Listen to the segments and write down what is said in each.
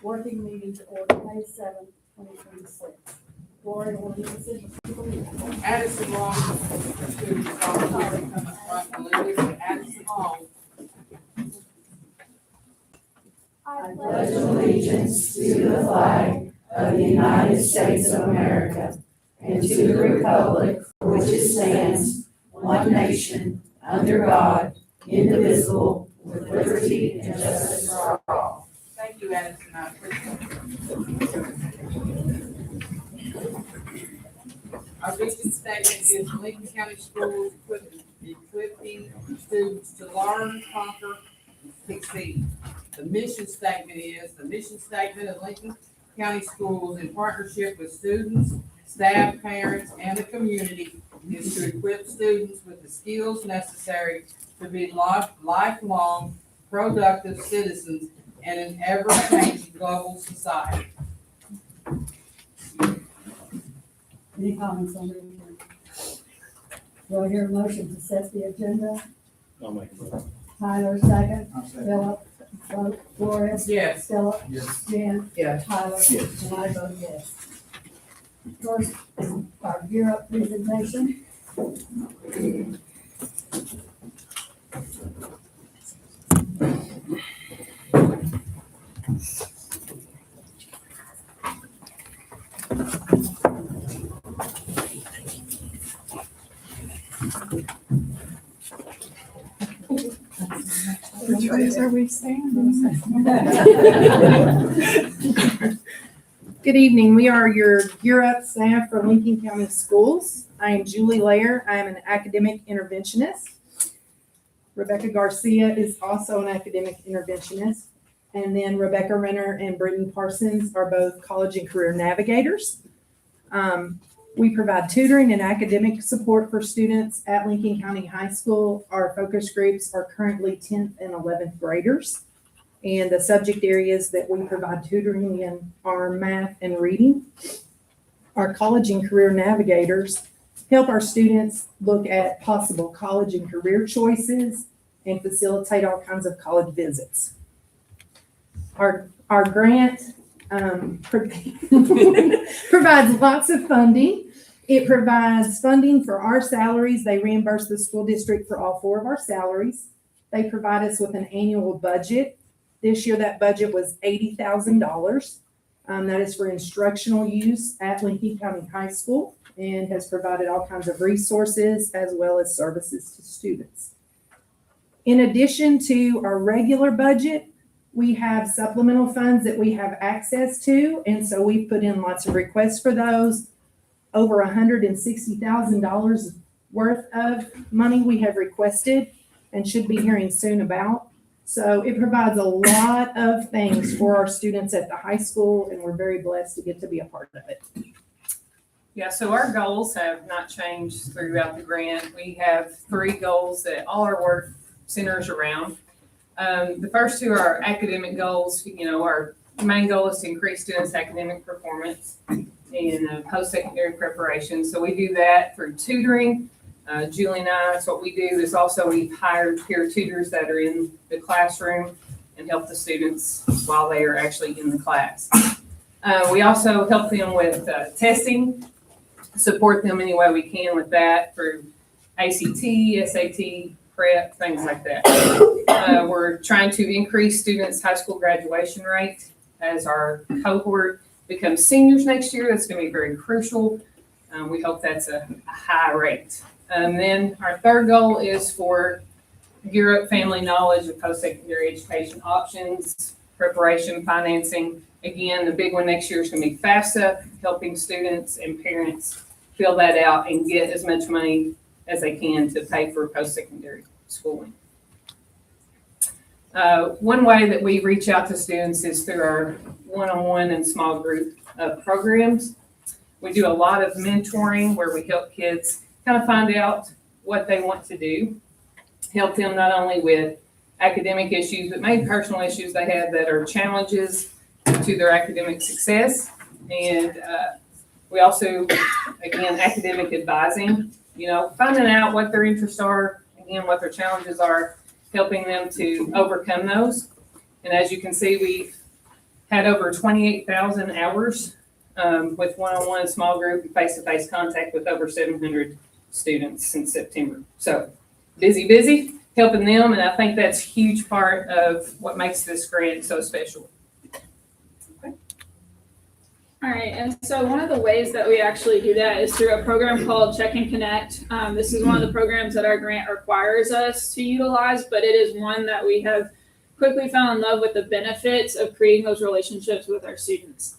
working meeting to order May 7th, 2026. Gloria, will you consider? Addison Long, students, come up front and lead us. Addison Long. I pledge allegiance to the flag of the United States of America and to the republic for which it stands, one nation, under God, indivisible, with liberty and justice for all. Thank you, Addison. I appreciate it. Our vision statement is Lincoln County Schools equipping students to learn, conquer, and succeed. The mission statement of Lincoln County Schools in partnership with students, staff, parents, and the community is to equip students with the skills necessary to be lifelong, productive citizens in an ever-changing global society. Any comments on the agenda? Do I hear a motion to set the agenda? I'll make a motion. Tyler, second. Philip, vote. Gloria, Yes. Philip, Yes. Jan, Yes. Tyler, Yes. and I vote yes. First, our Gear Up presentation. Which ways are we standing? Good evening. We are your Gear Up staff for Lincoln County Schools. I am Julie Lair. I am an academic interventionist. Rebecca Garcia is also an academic interventionist. And then Rebecca Renner and Brittany Parsons are both college and career navigators. We provide tutoring and academic support for students at Lincoln County High School. Our focus groups are currently 10th and 11th graders. And the subject areas that we provide tutoring in are math and reading. Our college and career navigators help our students look at possible college and career choices and facilitate all kinds of college visits. Our grant provides lots of funding. It provides funding for our salaries. They reimburse the school district for all 4 of our salaries. They provide us with an annual budget. This year, that budget was $80,000. That is for instructional use at Lincoln County High School and has provided all kinds of resources as well as services to students. In addition to our regular budget, we have supplemental funds that we have access to, and so we've put in lots of requests for those. Over $160,000 worth of money we have requested and should be hearing soon about. So it provides a lot of things for our students at the high school, and we're very blessed to get to be a part of it. Yeah, so our goals have not changed throughout the grant. We have 3 goals that all our work centers around. The first 2 are academic goals. Our main goal is to increase students' academic performance in post-secondary preparation. So we do that through tutoring. Julie and I, so what we do is also we hire peer tutors that are in the classroom and help the students while they are actually in the class. We also help them with testing, support them any way we can with that through ACT, SAT, prep, things like that. We're trying to increase students' high school graduation rate as our cohort becomes seniors next year. That's going to be very crucial. We hope that's a high rate. Then our third goal is for Gear Up family knowledge of post-secondary education options, preparation, financing. Again, the big one next year is going to be FAFSA, helping students and parents fill that out and get as much money as they can to pay for post-secondary schooling. One way that we reach out to students is through our one-on-one and small group programs. We do a lot of mentoring where we help kids kind of find out what they want to do, help them not only with academic issues, but maybe personal issues they have that are challenges to their academic success. And we also, again, academic advising, finding out what their interests are, again, what their challenges are, helping them to overcome those. And as you can see, we've had over 28,000 hours with one-on-one, small group, and face-to-face contact with over 700 students since September. So busy, helping them, and I think that's a huge part of what makes this grant so special. All right, and so one of the ways that we actually do that is through a program called Check and Connect. This is one of the programs that our grant requires us to utilize, but it is one that we have quickly fell in love with the benefits of creating those relationships with our students.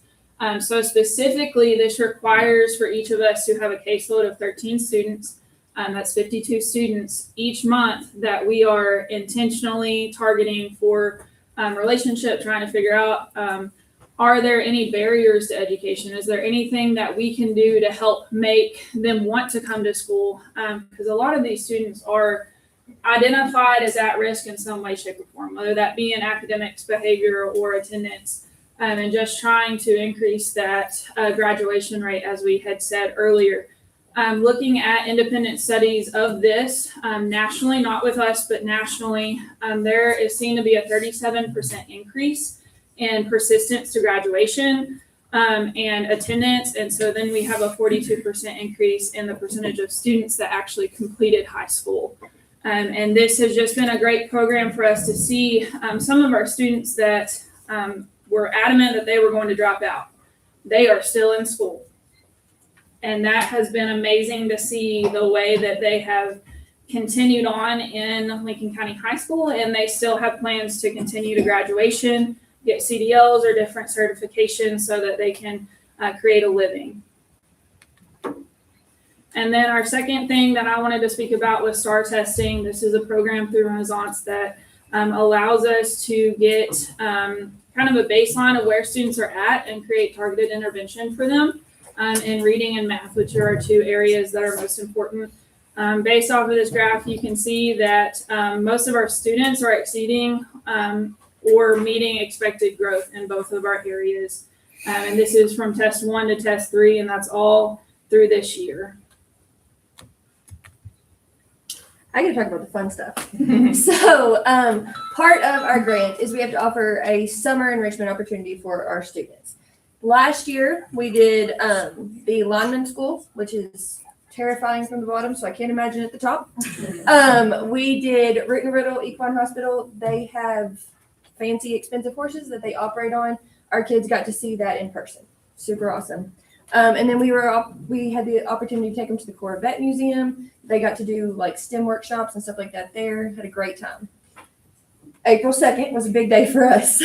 So specifically, this requires for each of us to have a caseload of 13 students. That's 52 students each month that we are intentionally targeting for relationship, trying to figure out, are there any barriers to education? Is there anything that we can do to help make them want to come to school? Because a lot of these students are identified as at risk in some way, shape, or form, whether that be in academics, behavior, or attendance, and just trying to increase that graduation rate, as we had said earlier. Looking at independent studies of this nationally, not with us, but nationally, there is seen to be a 37% increase in persistence to graduation and attendance. And so then we have a 42% increase in the percentage of students that actually completed high school. And this has just been a great program for us to see some of our students that were adamant that they were going to drop out. They are still in school. And that has been amazing to see the way that they have continued on in Lincoln County High School, and they still have plans to continue to graduation, get CDLs or different certifications so that they can create a living. And then our second thing that I wanted to speak about was STAR testing. This is a program through Renaissance that allows us to get kind of a baseline of where students are at and create targeted intervention for them in reading and math, which are our two areas that are most important. Based off of this graph, you can see that most of our students are exceeding or meeting expected growth in both of our areas. And this is from test 1 to test 3, and that's all through this year. I get to talk about the fun stuff. So, part of our grant is we have to offer a summer enrichment opportunity for our students. Last year, we did the lineman school, which is terrifying from the bottom, so I can't imagine at the top. We did Root and Riddle Equine Hospital. They have fancy, expensive horses that they operate on. Our kids got to see that in person. Super awesome. And then we had the opportunity to take them to the Corvette Museum. They got to do like STEM workshops and stuff like that there. Had a great time. April 2nd was a big day for us.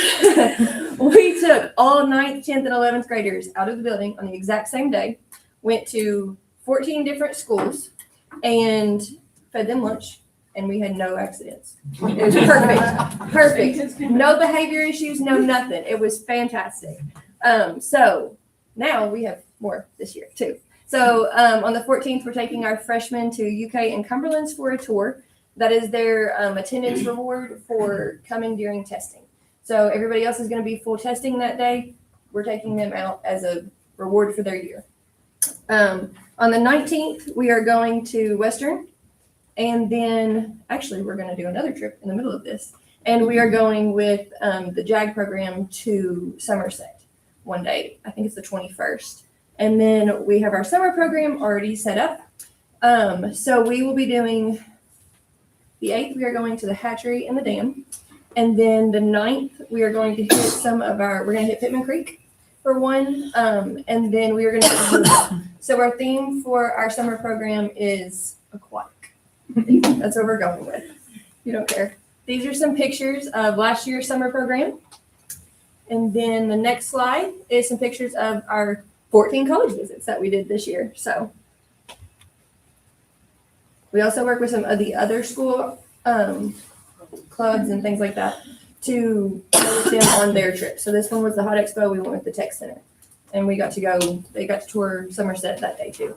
We took all 9th, 10th, and 11th graders out of the building on the exact same day, went to 14 different schools, and fed them lunch, and we had no accidents. It was perfect. No behavior issues, no nothing. It was fantastic. So now we have more this year too. So on the 14th, we're taking our freshmen to UK and Cumberland's for a tour. That is their attendance reward for coming during testing. So everybody else is going to be full testing that day. We're taking them out as a reward for their year. On the 19th, we are going to Western. And then actually we're going to do another trip in the middle of this. And we are going with the JAG program to Somerset one day. I think it's the 21st. And then we have our summer program already set up. So we will be doing the 8th, we are going to the hatchery and the dam. And then the 9th, we are going to hit we're going to hit Pittman Creek for one. And then we are going to, so our theme for our summer program is aquatic. That's what we're going with. You don't care. These are some pictures of last year's summer program. And then the next slide is some pictures of our 14 college visits that we did this year. So we also work with some of the other school clubs and things like that to go with them on their trip. So this one was the Hot Expo. We went with the Tech Center, and they got to tour Somerset that day too.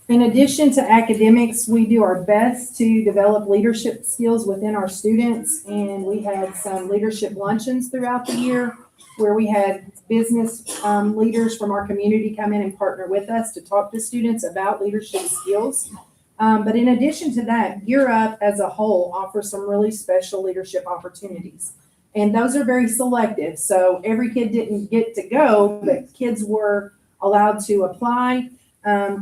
In addition to academics, we do our best to develop leadership skills within our students, and we had some leadership luncheons throughout the year where we had business leaders from our community come in and partner with us to talk to students about leadership skills. But in addition to that, Gear Up as a whole offers some really special leadership opportunities. And those are very selective, so every kid didn't get to go, but kids were allowed to apply.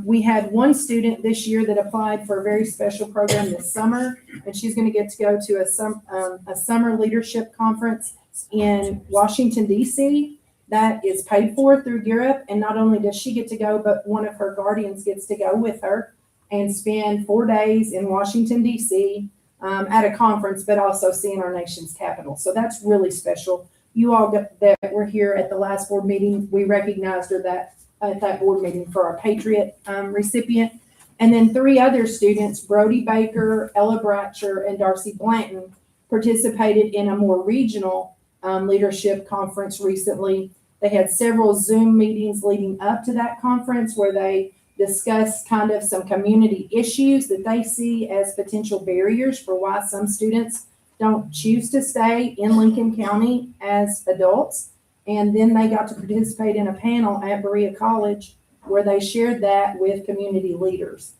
We had one student this year that applied for a very special program this summer, and she's gonna get to go to a summer leadership conference in Washington DC that is paid for through Europe. And not only does she get to go, but one of her guardians gets to go with her and spend 4 days in Washington DC at a conference, but also seeing our nation's capital. So that's really special. You all that were here at the last board meeting, we recognized her at that board meeting for our Patriot recipient. And then 3 other students, Brody Baker, Ella Bratcher, and Darcy Blanton, participated in a more regional leadership conference recently. They had several Zoom meetings leading up to that conference where they discuss kind of some community issues that they see as potential barriers for why some students don't choose to stay in Lincoln County as adults. And then they got to participate in a panel at Berea College where they shared that with community leaders.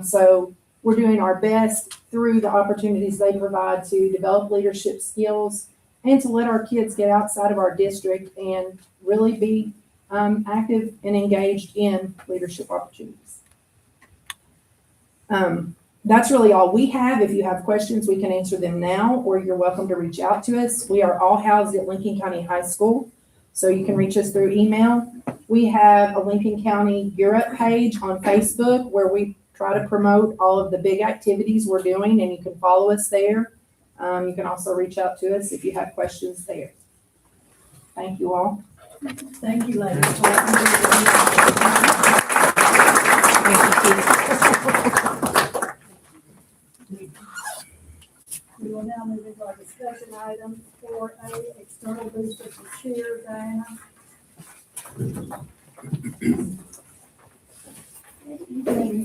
So we're doing our best through the opportunities they provide to develop leadership skills and to let our kids get outside of our district and really be active and engaged in leadership opportunities. That's really all we have. If you have questions, we can answer them now, or you're welcome to reach out to us. We are all housed at Lincoln County High School, so you can reach us through email. We have a Lincoln County Europe page on Facebook where we try to promote all of the big activities we're doing, and you can follow us there. You can also reach out to us if you have questions there. Thank you all. Thank you, ladies. We will now move into our discussion items. 4A, external booster for cheer, Diana.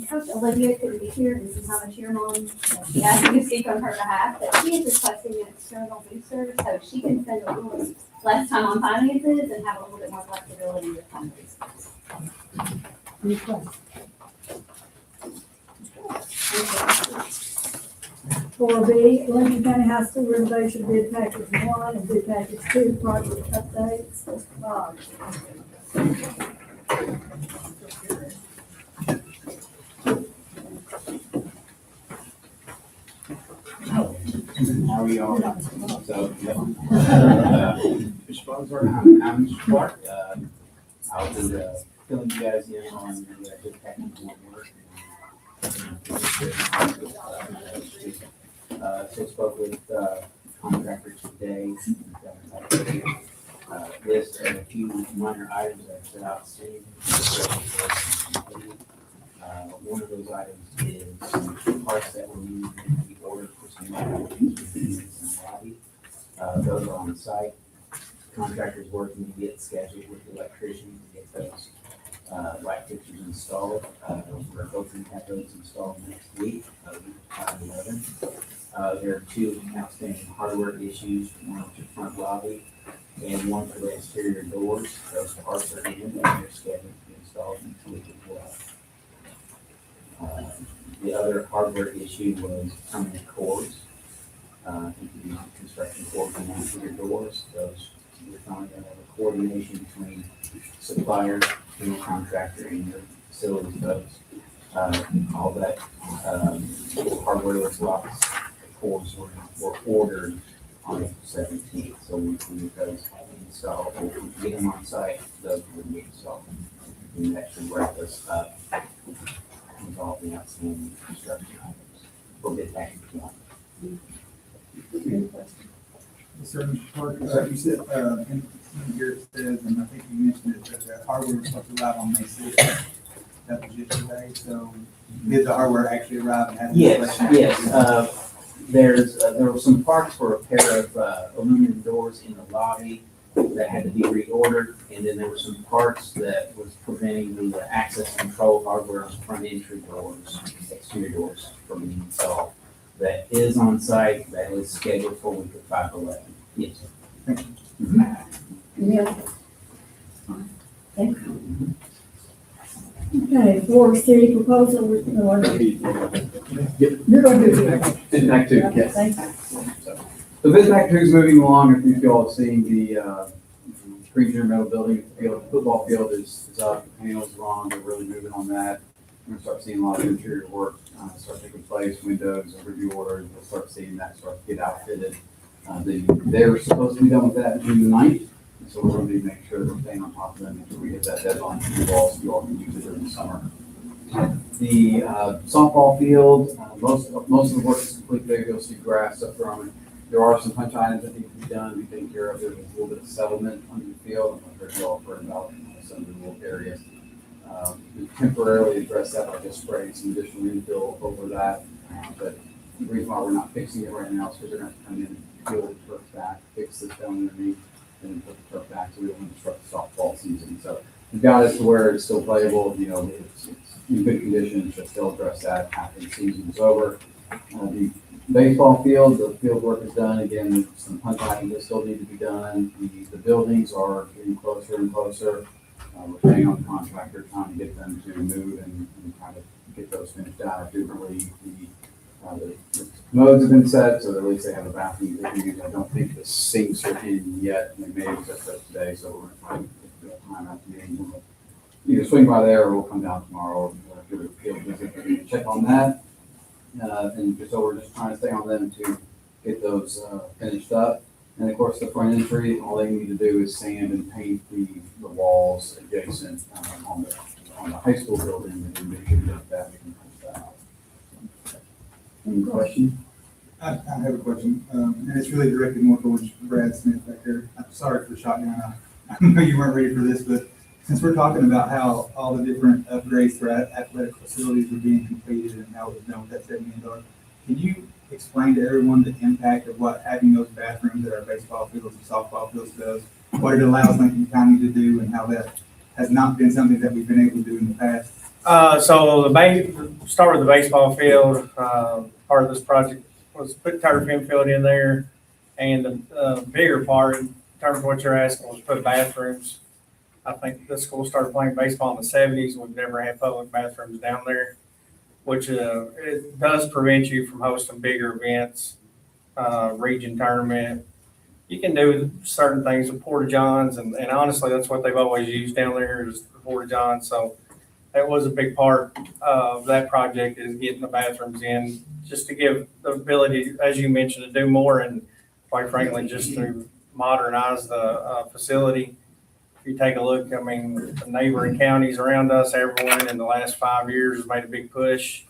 Coach Olivia couldn't be here, this is how much your mom, she asked me to speak on her behalf, but she is requesting an external booster so she can spend a little less time on finances and have a little bit more flexibility with fundraisers. Any questions? 4B, Lincoln County High School renovation bid package 1 and bid package 2 project updates. Mr. Boggs. How are y'all? So, Mr. Bosworth, I'm Mr. Clark. I'll be filling you guys in on the bid package one work. So spoke with contractors today. List of a few minor items that are outstanding. One of those items is parts that will need to be ordered for some lobby. Those are on site. Contractors working to get scheduled with the electrician to get those light fixtures installed. We're hoping to have those installed next week, week 11. There are 2 outstanding hardware issues, one for the front lobby and one for the exterior doors. Those parts are in and they're scheduled to be installed next week as well. The other hardware issue was permanent cords. Construction cords on exterior doors. Those we're trying to have a coordination between supplier, general contractor, and your facilities folks. All that hardware was locked. Cords were ordered on April 17th, so we get those installed. We'll get them on site. Those will be installed, and that should wrap us up with all the outstanding construction items. We'll get back to you. Any questions? Sir, Mr. Clark, you said, in here it says, and I think you mentioned it, that the hardware was supposed to arrive on May 6th. That was yesterday, so did the hardware actually arrive and have? Yes. There were some parts for a pair of aluminum doors in the lobby that had to be reordered, and then there were some parts that was preventing the access control hardware on front entry doors, exterior doors from being installed. That is on site. That is scheduled for week of 5/11. Yes. Any other? Thank you. Okay, 4C, proposal with, you're going to do it. In fact, Okay, thank you. The bid pack 2 is moving along. I think you all have seen the Green Junior Metal Building field, the football field is up, the panels are on, they're really moving on that. We're gonna start seeing a lot of interior work start taking place, windows, review orders, we'll start seeing that start to get outfitted. They're supposed to be done with that June 9th, so we're gonna be making sure that we're staying on top of them until we hit that deadline for you all, so you all can use it during the summer. The softball field, most of the work is complete there, you'll see grass up growing. There are some punch items that need to be done, we take care of, there's a little bit of settlement on the field, I'm sure you all heard about some of the little areas. We temporarily address that by just spraying some additional infill over that, but the reason why we're not fixing it right now is because they're gonna have to come in and peel the turf back, fix this down underneath, and then put the turf back, so we don't want to disrupt the softball season, so we've got it to where it's still playable, you know, it's in good condition, just they'll address that after the season's over. The baseball field, the field work is done. Again, some punch items that still need to be done. The buildings are getting closer and closer. We're staying on the contractor, trying to get them to move and kind of get those finished out. I do believe the modes have been set, so at least they have a bathroom they can use. I don't think the sinks are in yet. They may have just set today, so we're going to try to get time out the meeting. We'll either swing by there or we'll come down tomorrow or do a field visit and check on that. And so we're just trying to stay on them to get those finished up. And of course, the front entry, all they need to do is sand and paint the walls adjacent on the high school building, and then make sure that we can finish that out. Any questions? I have a question, and it's really directed more towards Brad Smith back there. I'm sorry for the shotgun. I know you weren't ready for this, but since we're talking about how all the different upgrades for athletic facilities are being completed and how it was done with that $7 million, can you explain to everyone the impact of what having those bathrooms at our baseball fields and softball fields does, what it allows Lincoln County to do, and how that has not been something that we've been able to do in the past? So start with the baseball field. Part of this project was put turf infield in there, and the bigger part, in terms of what you're asking, was put bathrooms. I think the school started playing baseball in the 70s. We've never had public bathrooms down there, which it does prevent you from hosting bigger events, region tournament. You can do certain things with porta johns, and honestly, that's what they've always used down there is the porta johns. So that was a big part of that project, is getting the bathrooms in, just to give the ability, as you mentioned, to do more, and quite frankly, just to modernize the facility. If you take a look, I mean, the neighboring counties around us, everyone in the last 5 years has made a big push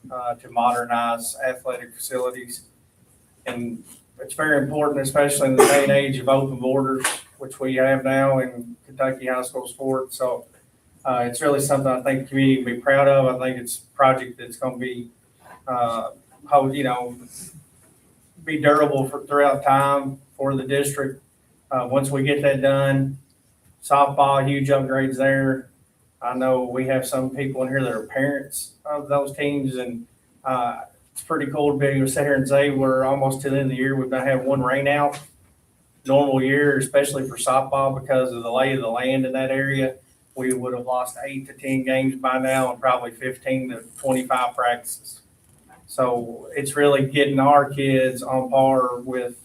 to modernize athletic facilities. And it's very important, especially in the day and age of open borders, which we have now in Kentucky high school sports. So it's really something I think the community can be proud of. I think it's a project that's going to be, be durable throughout time for the district. Once we get that done, softball, huge upgrades there. I know we have some people in here that are parents of those teams, and it's pretty cool to be able to sit here and say we're almost to the end of the year. We've not had one rain out. Normal year, especially for softball, because of the lay of the land in that area, we would have lost 8 to 10 games by now and probably 15 to 25 practices. So it's really getting our kids on par with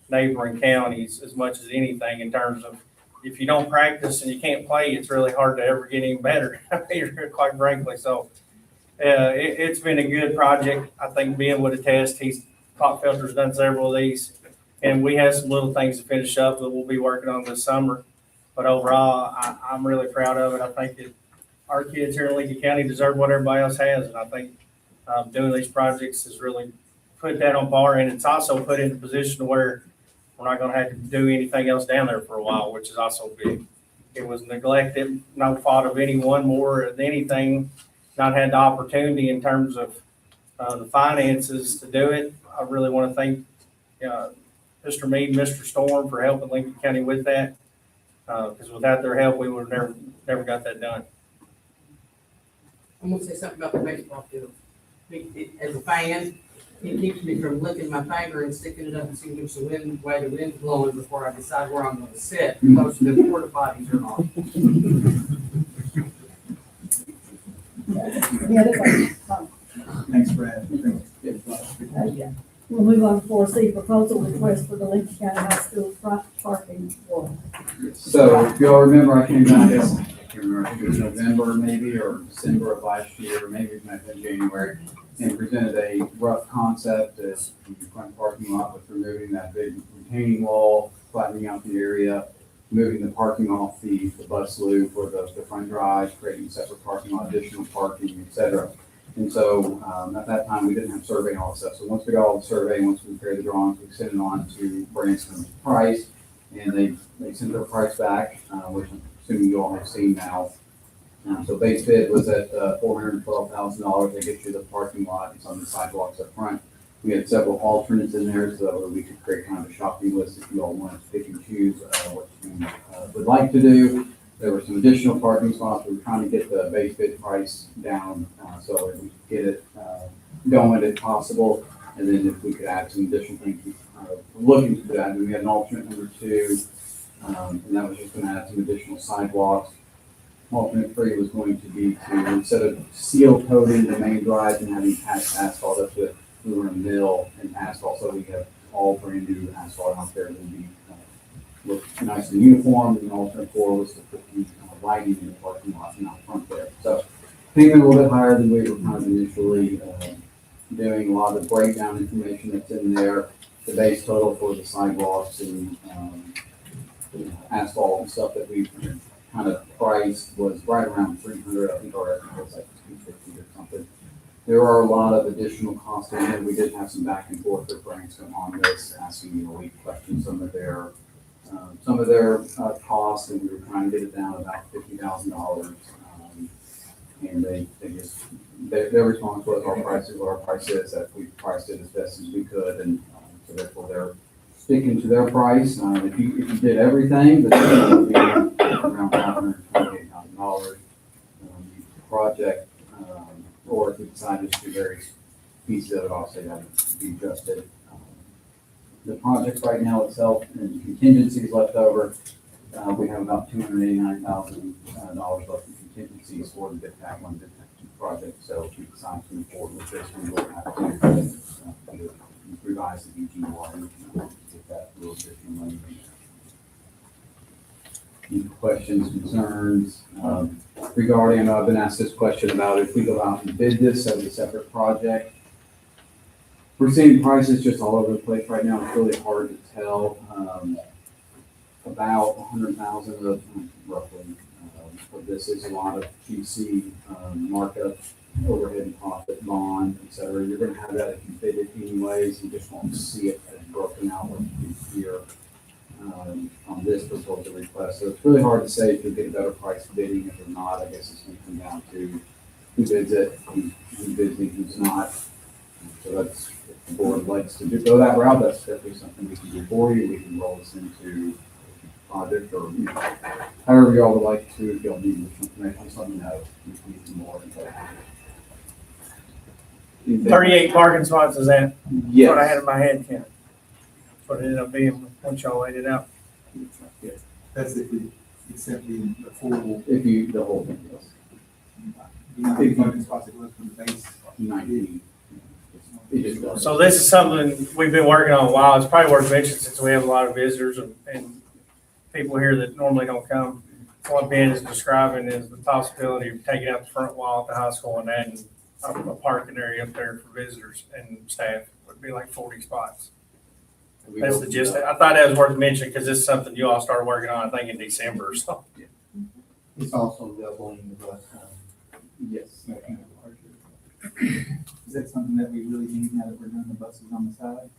neighboring counties as much as anything, in terms of, if you don't practice and you can't play, it's really hard to ever get any better, quite frankly. So it's been a good project. I think being with a test, Clockfelter's done several of these, and we have some little things to finish up that we'll be working on this summer. But overall, I'm really proud of it. I think that our kids here in Lincoln County deserve what everybody else has, and I think doing these projects has really put that on par, and it's also put in a position where we're not going to have to do anything else down there for a while, which is also big. It was neglected, no fault of anyone more than anything, not had the opportunity in terms of the finances to do it. I really want to thank Mr. Mead and Mr. Storm for helping Lincoln County with that, because without their help, we would have never got that done. I'm gonna say something about the baseball field. As a fan, it keeps me from licking my finger and sticking it up and seeing which way the wind's blowing before I decide where I'm gonna sit. Most of the porta potties are not. Any other questions? Thanks, Brad. Yeah. We'll move on to 4C, proposal request for the Lincoln County High School front parking wall. So if y'all remember, I came down, I guess, I can't remember, I think it was November maybe, or December of last year, maybe it might have been January, and presented a rough concept of the front parking lot with removing that big retaining wall, flattening out the area, moving the parking off the bus loop or the front drive, creating separate parking lot, additional parking, et cetera. And so, at that time, we didn't have survey and all that stuff. So once we got all the survey, once we prepared the drawings, we sent it on to Branscom's Price, and they sent their price back, which I'm assuming you all have seen now. So base bid was at $412,000. They get you the parking lot, it's on the sidewalks up front. We had several alternates in there so that we could create kind of a shopping list if you all wanted to pick and choose what you would like to do. There were some additional parking spots. We were trying to get the base bid price down so that we could get it going if possible. And then if we could add some additional things, we're looking to do that. And we had an alternate number 2, and that was just going to add some additional sidewalks. Alternate 3 was going to be to, instead of seal coating the main drive and having patched asphalt up to it, we were in a mill and asphalt, so we have all brand new asphalt out there that will be look nice and uniform. And alternate 4 was to put the lighting in the parking lot and out front there. So came in a little bit higher than we were kind of initially doing. A lot of the breakdown information that's in there, the base total for the sidewalks and asphalt and stuff that we kind of priced was right around 300. I think our estimate was like 250 or something. There are a lot of additional costs in there. We did have some back and forth with Branscom on this, asking, we questioned some of their costs, and we were trying to get it down about $50,000. And they just, their response was our price is what our price is, that we priced it as best as we could, and so therefore they're sticking to their price. If you did everything, that would be around $528,000 project. Or if we decide to do various pieces of it, obviously that would be adjusted. The project right now itself and contingencies left over, we have about $289,000 left in contingencies for the bid pack 1, bid pack 2 project. So if we decide to move forward with this, we will have to revise the BGR and get that little additional money. Any questions, concerns regarding, I know I've been asked this question about if we go out and bid this as a separate project. We're seeing prices just all over the place right now. It's really hard to tell. About 100,000 of roughly of this is a lot of QC markup, overhead and profit, bond, et cetera. You're going to have that if you bid it anyways. You just won't see it broken out like you do here. On this proposal request. So it's really hard to say if you'll get a better price bidding it or not. I guess it's going to come down to who bids it, who bids it, who's not. So that's, if the board likes to go that route, that's definitely something we can do for you. We can roll this into a project or however y'all would like to. If y'all need information, something that we can need some more. 38 parking spots is that? Yes. What I had in my head, Ken. That's what it ended up being once y'all laid it out. That's if we accept the full, If you, the whole thing, yes. parking spots it was from the base. 90. It just does. So this is something we've been working on a while. It's probably worth mentioning since we have a lot of visitors and people here that normally don't come. What Ben is describing is the possibility of taking out the front wall at the high school and adding a parking area up there for visitors and staff. It would be like 40 spots. That's the gist. I thought that was worth mentioning because this is something you all started working on, I think, in December. So It's also doubling the bus time. Yes. Is that something that we really need now that we're doing the buses on the side?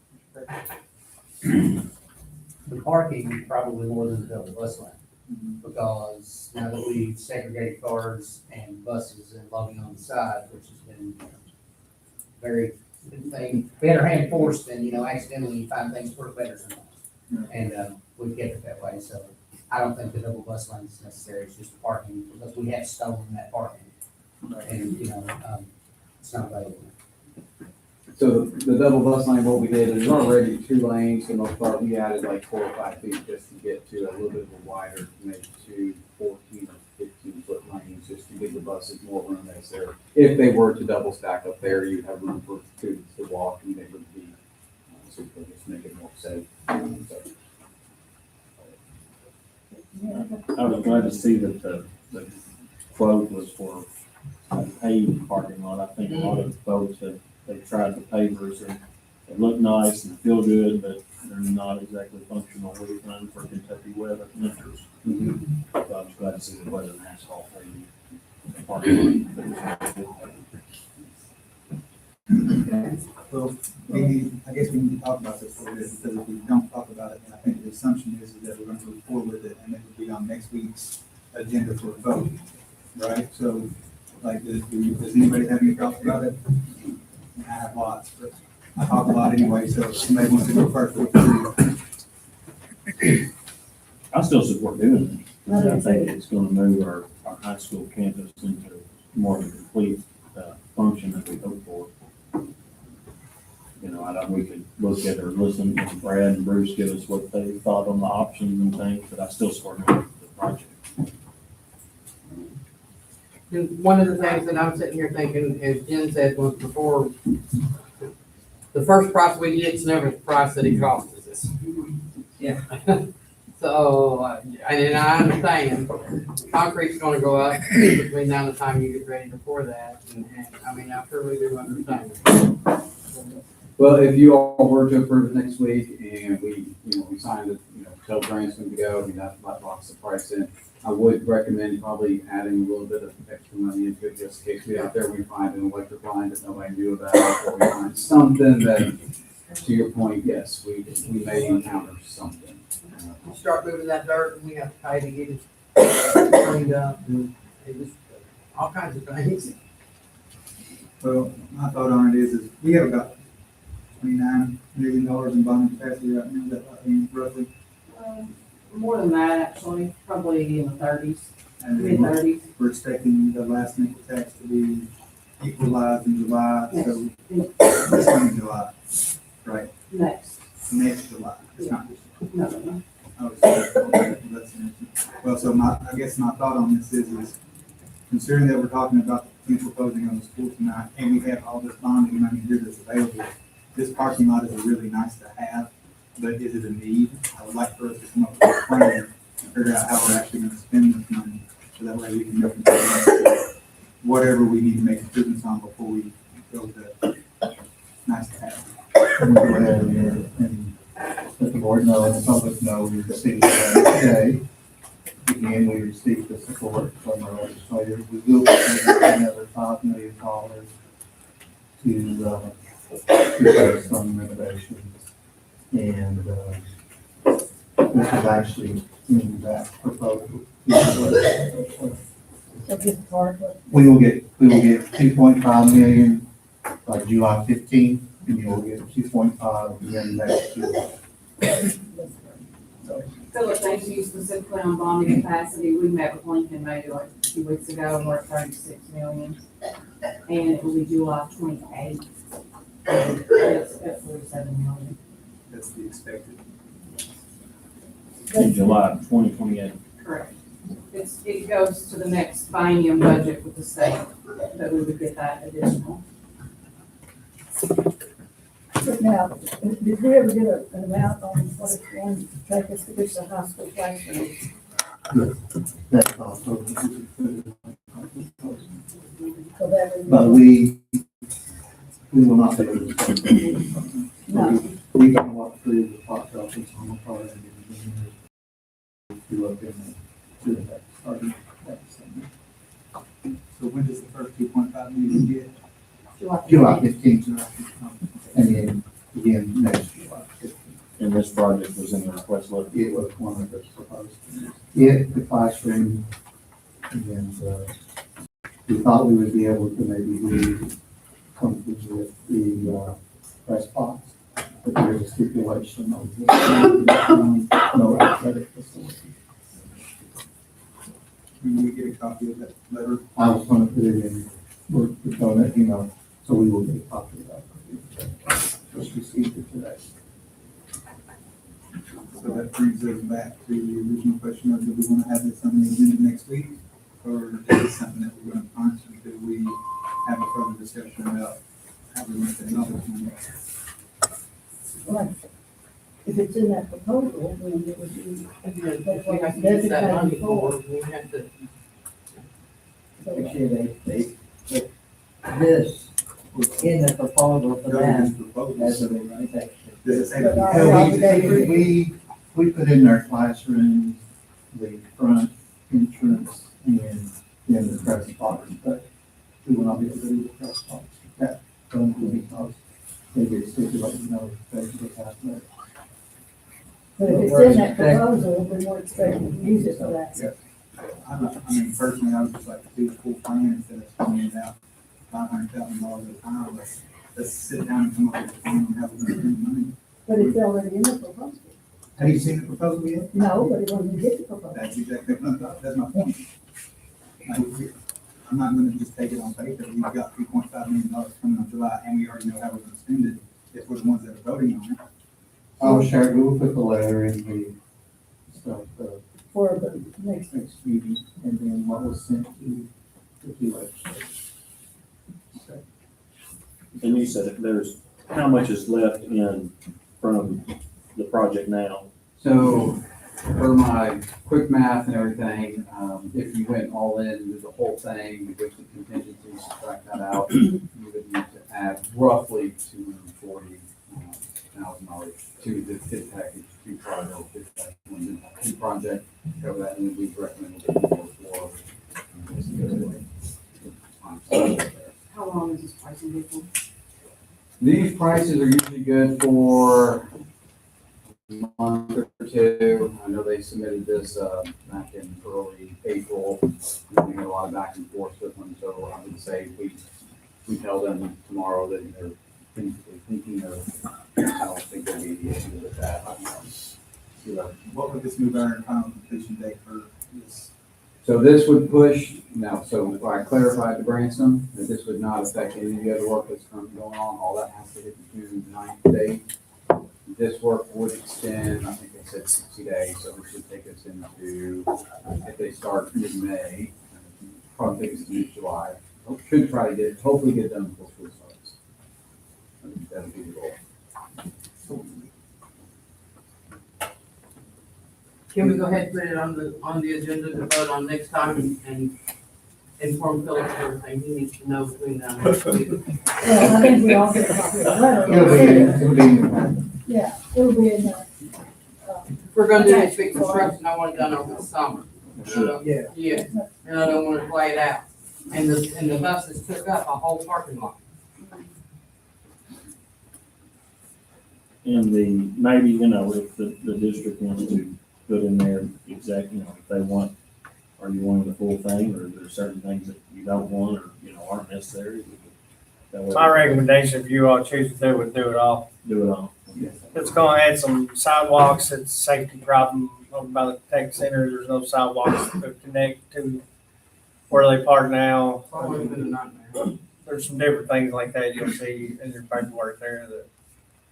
The parking probably more than the double bus lane, because now that we've segregated cars and buses and loading on the side, which has been very, better enforced than, accidentally you find things work better sometimes. And we've kept it that way, so I don't think the double bus lane is necessary, it's just parking, because we have stolen that parking. And, it's not available. So the double bus lane, what we did is already 2 lanes, for the most part, we added like 4 or 5 feet just to get to a little bit of a wider, maybe 2 14 or 15-foot lanes, just to give the buses more room as there. If they were to double stack up there, you'd have room for students to walk and they would be safe. I was glad to see that the quote was for a paved parking lot. I think a lot of folks they've tried the pavers and they look nice and feel good, but they're not exactly functional week run for Kentucky weather winters. So I was glad to see the weather and asphalt paving parking lot. Well, I guess we need to talk about this a little bit, because if we don't talk about it, then I think the assumption is that we're gonna move forward with it, and it will be on next week's agenda for a vote, right? So, like, does anybody have any thoughts about it? I have lots, but I talk a lot anyway, so if somebody wants to go first, feel free. I still support doing it. I think it's gonna move our high school campus into more of a complete function that we hope for. You know, we could look at or listen to Brad and Bruce give us what they thought on the options and things, but I still support the project. And one of the things that I'm sitting here thinking, as Jen said once before, the first price we get is never the price that it costs us. Yeah. So, and I understand, concrete's gonna go up between now and the time you get ready to pour that, and I mean, I truly do understand. Well, if you all were to approve it next week and we signed it, tell Grant's going to go, that locks the price in. I would recommend probably adding a little bit of extra money into it, just in case we out there, we find an electric line that nobody knew about, or we find something that, to your point, yes, we may encounter something. You start moving that dirt, and we have to pay to get it cleaned up, and it was all kinds of things. Well, my thought on it is we have about $29 million in bonding capacity right now, that, I mean, roughly. More than that, actually, probably in the thirties, And mid then thirties. we're expecting the last nickel tax to be equalized in July, so it's coming July, right? Next. Next July, it's not this. No. Oh, so, okay, well, so I guess my thought on this is considering that we're talking about the potential closing on the school tonight, and we have all this bonding money here that's available, this parking lot is really nice to have, but is it a need? I would like for us to come up with a plan and figure out how we're actually gonna spend this money, so that way we can make whatever we need to make improvements on before we go to nice to have. And we'll go ahead and let the board know and the public know we received today. Again, we received the support from our legislators. We will be spending another $5 million to do some renovations. And this is actually in that proposal. We will get 2.5 million by July 15th, and you will get 2.5 again next year. Philip, thank you specifically on bonding capacity. We met with Lincoln maybe like a few weeks ago, and we're at 36 million. And it will be July 28th. It's at 47 million. That's the expected. In July 2028. Correct. It goes to the next biennium budget with the state, that we would get that additional. Now, did we ever get an amount on what it's going to take us to get the high school classroom? That's also. So that would be- But we will not be able to. No. We don't walk through the box office on the part of the engineers to look in to that starting that summer. So when does the first 2.5 million get? July 15th, and then again next July 15th. And this project was in the request letter. It was one of the proposed. The classroom, and we thought we would be able to maybe do something with the press box, but there's a stipulation on no athletic facility. When we get a copy of that letter? I was going to put it in, we're going to, so we will get a copy of that. Just received it today. So that brings us back to the original question of, do we want to have this on the agenda next week? Or is this something that we're going to punt until we have a further discussion about how we want to take this? If it's in that proposal, then it would be. If we have to use that money for, we have to. Actually, they put this was in the proposal for them as a protection. We put in our classrooms, the front entrance, and then the press box, but we will not be able to do the press box. That going to be because they get stipulated, they just have to. But if it's in that proposal, then we're expected to use it for that. Personally, I would just like to see the full plan instead of spending it out $500,000 at a time. Let's sit down and come up with a plan on how we're gonna spend the money. But it's already in the proposal. Have you seen the proposal yet? No, but it wasn't get the proposal. That's exactly what I thought, that's my point. I'm not gonna just take it on paper, we've got $3.5 million coming on July, and we already know how we're gonna spend it, if we're the ones that are voting on it. I'll share, we will put the letter in the stuff, For the next. next meeting, and then what was sent to the legislature. And you said there's, how much is left in from the project now? So, for my quick math and everything, if you went all in and did the whole thing, with the contingencies, subtract that out, you would need to add roughly $240,000 to the bid package, two project, cover that, and we recommend it for. How long is this pricing good for? These prices are usually good for a month or two. I know they submitted this back in early April. We had a lot of back and forth with them, so I would say we tell them tomorrow that they're thinking of, I don't think there'll be any issue with that. What would this move our final completion date for this? So this would push, now, so I clarified to Branson that this would not affect any of the other work that's currently going on. All that has to hit the June 9th date. This work would extend, I think they said 60 days, so it should take us into, if they start mid-May, probably take us to mid-July. Should try to get, hopefully get done before school starts. I think that would be the goal. Can we go ahead and put it on the agenda to vote on next time and inform Philip of everything he needs to know between now and next week? Well, I think we all get a copy of the letter. It'll be in the packet. Yeah, it'll be in the. If we're gonna do this big construction, I want it done over the summer. Yeah. Yeah, and I don't want it played out. And the buses took up a whole parking lot. And maybe, if the district wants to put in there exactly, if they want, are you wanting the full thing, or are there certain things that you don't want, or, aren't necessary? My recommendation, if you all choose to do it, do it all. Do it all. It's gonna add some sidewalks, it's a safety problem over by the tech center, there's no sidewalks to connect to where they park now. It's always been a nightmare. There's some different things like that you'll see in your paperwork there that.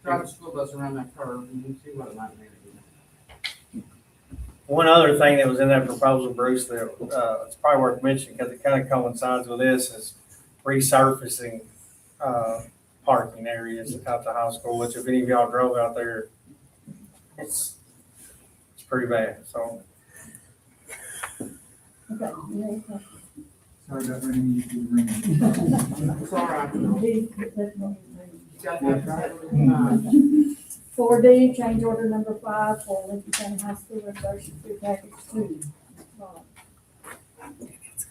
Drive a school bus around that curve and you see what a nightmare it is. One other thing that was in that proposal, Bruce, that, it's probably worth mentioning because it kind of coincides with this is resurfacing, parking areas out the high school, which if any of y'all drove out there, it's pretty bad, so. Okay. Sorry about running you through the ring. It's all right. You got that right. 4D, change order number 5 for Lincoln County High School reversion bid package 2.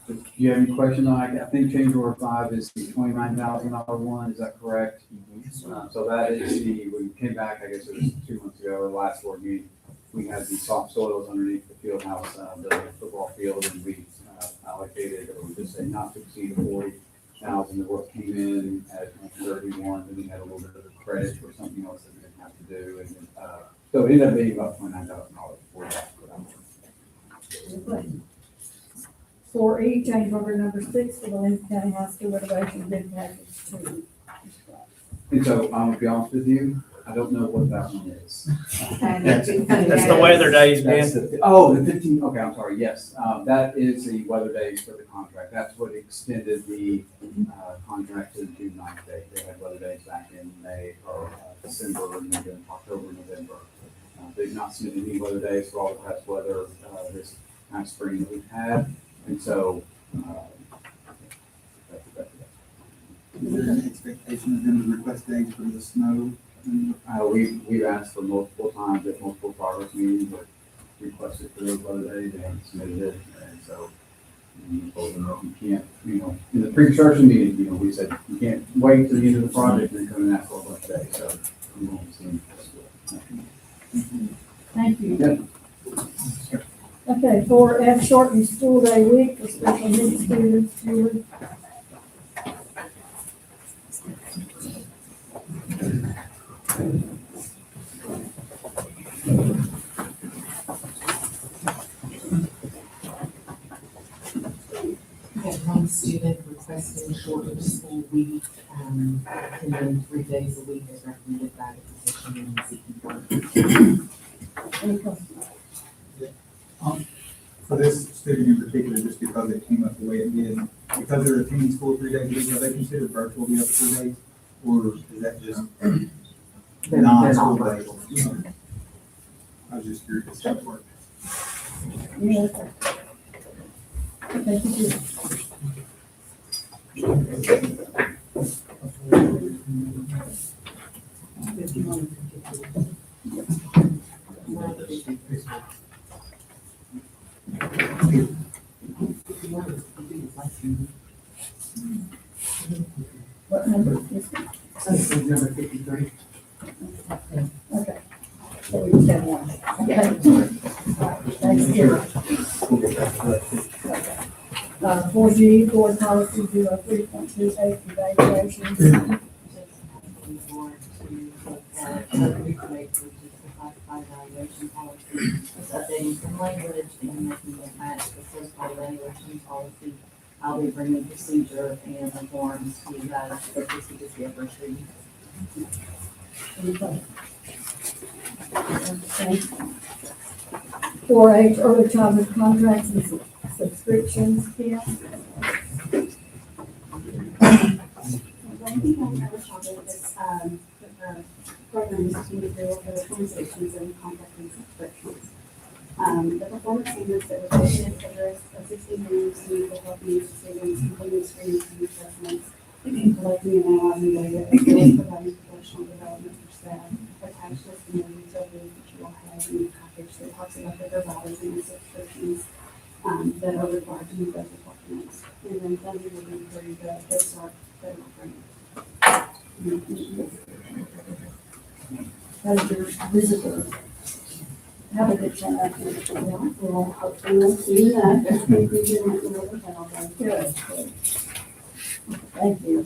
Do you have any questions on it? I think change order 5 is the $29,000 one, is that correct? So that is we came back, I guess it was 2 months ago, or last board meeting. We had the soft soils underneath the field house, the football field, and we allocated, or we just say not to exceed 40,000. The work came in at 31, and we had a little bit of credit for something else that we didn't have to do. And so it ended up being about $29,000 for that. 4E, change order number 6 for the Lincoln County High School renovation bid package 2. And so I'm gonna be honest with you, I don't know what that one is. That's the weather days, man. The 15, okay, I'm sorry, yes. That is the weather days for the contract. That's what extended the contract to the June 9th date. They had weather days back in May or December, and then October, November. They've not submitted any weather days for all the past weather, this kind of spring that we've had. And so, Is there an expectation of them to request dates for the snow? we've asked for multiple times at multiple progress meetings, but requested for those weather days, they haven't submitted it. And so, we told them that you can't, in the pre-construction meeting, we said, you can't wait till the end of the project and come and ask for a bunch of days. So, we won't see them. Thank you. Yep. Okay, 4F, shortened school day week for special needs students. Julie? We had one student requesting shorter school week, attending 3 days a week as recommended by the physician and seeking. Any questions? For this student in particular, just because it came up the way it did, because they're attending school 3 days a week, are they considered virtual the other 2 days? Or is that just non-school days? I was just curious how it worked. Yeah. Thank you. What number is it? Number 53. Okay. So we just have one. Okay. Thanks, Kira. 4G, board policy 03.28, evaluation. Evaluation policy, just updating some language and making it match the first evaluation policy. I'll be bringing procedure and the forms to you guys, but this is just the first reading. Okay. 4H, early childhood contracts and subscriptions, Kim. One thing I have a trouble with this, program is to do for the transactions and contract and subscriptions. The performance standards that were posted address assisting members who will help you students, including screening and assessments, collecting and analyzing data, as well as providing professional development for staff. Attached testimonies over that you all have in the package that talks about the providers and the subscriptions that are required to meet those requirements. And then funding will be through the HIPSAR federal grant. As your visitor. Have a good time. Well, hopefully we'll see that. I think we did it really well. Good. Thank you.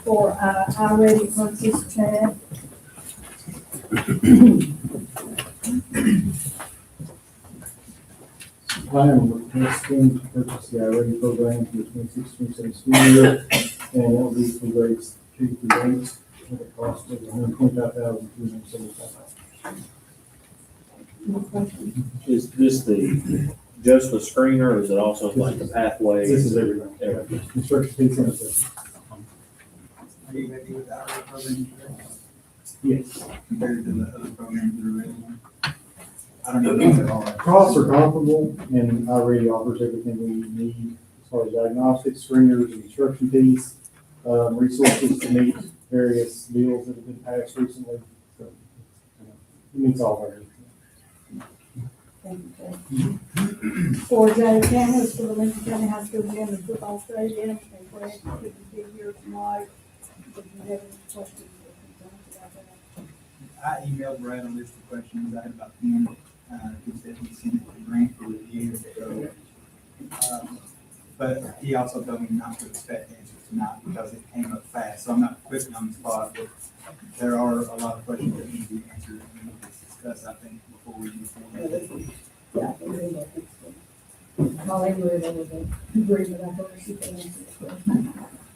For I-ready purchase, Chad. I am requesting to purchase the I-Ready program for the 26-27 school year, and that will be for grades 2 through 8, at a cost of $125,275. Is this just the screener, or is it also like the pathways? This is everything. Instruction piece and assessment. Are you happy with our program Yes. compared to the other programs that are available? I don't know if they're all right. Costs are comparable, and I-Ready offers everything we need as far as diagnostics, screeners, and instruction piece, resources to meet various bills that have been passed recently. So, it meets all of our needs. Thank you, Chad. For Jay cameras for the Lincoln County High School gym and football stadium, and Greg couldn't be here tonight. Did you have any questions or concerns about that? I emailed Brad a list of questions. I had about 10. He said he sent it to Grant for review. So, but he also told me not to expect answers tonight because it came up fast. So I'm not putting on the spot, but there are a lot of questions that need to be answered and we need to discuss, I think, before we move forward. Yeah, I can read that. Colleen read over the agreement. I thought she could answer the question.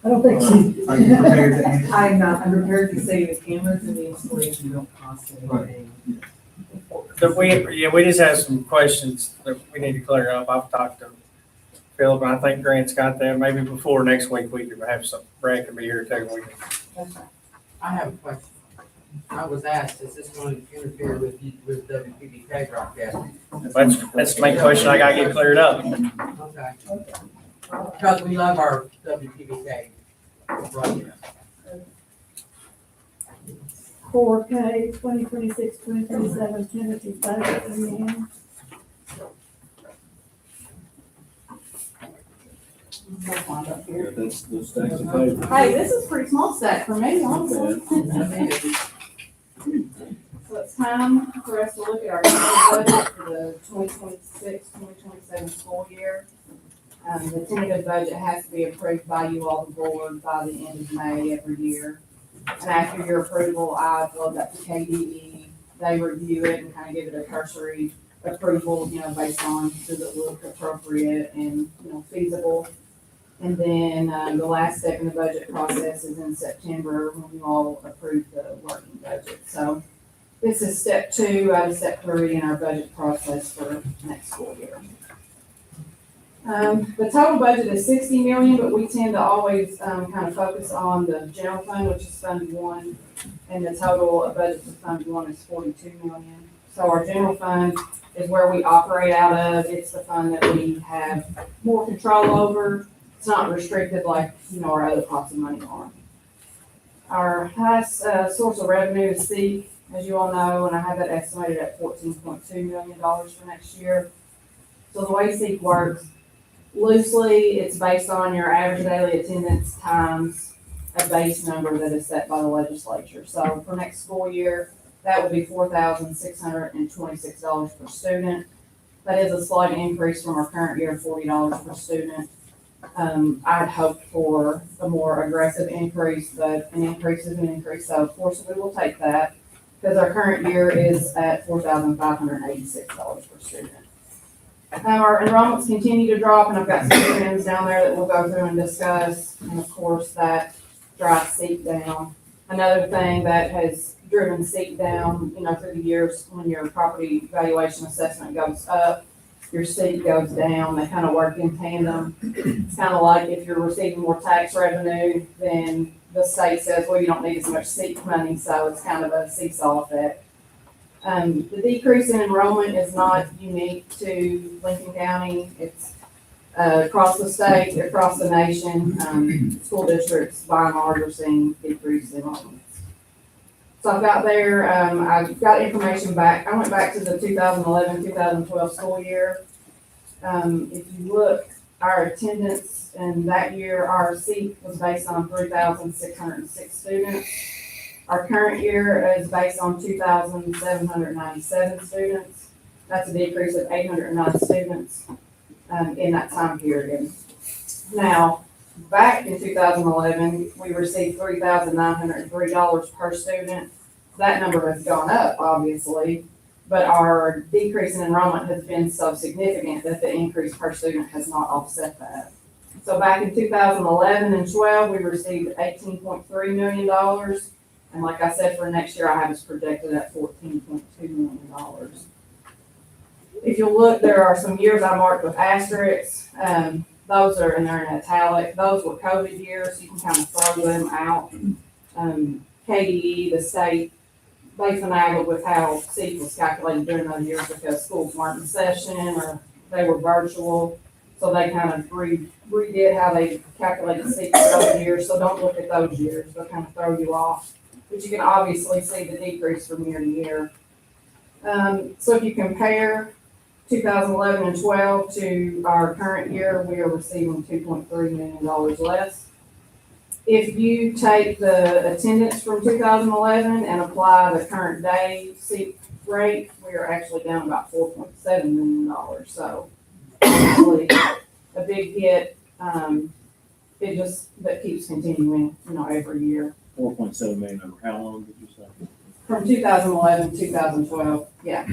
I don't think she. Are you prepared to answer? I'm not, I'm prepared to say the cameras and the installation don't cost anything. We just have some questions that we need to clear up. I've talked to Philip, and I think Grant's got them. Maybe before next week, we could have some, Brad could be here too. We can. That's right. I have a question. I was asked, is this going to interfere with you, with WPBK broadcast? That's the main question I gotta get cleared up. Okay. Because we love our WPBK broadcast. 4K, 2026-2027 tentative budget in the end. Yeah, that's the stacks of paper. Hey, this is a pretty small stack for me, honestly. So it's time for us to look at our budget for the 2026-2027 school year. The tentative budget has to be approved by you all, the board, by the end of May every year. And after your approval, I upload that to KDE. They review it and kind of give it a cursory approval, based on does it look appropriate and, feasible. And then, the last step in the budget process is in September when you all approve the working budget. So this is step 2 out of step 3 in our budget process for next school year. The total budget is 60 million, but we tend to always, kind of focus on the general fund, which is Fund 1, and the total budget for Fund 1 is 42 million. So our general fund is where we operate out of. It's the fund that we have more control over. It's not restricted like, our other pots of money are. Our highest, source of revenue is SEEK, as you all know, and I have it estimated at $14.2 million for next year. So the way SEEK works, loosely, it's based on your average daily attendance times a base number that is set by the legislature. So for next school year, that would be $4,626 per student. That is a slight increase from our current year of $40 per student. I'd hoped for a more aggressive increase, but an increase is an increase, so of course we will take that, because our current year is at $4,586 per student. Our enrollments continue to drop, and I've got some trends down there that we'll go through and discuss, and of course that drives SEEK down. Another thing that has driven SEEK down, through the years, when your property valuation assessment goes up, your SEEK goes down. They kind of work in tandem. It's kind of like if you're receiving more tax revenue, then the state says, well, you don't need as much SEEK money, so it's kind of a seesaw effect. The decrease in enrollment is not unique to Lincoln County. It's across the state, across the nation. School districts, by and large, are seeing decreased enrollments. So I've got there, I've got information back. I went back to the 2011-2012 school year. If you look, our attendance in that year, our SEEK was based on 3,606 students. Our current year is based on 2,797 students. That's a decrease of 809 students in that time period. Now, back in 2011, we received $3,903 per student. That number has gone up, obviously, but our decrease in enrollment has been so significant that the increase per student has not offset that. So back in 2011 and 12, we received $18.3 million. And like I said, for next year, I have us projected at $14.2 million. If you look, there are some years I marked with asterisks. Those are, and they're in italic. Those were COVID years, so you can kind of throw them out. KDE, the state, they finagled with how SEEK was calculated during those years because schools weren't in session or they were virtual. So they kind of redid how they calculated SEEK for those years. So don't look at those years. They'll kind of throw you off. But you can obviously see the decrease from year to year. So if you compare 2011 and 12 to our current year, we are receiving $2.3 million less. If you take the attendance from 2011 and apply the current day SEEK rate, we are actually down about $4.7 million. So obviously a big hit. That keeps continuing, every year. 4.7 million over how long did you say? From 2011 to 2012, yeah.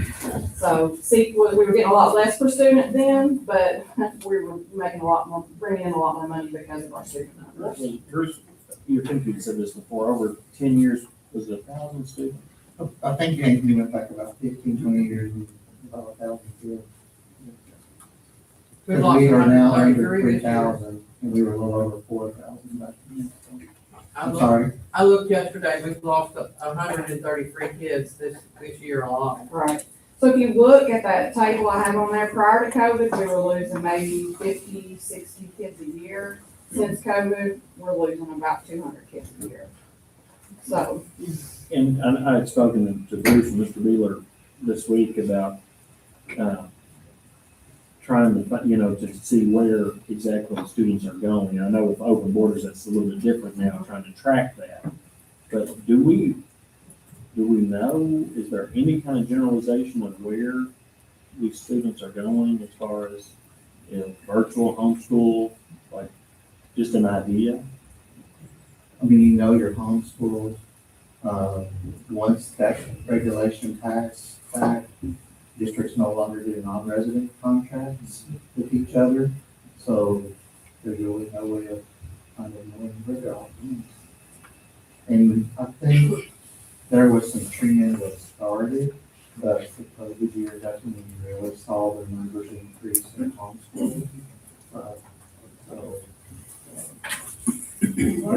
So SEEK we were getting a lot less per student then, but we were making a lot more, bringing in a lot more money because of our student numbers. You think you said this before, over 10 years, was it 1,000 students? I think you went back about 15, 20 years and about 1,000 kids. We've lost We are now under 133 this year. 3,000 and we were a little over 4,000 back then. sorry. I looked yesterday, we've lost 133 kids this year alone. Right. So if you look at that table I have on there, prior to COVID, we were losing maybe 50, 60 kids a year. Since COVID, we're losing about 200 kids a year. So, And I had spoken to Bruce and Mr. Beeler this week about, trying to, to see where exactly the students are going. I know with open borders, that's a little bit different now, trying to track that. But do we know, is there any kind of generalization of where these students are going as far as, virtual, homeschool, like, just an idea? I mean, your homeschool, once that regulation passed, districts no longer do non-resident contracts with each other, so there's really no way of kind of knowing where they're all going. And I think there was some trend that started, but the COVID year, that's when we really saw the numbers increase in homeschool. Part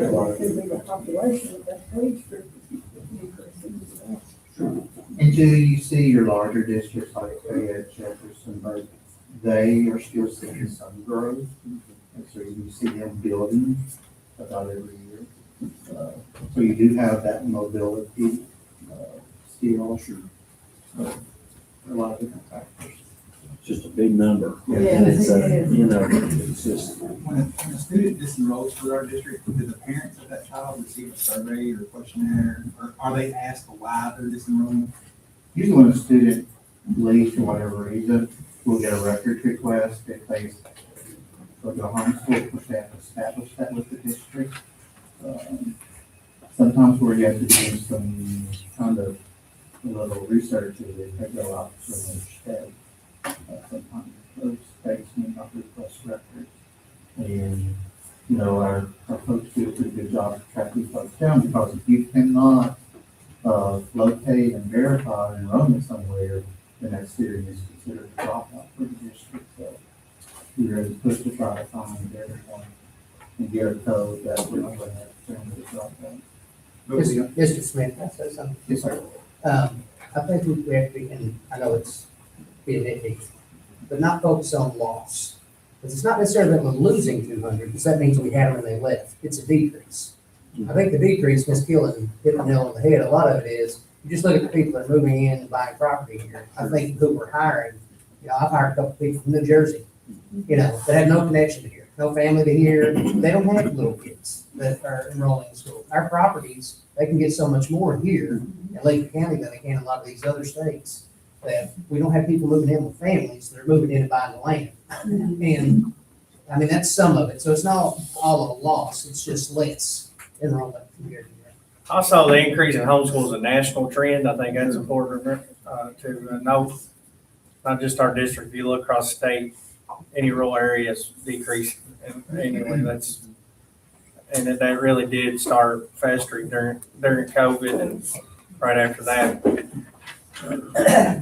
of that could be the population of that age group decreasing as well. And do you see your larger districts like Fayette, Jefferson, they are still seeing some growth? And so you see them building about every year. So you do have that mobility still. So a lot of different factors. It's just a big number. Yeah, It's, it is. it's just, When a student disenrolls for our district, do the parents of that child receive a survey or questionnaire, or are they asked why they're disenrolling? Usually when a student leaves for whatever reason, we'll get a record request if they go to homeschool, which they have to establish that with the district. Sometimes we're yet to do some kind of a little research if they go out to another state. Sometimes those states may not request records. And, our folks do a pretty good job of tracking folks down, because if you cannot locate and verify enrollment somewhere, then that student is considered a dropout for the district. So we really push to try to find everyone and get a code that we're not going to have to send to the dropout. Mr. Smith, can I say something? Yes, sir. I think we have to be, and I know it's being nitpicky, but not focus on loss. Because it's not necessarily that we're losing 200, because that means we had them and they left. It's a decrease. I think the decrease, Ms. Killen hit the nail on the head. A lot of it is, you just look at the people that are moving in and buying property here. I think who we're hiring, I've hired a couple people from New Jersey, that have no connection to here, no family to here. They don't have little kids that are enrolling in school. Our properties, they can get so much more here in Lincoln County than they can in a lot of these other states. That we don't have people moving in with families, they're moving in and buying the land. And, I mean, that's some of it. So it's not all a loss, it's just less enrollment from year to year. Also, the increase in homeschool is a national trend. I think that's important to note. Not just our district. If you look across the state, any rural areas decrease. And anyway, and that really did start festering during COVID and right after that.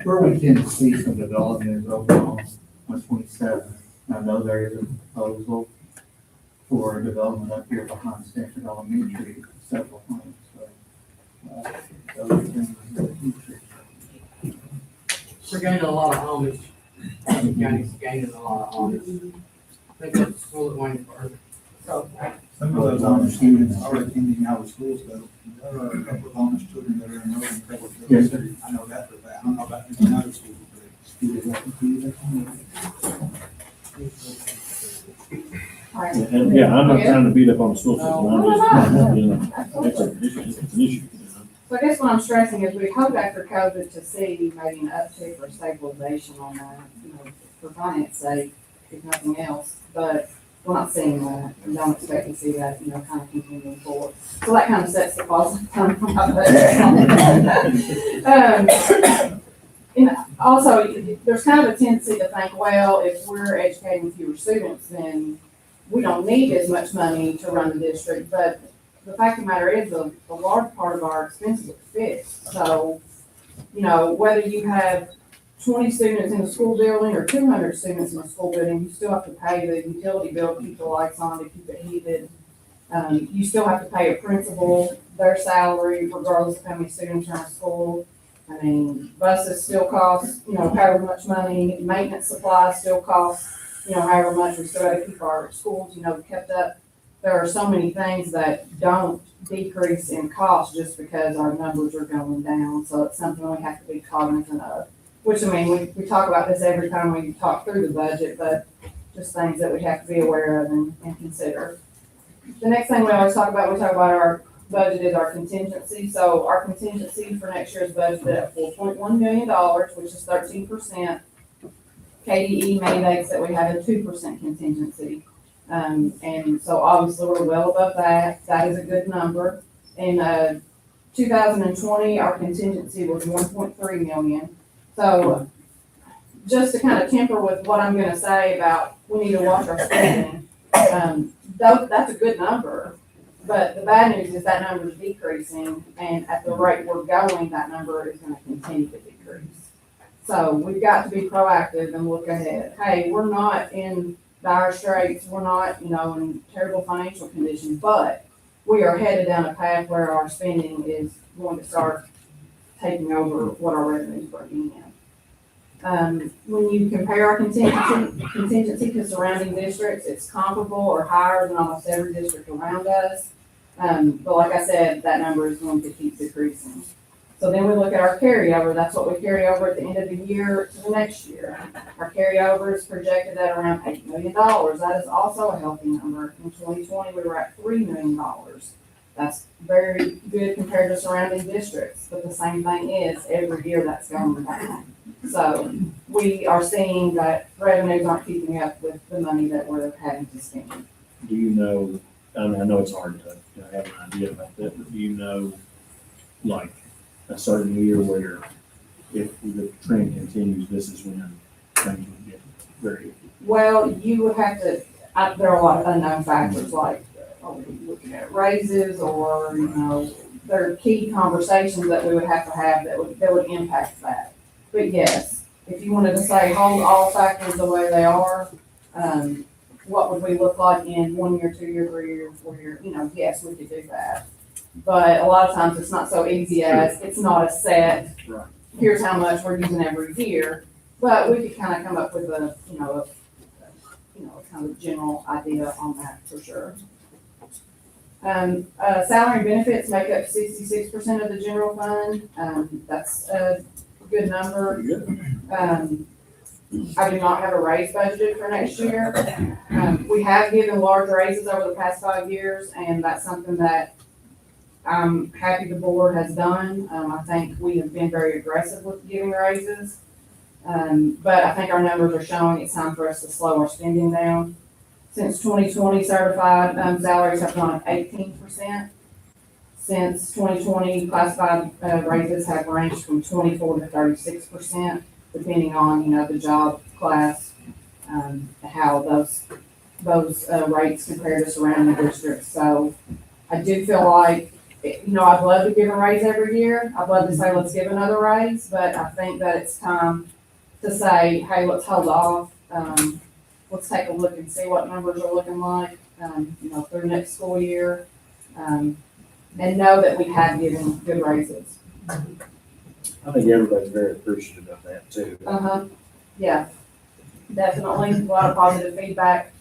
Where we can see some development is over on 127. I know there is a proposal for development up here behind Stanford Elementary, several homes. So, those are things that we should. We're gaining a lot of homage. County's gaining a lot of homage. I think that's what we're waiting for. So, Some of those Amish students are attending our schools, though. There are a couple of Amish children that are enrolled in public Yes, schools. I know that for a fact. I don't know about any other schools, but and yeah, I'm not trying to beat up on the school system. I'm just, it's an issue. So I guess what I'm stressing is we hope after COVID to see maybe an uptick or stabilization on that, for finance sake, if nothing else. But we're not seeing that, and don't expect to see that, kind of continuing forward. So that kind of sets the positive tone for my budget. Also, there's kind of a tendency to think, well, if we're educating fewer students, then we don't need as much money to run the district. But the fact of the matter is, a large part of our expenses are fixed. So, whether you have 20 students in a school building or 200 students in a school building, you still have to pay the utility bill to keep the lights on, to keep it heated. You still have to pay a principal their salary regardless of how many students are in school. I mean, buses still cost, however much money, maintenance supplies still cost, however much. We still gotta keep our schools, kept up. There are so many things that don't decrease in cost just because our numbers are going down. So it's something we have to be cognizant of. Which, I mean, we talk about this every time we talk through the budget, but just things that we have to be aware of and consider. The next thing we always talk about our budget is our contingency. So our contingency for next year is budgeted at $4.1 million, which is 13%. KDE mandates that we have a 2% contingency. And so obviously we're well above that. That is a good number. In 2020, our contingency was 1.3 million. So just to kind of temper with what I'm gonna say about we need to watch our spending, that's a good number. But the bad news is that number is decreasing, and at the rate we're going, that number is gonna continue to decrease. So we've got to be proactive and look ahead. Hey, we're not in dire straits, we're not, in terrible financial condition, but we are headed down a path where our spending is going to start taking over what our revenues bringing in. When you compare our contingency to surrounding districts, it's comparable or higher than almost every district around us. But like I said, that number is going to keep decreasing. So then we look at our carryover. That's what we carry over at the end of the year to the next year. Our carryover is projected at around $8 million. That is also a healthy number. In 2020, we were at $3 million. That's very good compared to surrounding districts. But the same thing is every year that's going down. So we are seeing that revenues aren't keeping up with the money that we're having to spend. Do you know, I mean, I know it's hard to have an idea about that, but do you know, like, a certain year where if the trend continues, this is when things would get very. Well, you would have to, there are a lot of unknown factors like, are we looking at raises or, there are key conversations that we would have to have that would impact that. But yes, if you wanted to say hold all factors the way they are, what would we look like in 1 year, 2 year, 3 year, 4 year? Yes, we could do that. But a lot of times it's not so easy as it's not a set, Right. here's how much we're using every year. But we could kind of come up with a kind of general idea on that for sure. Salary and benefits make up 66% of the general fund. That's a good number. I do not have a raise budgeted for next year. We have given large raises over the past 5 years, and that's something that I'm happy the board has done. I think we have been very aggressive with giving raises. But I think our numbers are showing it's time for us to slow our spending down. Since 2020, certified salaries have gone up 18%. Since 2020, classified raises have ranged from 24 to 36%, depending on, the job class, how those rates compare to surrounding districts. So I do feel like, I'd love to give a raise every year. I'd love to say, let's give another raise, but I think that it's time to say, hey, let's hold off. Let's take a look and see what numbers are looking like, through next school year. And know that we have given good raises. I think everybody's very appreciative of that too. Yeah, definitely. A lot of positive feedback,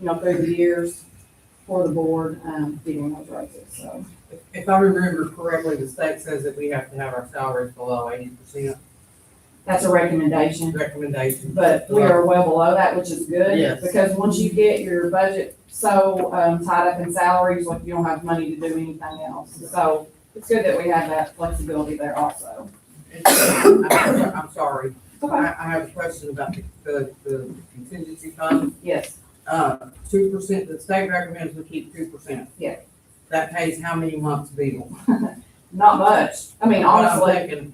through the years for the board, giving those raises, so. If I remember correctly, the state says that we have to have our salaries below 80%. That's a recommendation, Recommendation. but we are well below that, which is good. Yes. Because once you get your budget so, tied up in salaries, like you don't have money to do anything else. So it's good that we have that flexibility there also. I'm sorry. Okay. I have a question about the contingency fund. Yes, 2%, the state recommends we keep 2%. Yeah. That pays how many months bill? not much. I mean, What I'm honestly, thinking,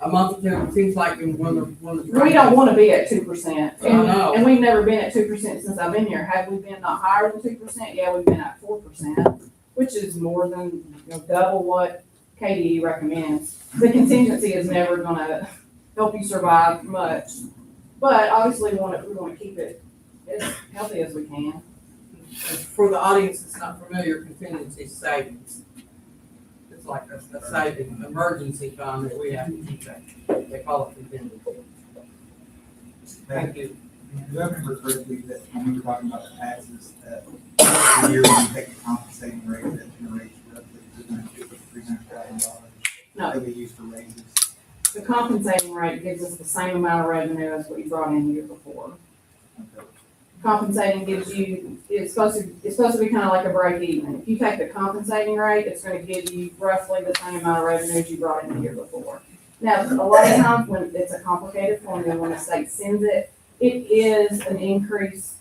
a month or two, it seems like when the. we don't want to be at 2%. I know. And we've never been at 2% since I've been here. Have we been not higher than 2%? Yeah, we've been at 4%, which is more than, double what KDE recommends. The contingency is never gonna help you survive much, but obviously we want to keep it as healthy as we can. For the audience that's not familiar, contingency savings. It's like a saving, emergency fund that we have to keep that. They call it contingency. Thank you. Do I remember correctly that when we were talking about the taxes, that every year when we take the compensating rate, that generates roughly $300,000 No. that we use for raises? The compensating rate gives us the same amount of revenue as what you brought in the year before. Okay. Compensating gives you, it's supposed to be kind of like a break even. If you take the compensating rate, it's gonna give you roughly the same amount of revenues you brought in the year before. Now, a lot of times when it's a complicated formula, when the state sends it, it is an increase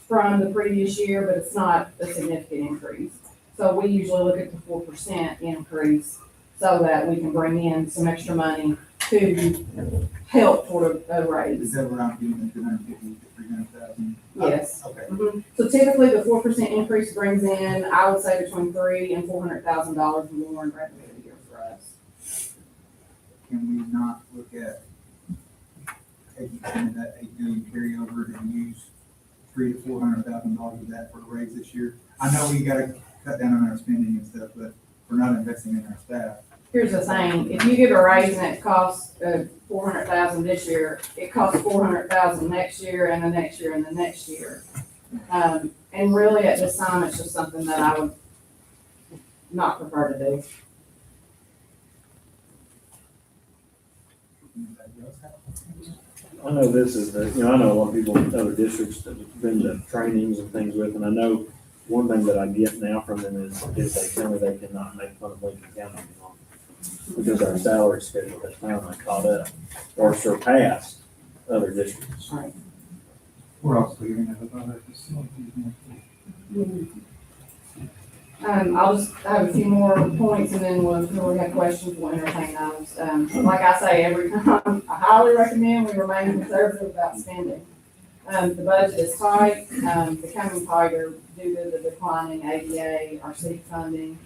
from the previous year, but it's not a significant increase. So we usually look at the 4% increase so that we can bring in some extra money to help toward a raise. Is that around between 250 to 300,000? Yes. Okay. Mhm. So typically, the 4% increase brings in, I would say, between $300,000 and $400,000 more in revenue a year for us. Can we not look at taking some of that $8 million carryover and use $300,000 to $400,000 of that for a raise this year? I know we gotta cut down on our spending and stuff, but we're not investing in our staff. Here's the thing, if you give a raise and it costs $400,000 this year, it costs $400,000 next year and the next year and the next year. And really at this time, it's just something that I would not prefer to do. I know this is, I know a lot of people in other districts that have been to trainings and things with, and I know one thing that I get now from them is they tell me they cannot make fun of Lincoln County anymore. Because our salary schedule has finally caught up or surpassed other districts. Right. We're also hearing that about our facilities. I have a few more points and then when we have questions, we'll entertain those. Like I say, every time, I highly recommend we remain conservative about spending. The budget is tight, becoming tighter due to the declining ADA, our city funding,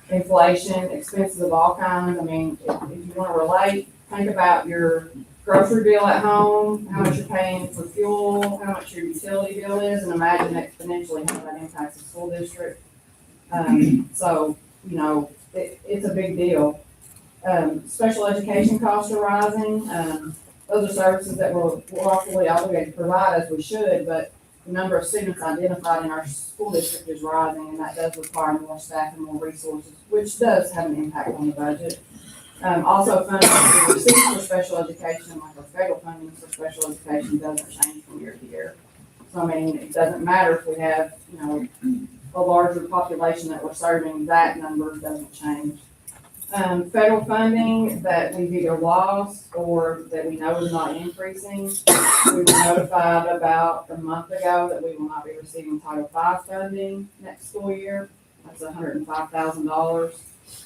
inflation, expenses of all kinds. I mean, if you want to relate, think about your grocery bill at home, how much you're paying for fuel, how much your utility bill is, and imagine exponentially how that impacts the school district. So, it's a big deal. Special education costs are rising. Those are services that we're lawfully obligated to provide as we should, but the number of students identified in our school district is rising, and that does require more staff and more resources, which does have an impact on the budget. Also, funding we receive for special education, like our federal funding for special education, doesn't change from year to year. So, I mean, it doesn't matter if we have, a larger population that we're serving, that number doesn't change. Federal funding that we've either lost or that we know is not increasing. We were notified about a month ago that we will not be receiving Title V funding next school year. That's $105,000.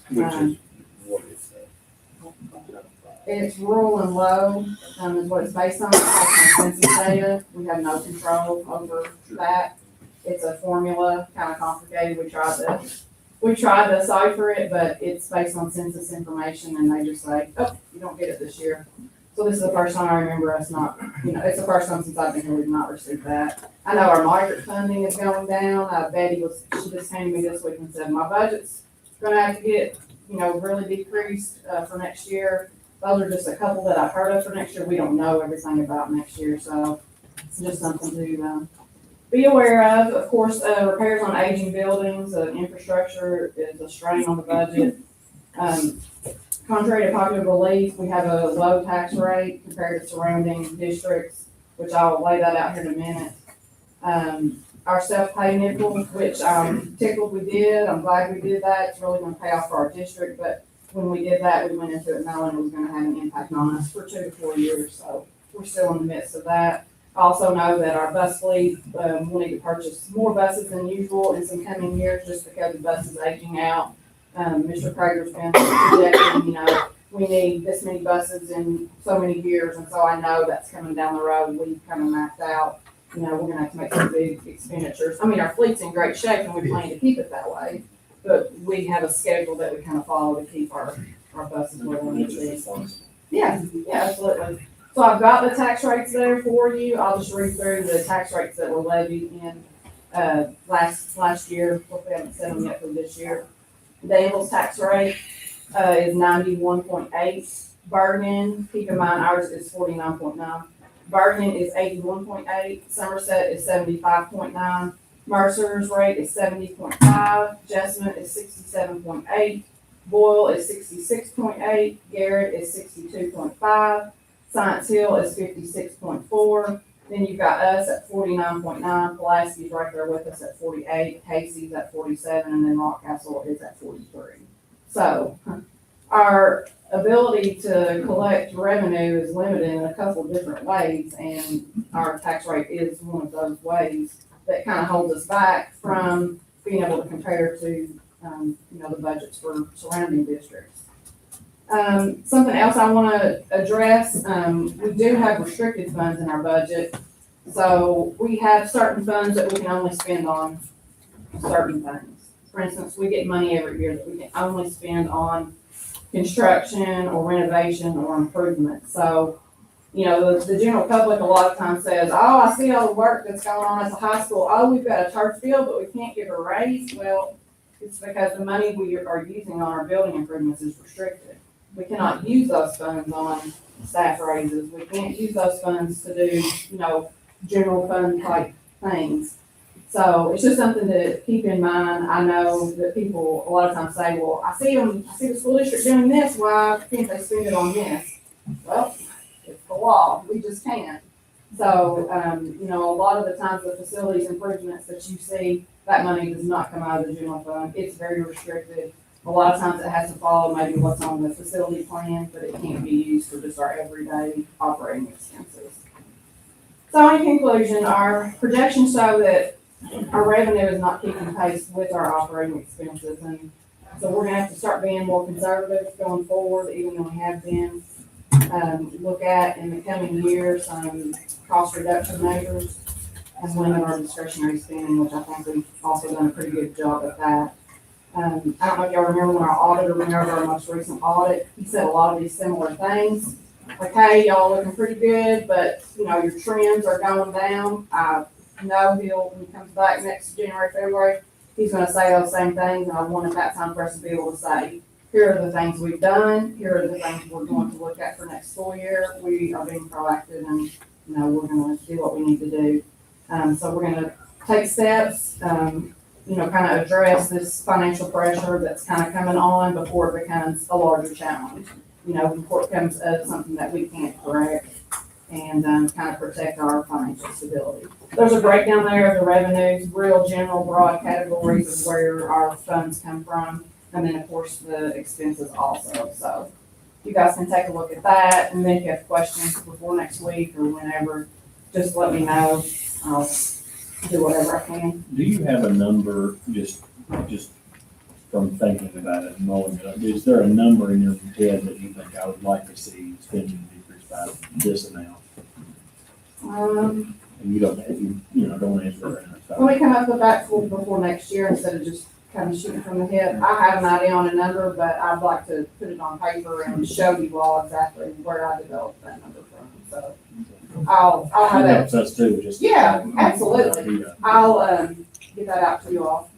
Which is what is that? It's rural and low, is what it's based on. It's based on census data. We have no control over that. It's a formula, kind of complicated. We tried to cipher it, but it's based on census information and they just say, oh, you don't get it this year. So this is the first time I remember us not, it's the first time since I've been here we've not received that. I know our migrant funding is going down. Betty she just came to me this week and said, my budget's gonna have to get, really decreased, for next year. Those are just a couple that I've heard of for next year. We don't know everything about next year, so it's just something to, be aware of. Of course, repairs on aging buildings, infrastructure is a strain on the budget. Contrary to popular belief, we have a low tax rate compared to surrounding districts, which I'll lay that out here in a minute. Our self-pay nickel, which I'm tickled we did. I'm glad we did that. It's really gonna pay off for our district, but when we did that, we went into it knowing it was gonna have an impact on us for 2 to 4 years, so we're still in the midst of that. I also know that our bus fleet, will need to purchase more buses than usual in some coming years just because the bus is aging out. Mr. Prager's been projecting, we need this many buses in so many years, and so I know that's coming down the road. We've kind of mapped out, we're gonna have to make some big expenditures. I mean, our fleet's in great shape and we plan to keep it that way, but we have a schedule that we kind of follow to keep our buses where we need to be. Yeah, absolutely. So I've got the tax rates there for you. I'll just read through the tax rates that were levied in last year, but we haven't set them yet for this year. Daniels tax rate, is 91.8. Bergen, keep in mind ours is 49.9. Bergen is 81.8. Somerset is 75.9. Mercer's rate is 70.5. Jessamine is 67.8. Boyle is 66.8. Garrett is 62.5. Science Hill is 56.4. Then you've got us at 49.9. Pulaski's right there with us at 48. Casey's at 47, and then Rockcastle is at 43. So our ability to collect revenue is limited in a couple different ways, and our tax rate is one of those ways that kind of holds us back from being able to compare to, the budgets for surrounding districts. Something else I want to address, we do have restricted funds in our budget. So we have certain funds that we can only spend on certain things. For instance, we get money every year that we can only spend on construction or renovation or improvement. So, the general public a lot of times says, oh, I see all the work that's going on at the high school. Oh, we've got a turf field, but we can't give a raise. Well, it's because the money we are using on our building improvements is restricted. We cannot use those funds on staff raises. We can't use those funds to do, general fund type things. So it's just something to keep in mind. I know that people a lot of times say, well, I see the school district doing this, why can't they spend it on this? Well, it's the law, we just can't. So, a lot of the times the facilities improvements that you see, that money does not come out of the general fund. It's very restricted. A lot of times it has to follow maybe what's on the facility plan, but it can't be used for just our everyday operating expenses. So in conclusion, our projections show that our revenue is not keeping pace with our operating expenses, and so we're gonna have to start being more conservative going forward, even though we have been. Look at in the coming years, cost reduction measures and limit our discretionary spending, which I think we've also done a pretty good job at that. I don't know if y'all remember when our auditor went over our most recent audit, he said a lot of these similar things. Like, hey, y'all looking pretty good, but your trends are going down. I know when he comes back next January, February, he's gonna say those same things, and I want at that time for us to be able to say, here are the things we've done, here are the things we're going to look at for next school year. We are being proactive and, we're gonna do what we need to do. So we're gonna take steps, kind of address this financial pressure that's kind of coming on before it becomes a larger challenge. Before it becomes something that we can't correct, and kind of protect our financial stability. There's a breakdown there of the revenues, real general broad categories of where our funds come from, and then of course the expenses also. So you guys can take a look at that, and then if you have questions before next week or whenever, just let me know. I'll do whatever I can. Do you have a number, just from thinking about it and knowing it, is there a number in your head that you think I would like to see spending decrease by this amount? And you don't, if don't answer it. Let me come up with that before next year instead of just kind of shooting from the hip. I have an idea on a number, but I'd like to put it on paper and show you all exactly where I developed that number from. So I'll have that. Helps us too, just. Yeah, absolutely. I'll get that out to you all.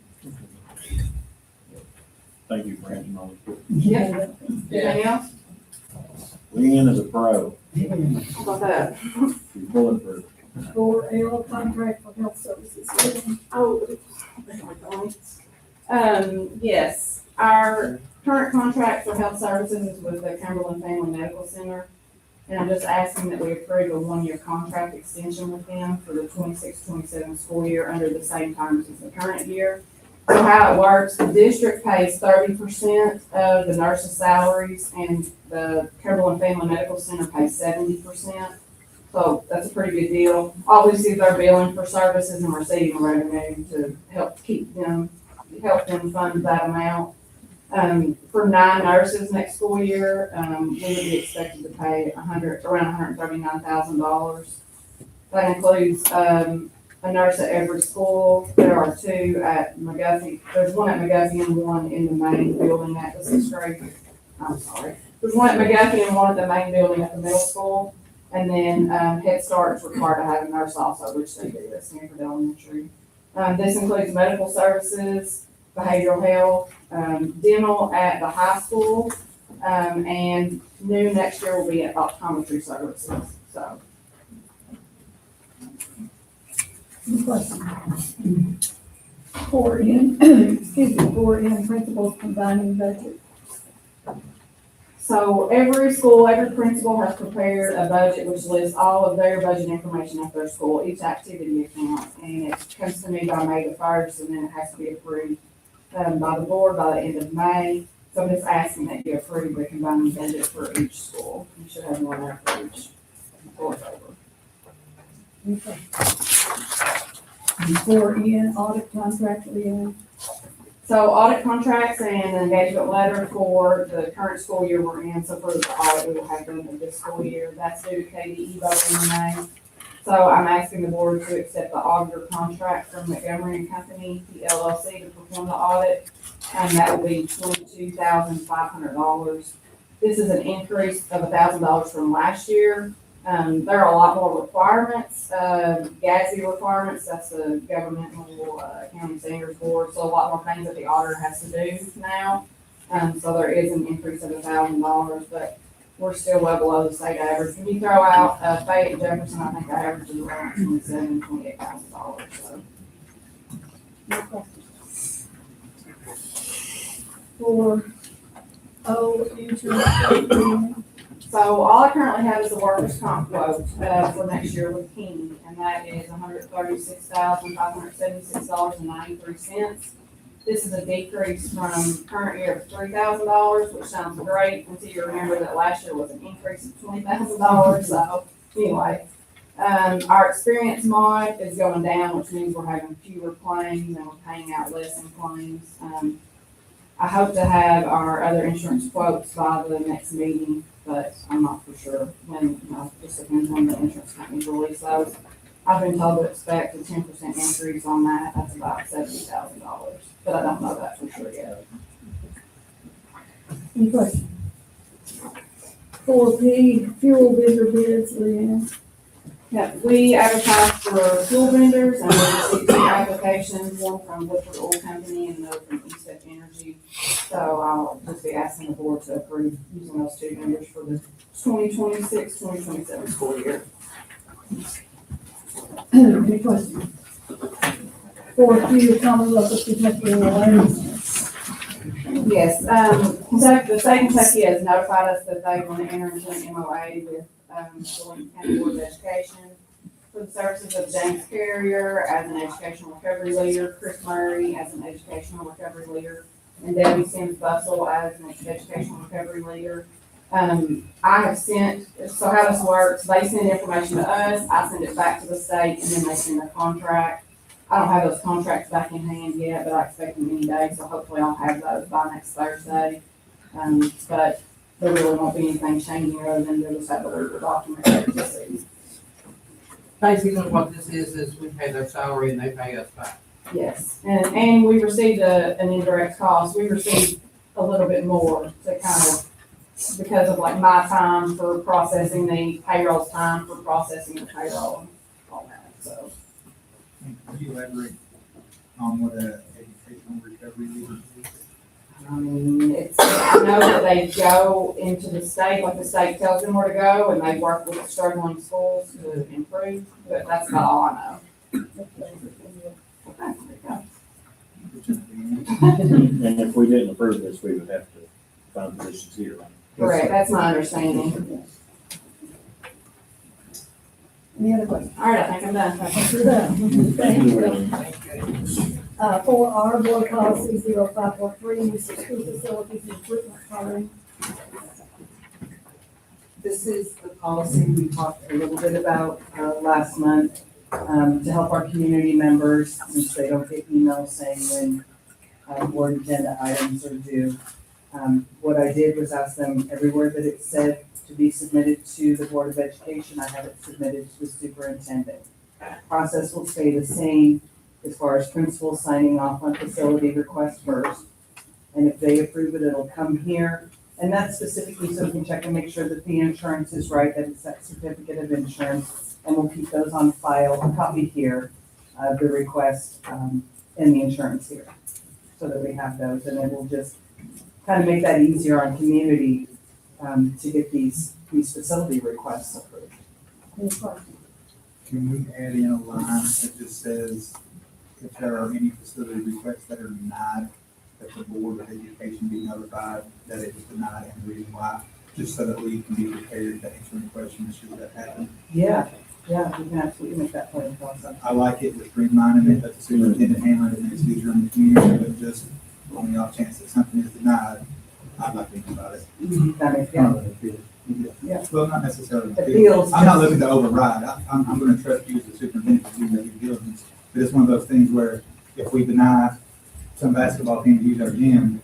Thank you for answering all this. Yeah. Anything else? Lean as a pro. How about that? You're bulletproof. For L contract for health services. Yes, our current contract for health services is with the Cumberland Family Medical Center. And I'm just asking that we approve a one-year contract extension with them for the 26-27 school year under the same terms as the current year. So how it works, the district pays 30% of the nurses' salaries, and the Cumberland Family Medical Center pays 70%. So that's a pretty good deal. Obviously, they're billing for services and receiving revenue to help them fund that amount. For 9 nurses next school year, we would be expected to pay around $139,000. That includes a nurse at every school. There are 2 at McGuffey. There's one at McGuffey and one in the main building at the 6th grade. I'm sorry. There's one at McGuffey and one at the main building at the middle school. And then Head Start is required to have a nurse also, which they do at Stanford Elementary. This includes medical services, behavioral health, dental at the high school, and new next year will be at optometry services, so. Any questions? For in, excuse me, for in principals combining budget. So every school, every principal has prepared a budget which lists all of their budget information at their school, each activity account. And it comes to me by May the 1st, and then it has to be approved by the board by the end of May. So I'm just asking that you approve the combined budget for each school. You should have one there for each board over. Okay. For in audit contract, Leanne. So audit contracts and engagement letter for the current school year we're in, so for the audit, we will have them in this school year, that's due to KDE vote in May. So I'm asking the board to accept the auditor contract from Montgomery and Company, the LLC, to perform the audit, and that will be $22,500. This is an increase of $1,000 from last year. There are a lot more requirements, GASB requirements, that's the Governmental Accounting Standards Board, so a lot more things that the auditor has to do now. So there is an increase of $1,000, but we're still well below the state average. When you throw out Fayette and Jefferson, I think our average is around $28,000, so. No questions. For insurance. So all I currently have is a workers' comp quote, for next year with Keeney, and that is $136,576.93. This is a decrease from current year of $3,000, which sounds great until you remember that last year was an increase of $20,000, so anyway. Our experience mod is going down, which means we're having fewer claims and we're paying out less in claims. I hope to have our other insurance quotes by the next meeting, but I'm not for sure when, just depends on the insurance company's release those. I've been told to expect a 10% increase on that, that's about $70,000, but I don't know that for sure yet. Any questions? For P, fuel vendor bids, Leanne. Yeah, we advertised for fuel vendors and we received 2 applications, one from Woodford Oil Company and another from East Step Energy. So I'll just be asking the board to approve using those 2 vendors for the 2026-2027 school year. Any questions? For Q, Commonwealth of Kentucky Airlines. Yes, Kentucky, the state of Kentucky has notified us that they want to enter into an MOA with the Lincoln County Board of Education for the services of James Carrier as an educational recovery leader, Chris Murray as an educational recovery leader, and Debbie Sims Bustle as an educational recovery leader. I have sent, so how this works, they send information to us, I send it back to the state, and then they send a contract. I don't have those contracts back in hand yet, but I expect them any day, so hopefully I'll have those by next Thursday. But there really won't be anything changing other than they'll just have the legal document to see. Basically, what this is we pay their salary and they pay us back. Yes, and we received an indirect cost, we received a little bit more to kind of, because of like my time for processing the payroll's time for processing the payroll and all that, so. Can you elaborate on what a educational recovery leader is? I mean, I know that they go into the state, like the state tells them where to go, and they work with the struggling schools to improve, but that's about all I know. Okay, there you And if we didn't approve this, we would have to find positions here. go. Correct, that's my understanding. Any other questions? All right, I think I'm done. Thank you. For our board policy 0543, use of school facilities and equipment hiring. This is the policy we talked a little bit about last month to help our community members, since they don't get emails saying when board agenda items are due. What I did was ask them everywhere that it said to be submitted to the Board of Education, I have it submitted to the superintendent. Process will stay the same as far as principals signing off on facility requests first. And if they approve it, it'll come here. And that's specifically so we can check and make sure that the insurance is right, that it's that certificate of insurance, and we'll keep those on file, a copy here. the request, in the insurance here. So that we have those, and it will just kind of make that easier on community, to get these facility requests approved. Any questions? Can we add in a line that just says, if there are any facility requests that are denied, that the Board of Education be notified that it was denied and the reason why, just so that we can be prepared to answer any questions should that happen? Yeah, we can absolutely make that point also. I like it, with reminding it that the superintendent handled it and it's easier on the community, but just on the off chance that something is denied, I'd like to think about it. That makes sense. Well, not necessarily. Appeals. I'm not looking to override. I'm gonna trust you as the superintendent to do your due diligence. But it's one of those things where if we deny some basketball team to use our gym,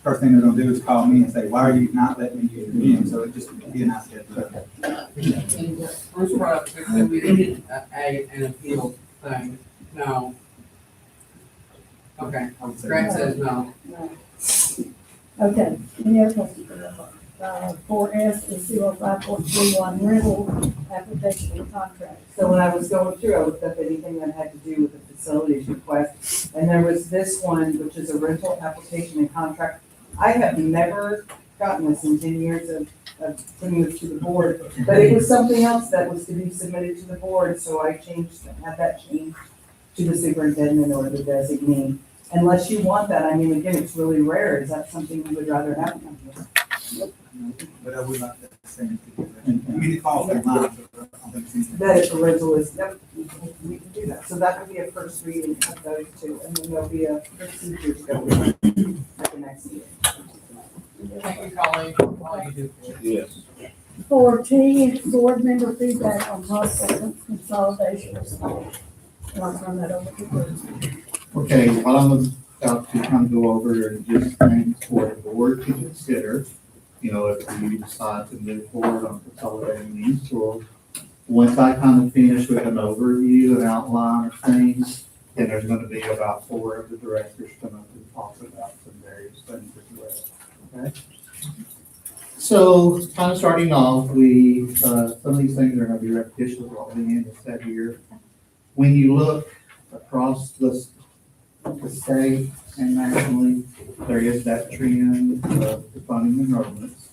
first thing they're gonna do is call me and say, why are you not letting me use your gym? So it just would be a nice heads up. And Bruce brought up that we needed an appeal thing. No. Okay, Grant says no. Okay, any other questions for that? 4S is 05.31 rental application and contract. So when I was going through, I looked up anything that had to do with the facilities request, and there was this one, which is a rental application and contract. I have never gotten this in 10 years of putting this to the board, but it was something else that was to be submitted to the board, so I had that changed to the superintendent or the designee. Unless you want that, I mean, again, it's really rare. Is that something you would rather have? But I would like that same. I mean, it falls in line, but I don't think it's. That is a rental is, yep, we can do that. So that would be a first reading of those two, and then there'll be a procedure to go with at the next meeting. Thank you, Colleen. All you do. Yes. 4T, board member feedback on hospital consolidations. I'll turn that over to Bruce. Okay, what I'm about to kind of go over and just things for the board to consider, if you decide to move forward on consolidating these schools. Once I kind of finish with an overview and outline of things, then there's going to be about 4 of the directors come up and talk about some various things as well. Okay? So, kind of starting off, some of these things are going to be repetitious of what Leanne has said here. When you look across the state and nationally, there is that trend of funding enrollments.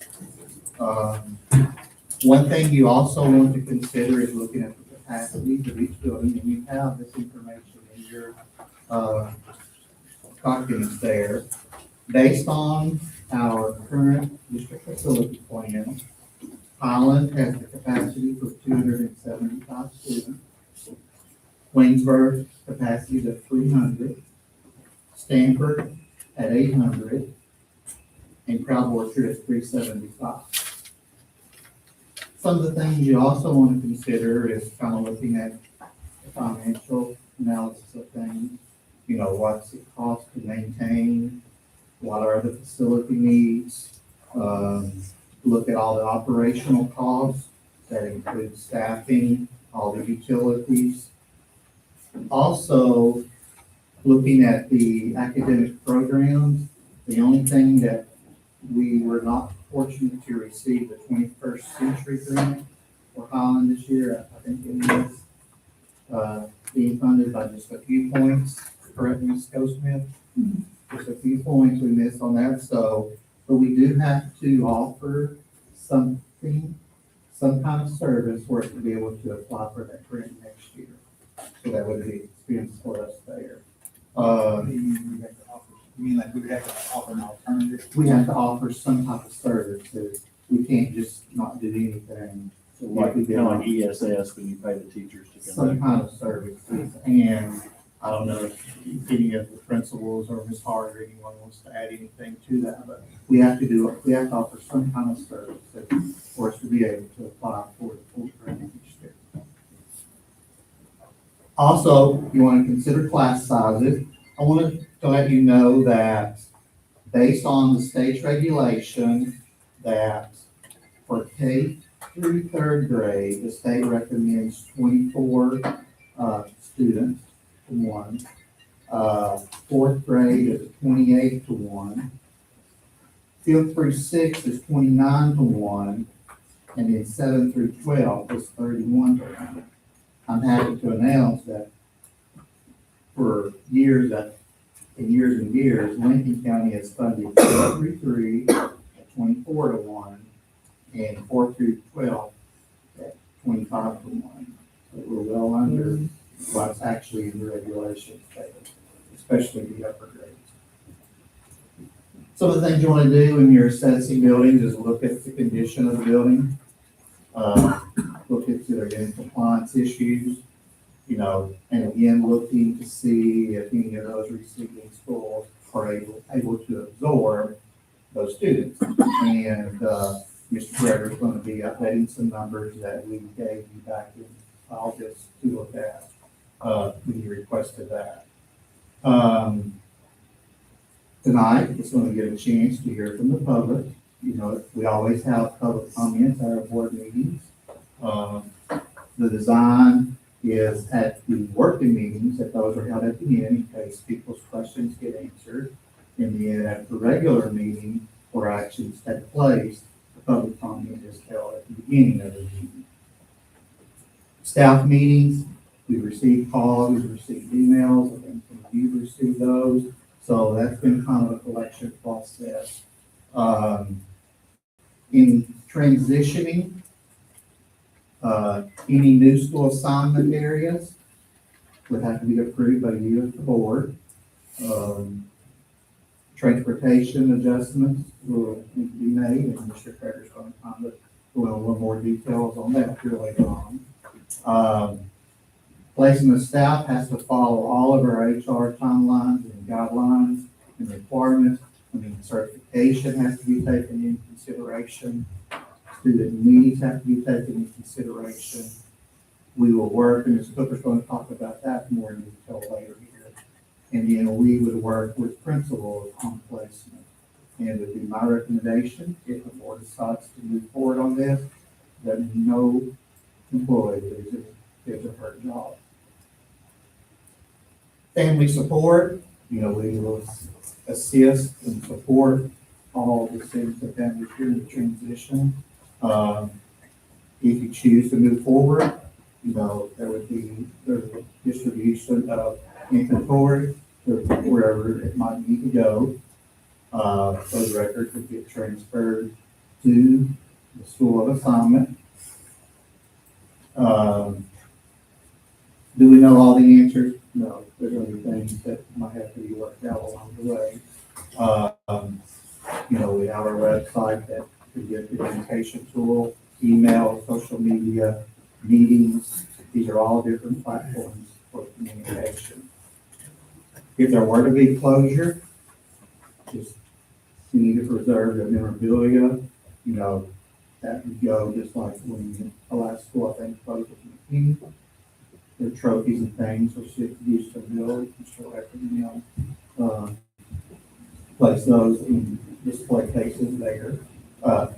One thing you also want to consider is looking at the capacities of each building, and you have this information in your documents there. Based on our current district facility plan, Highland has the capacity for 275 students. Waynesburg capacity of 300. Stanford at 800, and Proud Orchard at 375. Some of the things you also want to consider is kind of looking at the financial analysis of things. What's it cost to maintain? What are the facility needs? Look at all the operational costs. That includes staffing, all the utilities. Also, looking at the academic programs, the only thing that we were not fortunate to receive the 21st Century Grant for Highland this year. I think it was being funded by just a few points. Correct, Ms. Smith? Just a few points we missed on that. But we do have to offer something, some kind of service for us to be able to apply for that grant next year. So that would be experience for us there. You mean like we would have to offer an alternative? We have to offer some type of services. We can't just not do anything. So like, kind of like ESS when you pay the teachers to come. Some kind of services. And I don't know if any of the principals or Ms. Hart or anyone wants to add anything to that, but we have to offer some kind of service for us to be able to apply for the full grant each year. Also, you want to consider class sizes. I want to let you know that based on the state's regulation, that for K through 3rd grade, the state recommends 24 students to 1. 4th grade is 28 to 1. 5th through 6th is 29 to 1. And then 7 through 12 is 31 to 1. I'm happy to announce that for years and years, Lincoln County has funded 4-3 at 24-1 and 4-12 at 25-1. So we're well under what's actually in the regulations, especially the upper grades. Some of the things you want to do when you're assessing buildings is look at the condition of the building. Look at their compliance issues, you know, and again, looking to see if any of those receiving schools are able to absorb those students. And Mr. Greger's going to be updating some numbers that we gave you back in August to look at when you requested that. Tonight, it's going to give a chance to hear from the public. You know, we always have public comments at our board meetings. The design is at the working meetings, that those are held at the end in case people's questions get answered. And then at the regular meeting where actions take place, the public comment is held at the beginning of the meeting. Staff meetings, we receive calls, we receive emails, I think some of you received those. So that's been kind of a collection process. In transitioning, any new school assignment areas would have to be approved by you as the board. Transportation adjustments will need to be made, and Mr. Craig's going to kind of go into a little more details on that here later on. Placement of staff has to follow all of our HR timelines and guidelines and requirements. I mean, certification has to be taken into consideration. Student needs have to be taken into consideration. We will work, and Mr. Cooper's going to talk about that more in detail later here. And then we would work with principals on placement. And it would be my recommendation, if the board decides to move forward on this, that no employee is a hurt job. Family support, you know, we will assist and support all the things that families through the transition. If you choose to move forward, you know, there would be the distribution of inventory to wherever it might need to go. Those records would get transferred to the school of assignment. Do we know all the answers? No, there's going to be things that might have to be worked out along the way. You know, we have our website that could be a communication tool, email, social media, meetings. These are all different platforms for communication. If there were to be closure, just you need to preserve the memorabilia. You know, that would go just like when the last school, I think, closed with McKinney. Their trophies and things which they used to build, place those in display cases there.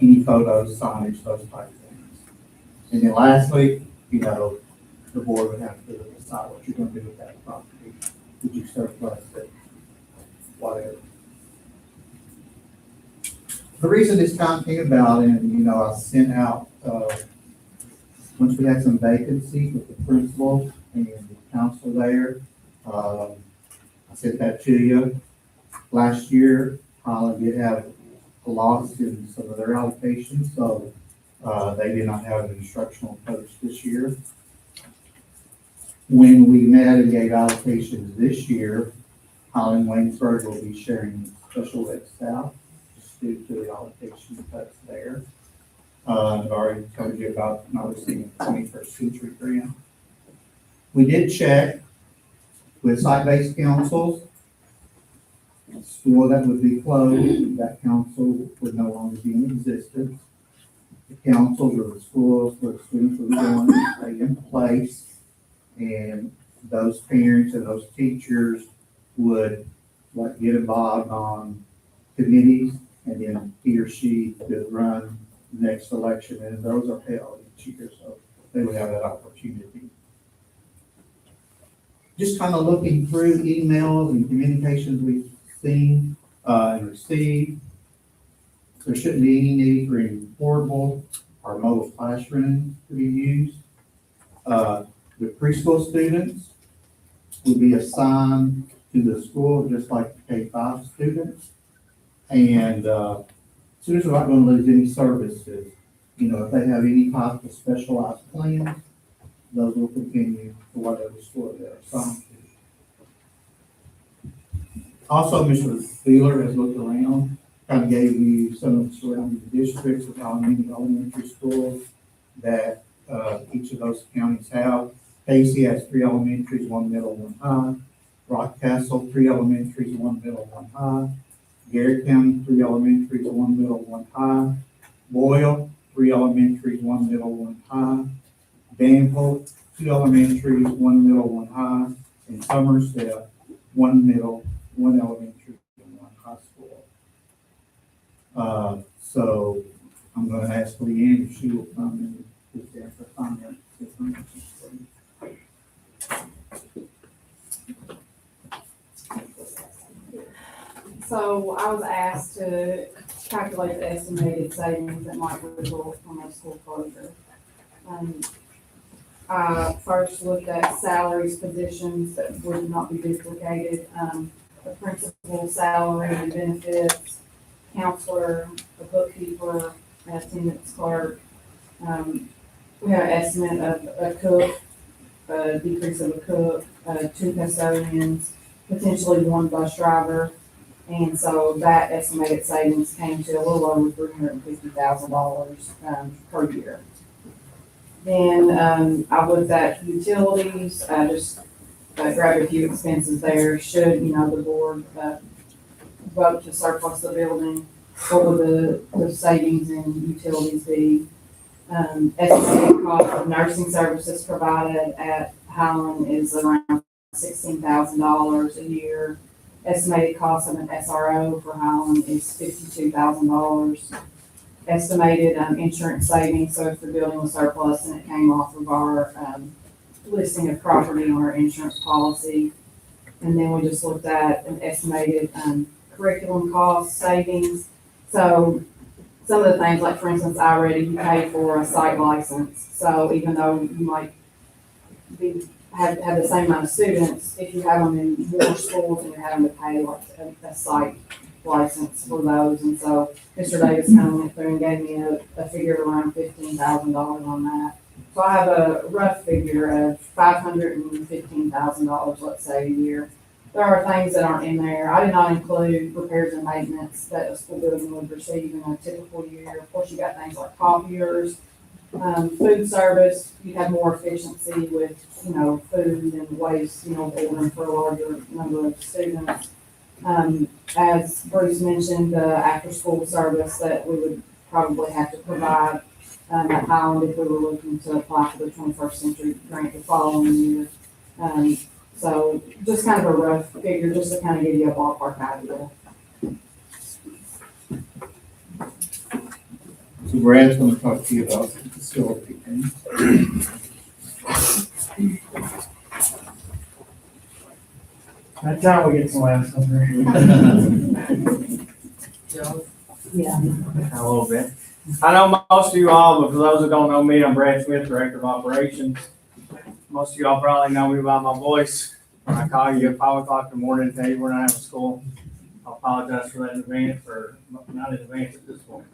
Any photos, signage, those type of things. And then lastly, you know, the board would have to decide what you're going to do with that property. Would you surplus it? Whatever. The reason this kind of came about, and you know, I sent out once we had some vacancies with the principal and the council there, I sent that to you. Last year, Holland did have a loss in some of their allocations, so they did not have an instructional coach this year. When we met and gave allocations this year, Holland Waynesburg will be sharing special ed staff just due to the allocation cuts there. I've already told you about not receiving the 21st Century Grant. We did check with site-based councils. The school that would be closed, that council would no longer be in existence. The councils or the schools where students would be going to stay in place, and those parents and those teachers would like get involved on committees, and then he or she could run the next election, and those are held each year, so they would have that opportunity. Just kind of looking through emails and communications we've seen and received, there shouldn't be any need for any portable or mobile classroom to be used. With preschool students, would be assigned to the school, just like the K-5 students. And, students are not gonna lose any services. You know, if they have any type of specialized plan, those will continue to whatever school they're assigned to. Also, Mr. Wheeler has looked around, kind of gave you some of the surrounding districts of how many elementary schools that, each of those counties have. Casey has 3 elementaries, 1 middle, 1 high. Rock Castle, 3 elementaries, 1 middle, 1 high. Garrett County, 3 elementaries, 1 middle, 1 high. Boyle, 3 elementaries, 1 middle, 1 high. Danville, 2 elementaries, 1 middle, 1 high. And Somerset, 1 middle, 1 elementary, and 1 high school. So I'm gonna ask Leanne if she will come and present the finance information for you. So I was asked to calculate the estimated savings that might result from a school closure. I first looked at salaries, positions that would not be duplicated, the principal salary and benefits, counselor, a bookkeeper, an attendance clerk. We have an estimate of a cook, a decrease of a cook, 2 custodians, potentially 1 bus driver. And so that estimated savings came to a little over $350,000 per year. Then I looked at utilities, just grabbed a few expenses there. Should, the board vote to surplus the building, what would the savings in utilities be? Estimated cost of nursing services provided at Highland is around $16,000 a year. Estimated cost of an SRO for Highland is $52,000. Estimated insurance savings, so if the building was surplus and it came off of our listing of property on our insurance policy. And then we just looked at an estimated curriculum cost savings. So some of the things, like for instance, you pay for a site license. So even though you might have the same amount of students, if you have them in more schools, and you're having to pay like a site license for those. And so Mr. Davis kind of went through and gave me a figure of around $15,000 on that. So I have a rough figure of $515,000, let's say, a year. There are things that aren't in there. I did not include repairs and maintenance that a school building would receive in a typical year. Of course, you got things like copiers, food service. You have more efficiency with, food and waste, ordering for a larger number of students. As Bruce mentioned, the after-school service that we would probably have to provide at Highland if we were looking to apply for the 21st Century Grant the following year. So just kind of a rough figure, just to kind of give you a ballpark idea. So Brad's gonna talk to you about the facility. That time we get to laugh somewhere. Yeah. A little bit. I know most of you all, but for those who don't know me, I'm Brad Smith, Director of Operations. Most of y'all probably know me by my voice. When I call you at 5 o'clock in the morning to tell you we're not having school, I apologize for that in advance, or not in advance at this point.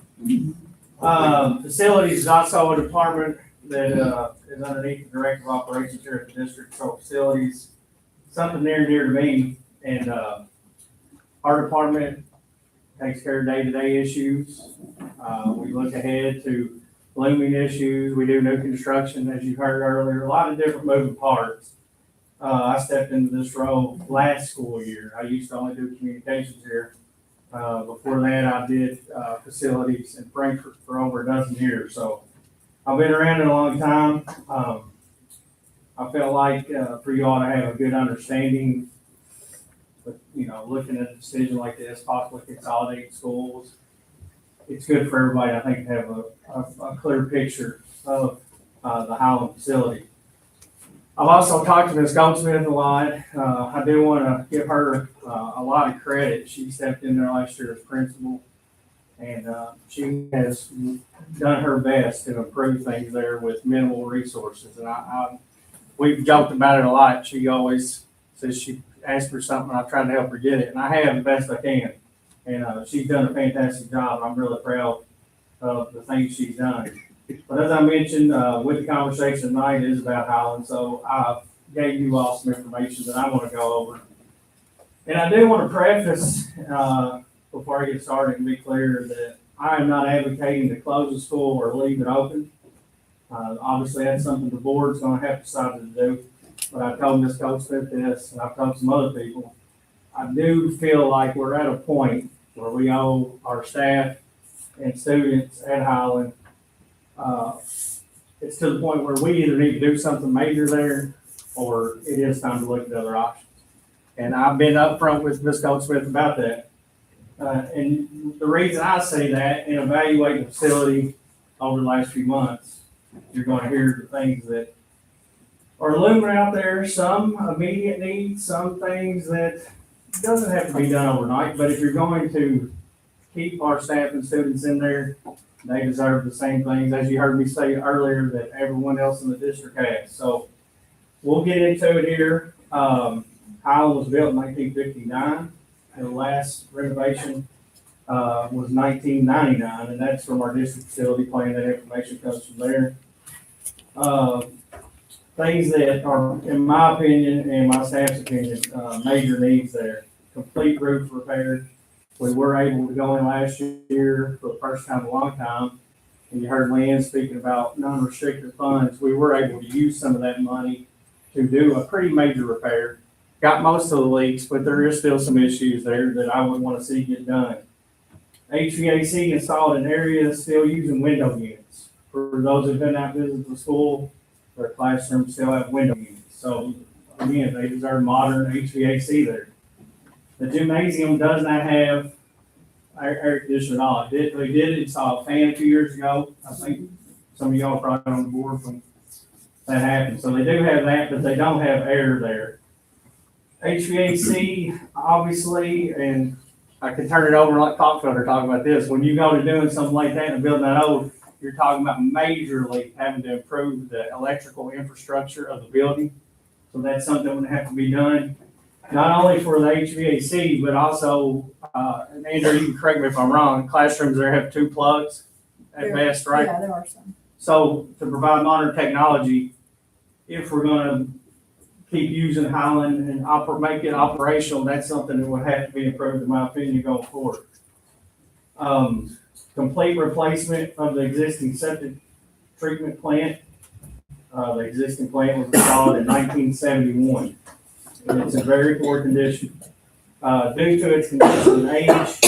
Facilities is also a department that is underneath the Director of Operations here at the district. So facilities, something near and dear to me, and our department takes care of day-to-day issues. We look ahead to looming issues. We do new construction, as you heard earlier, a lot of different moving parts. I stepped into this role last school year. I used to only do communications here. Before that, I did facilities in Frankfurt for over a dozen years. So I've been around it a long time. I felt like for you all to have a good understanding, but looking at a decision like this, possibly consolidating schools, it's good for everybody, I think, to have a clear picture of the Highland facility. I've also talked to Ms. Goldsmith a lot. I do want to give her a lot of credit. She stepped in there last year as principal, and she has done her best to improve things there with minimal resources. And we've joked about it a lot. She always says she asked for something, I tried to help her get it, and I have the best I can. And, she's done a fantastic job, I'm really proud of the things she's done. But as I mentioned, with the conversation tonight is about Highland, so I gave you all some information that I want to go over. And I do want to preface, before I get started, and be clear that I am not advocating to close the school or leave it open. Obviously, that's something the board's gonna have to decide to do, but I told Ms. Goldsmith this, and I've told some other people. I do feel like we're at a point where we owe our staff and students at Highland, it's to the point where we either need to do something major there, or it is time to look at other options. And I've been upfront with Ms. Goldsmith about that. And the reason I say that, in evaluating the facility over the last few months, you're gonna hear the things that are looming out there, some immediate needs, some things that doesn't have to be done overnight, but if you're going to keep our staff and students in there, they deserve the same things, as you heard me say earlier, that everyone else in the district has. So we'll get into it here. Highland was built in 1959, and the last renovation was 1999, and that's from our district facility plan. That information comes from there. Things that are, in my opinion and my staff's opinion, major needs there. Complete roof repair. We were able to go in last year for the first time in a long time, and you heard Lynn speaking about non-restricted funds. We were able to use some of that money to do a pretty major repair. Got most of the leaks, but there is still some issues there that I would want to see get done. HVAC installed in areas still using window units. For those who've been out visiting the school, their classrooms still have window units. So again, they deserve modern HVAC there. The gymnasium does not have air conditioning at all. They did install a fan a few years ago. I think some of y'all are probably on the board when that happened. So they do have that, but they don't have air there. HVAC, obviously, and I can turn it over and let Cockfelder talk about this. When you go to doing something like that in a building that old, you're talking about majorly having to improve the electrical infrastructure of the building. So that's something that would have to be done, not only for the HVAC, but also, and Andrew, you can correct me if I'm wrong, classrooms there have 2 plugs at best, right? Yeah, there are some. So to provide modern technology, if we're gonna keep using Highland and make it operational, that's something that would have to be improved, in my opinion, going forward. Complete replacement of the existing septic treatment plant. The existing plant was installed in 1971, and it's in very poor condition. Due to its condition and age,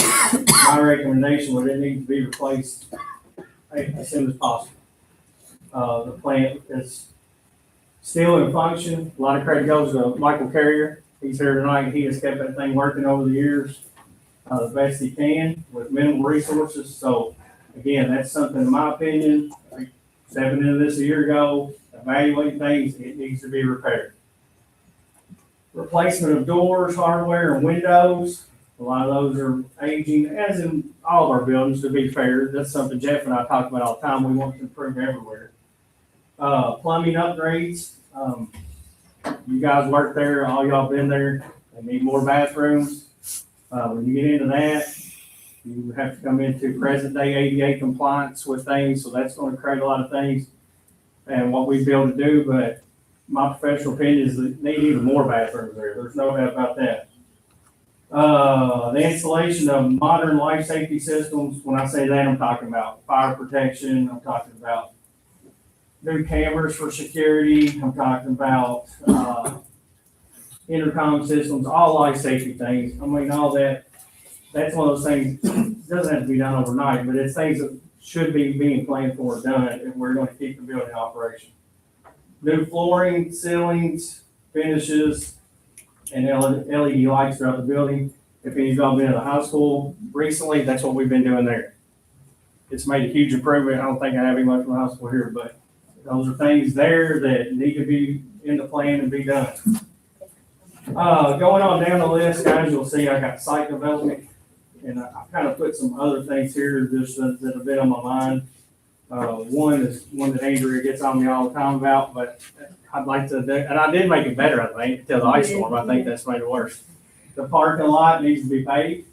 my recommendation would it need to be replaced as soon as possible. The plant is still in function. A lot of credit goes to Michael Carrier. He's here tonight. He has kept that thing working over the years the best he can with minimal resources. So again, that's something, in my opinion, like stepping into this a year ago, evaluating things, it needs to be repaired. Replacement of doors, hardware, and windows. A lot of those are aging, as in all of our buildings, to be fair. That's something Jeff and I talk about all the time. We want to improve everywhere. Plumbing upgrades. You guys work there, all y'all been there. They need more bathrooms. When you get into that, you have to come into present day ADA compliance with things. So that's going to create a lot of things and what we be able to do. But my professional opinion is that they need even more bathrooms there. There's no doubt about that. The installation of modern life safety systems. When I say that, I'm talking about fire protection. I'm talking about new cameras for security. I'm talking about intercom systems, all life safety things. I mean, all that. That's one of those things. It doesn't have to be done overnight, but it's things that should be being planned for and done, and we're going to keep the building in operation. New flooring, ceilings, finishes, and LED lights throughout the building. If any of y'all been to the high school recently, that's what we've been doing there. It's made a huge improvement. I don't think I have any much from the high school here, but those are things there that need to be in the plan and be done. Going on down the list, guys, you'll see I got site development, and I kind of put some other things here just that have been on my mind. One is one that Andrea gets on me all the time about, but I'd like to, and I did make it better, I think, until the ice storm. I think that's made it worse. The parking lot needs to be paved.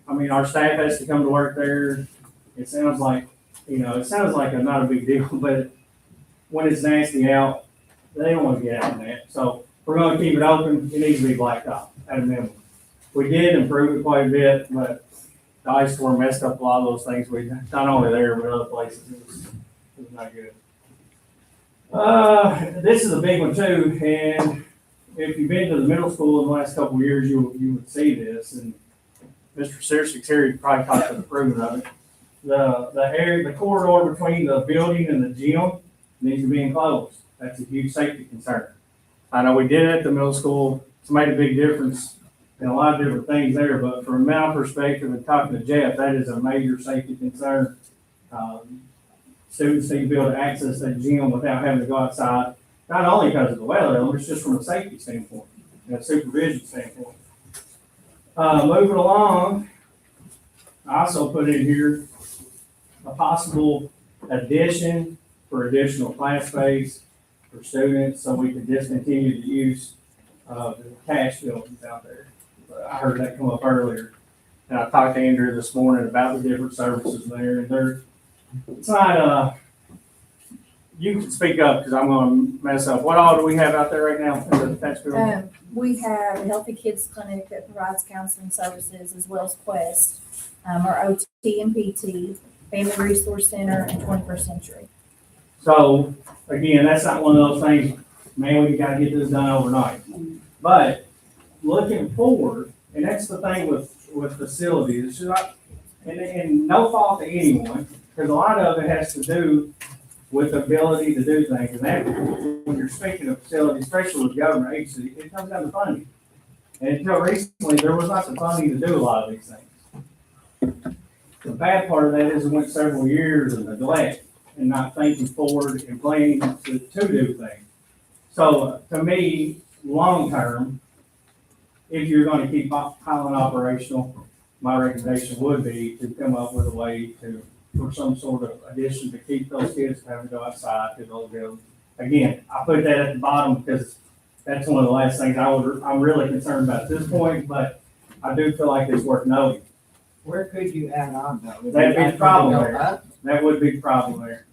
I mean, our staff has to come to work there. It sounds like, not a big deal, but when it's nasty out, they don't want to get out in that. So we're gonna keep it open. It needs to be blacktop at a minimum. We did improve it quite a bit, but the ice storm messed up a lot of those things. Not only there, but other places. It was not good. This is a big one too, and if you've been to the middle school in the last couple of years, you would see this, and Mr. Searcy's here, he probably talked to the improvement of it. The corridor between the building and the gym needs to be enclosed. That's a huge safety concern. I know we did it at the middle school. It's made a big difference in a lot of different things there, but from my perspective and talking to Jeff, that is a major safety concern. Students need to be able to access that gym without having to go outside, not only because of the weather elements, just from a safety standpoint and a supervision standpoint. Moving along, I also put in here a possible addition for additional class space for students, so we can discontinue the use of the cash buildings out there. I heard that come up earlier, and I talked to Andrew this morning about the different services there, and it's not, you can speak up, because I'm gonna mess up. What all do we have out there right now in the cash building? We have a Healthy Kids Clinic that provides counseling services, as well as Quest, our OT and PT, Family Resource Center, and 21st Century. So, again, that's not one of those things, man, we gotta get this done overnight. But looking forward, and that's the thing with facilities, it's not, and no fault to anyone, because a lot of it has to do with the ability to do things. And that, when you're speaking of facilities, especially with government agency, it comes down to funding. And until recently, there was not the funding to do a lot of these things. The bad part of that is it went several years of neglect and not thinking forward and planning to do things. So to me, long-term, if you're going to keep Highland operational, my recommendation would be to come up with a way for some sort of addition to keep those kids from having to go outside to those buildings. Again, I put that at the bottom because that's one of the last things I'm really concerned about at this point, but I do feel like it's worth noting. Where could you add on though? That'd be the problem there. That would be the problem there.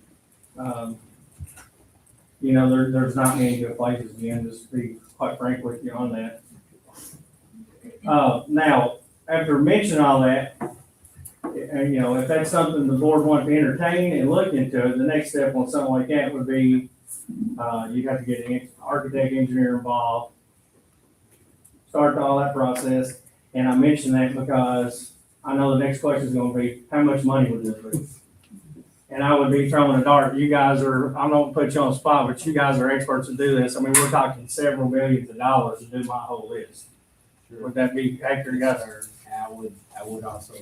There's not many good places again, just to be quite frank with you on that. Now, after mentioning all that, and, if that's something the board wants to entertain and look into it, the next step on something like that would be, you have to get an architect, engineer involved, start all that process. And I mention that because I know the next question is going to be, how much money would this be? And I would be throwing a dart. You guys I'm not going to put you on the spot, but you guys are experts to do this. I mean, we're talking several millions of dollars to do my whole list. Sure. Would that be accurate, guys? I would also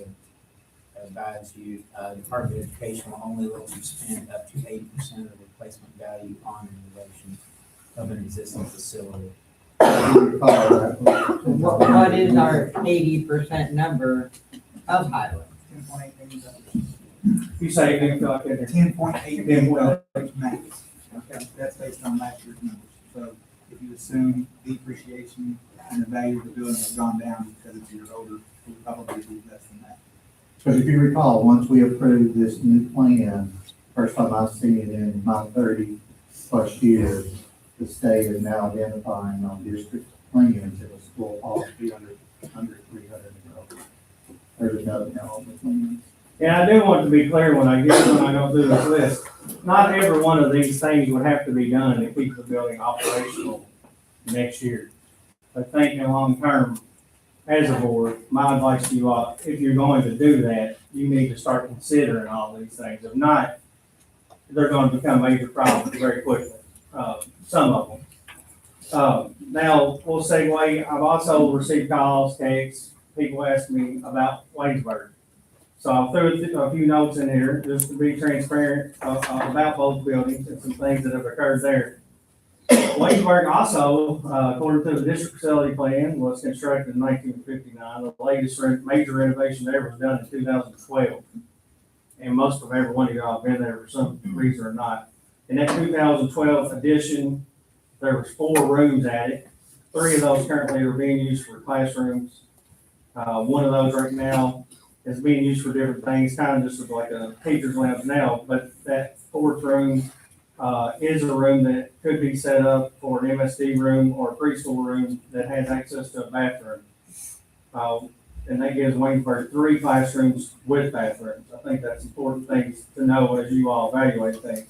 advise you, Department of Education will only let you spend up to 80% of the replacement value on renovation of an existing facility. What is our 80% number of Highland? You say you feel like that. 10.8 million max. Okay, that's based on last year's numbers. So if you assume depreciation and the value of the building has gone down because it's years older, it would probably be less than that. But if you recall, once we approved this new plan, first time I've seen it in my 30 plus years, the state is now identifying on district plans that a school ought to be under 300 and go. There's another now on the plans. And I do want to be clear when I go through this list, not every one of these things would have to be done to keep the building operational next year. But thinking long term, as a board, my advice to you all, if you're going to do that, you need to start considering all these things. If not, they're going to become major problems very quickly, some of them. Now, we'll segue. I've also received calls, texts, people ask me about Waynesburg. So I threw a few notes in here just to be transparent about both buildings and some things that have occurred there. Waynesburg also, according to the district facility plan, was constructed in 1959. The latest major renovation there was done in 2012. and most of every one of y'all have been there for some reason or not. In that 2012 edition, there was 4 rooms at it. 3 of those currently are being used for classrooms. One of those right now is being used for different things, kind of just like a teacher's lounge now, but that 4th room is a room that could be set up for an MSD room or a preschool room that has access to a bathroom. And that gives Waynesburg 3 classrooms with bathrooms. I think that's important things to know as you all evaluate things.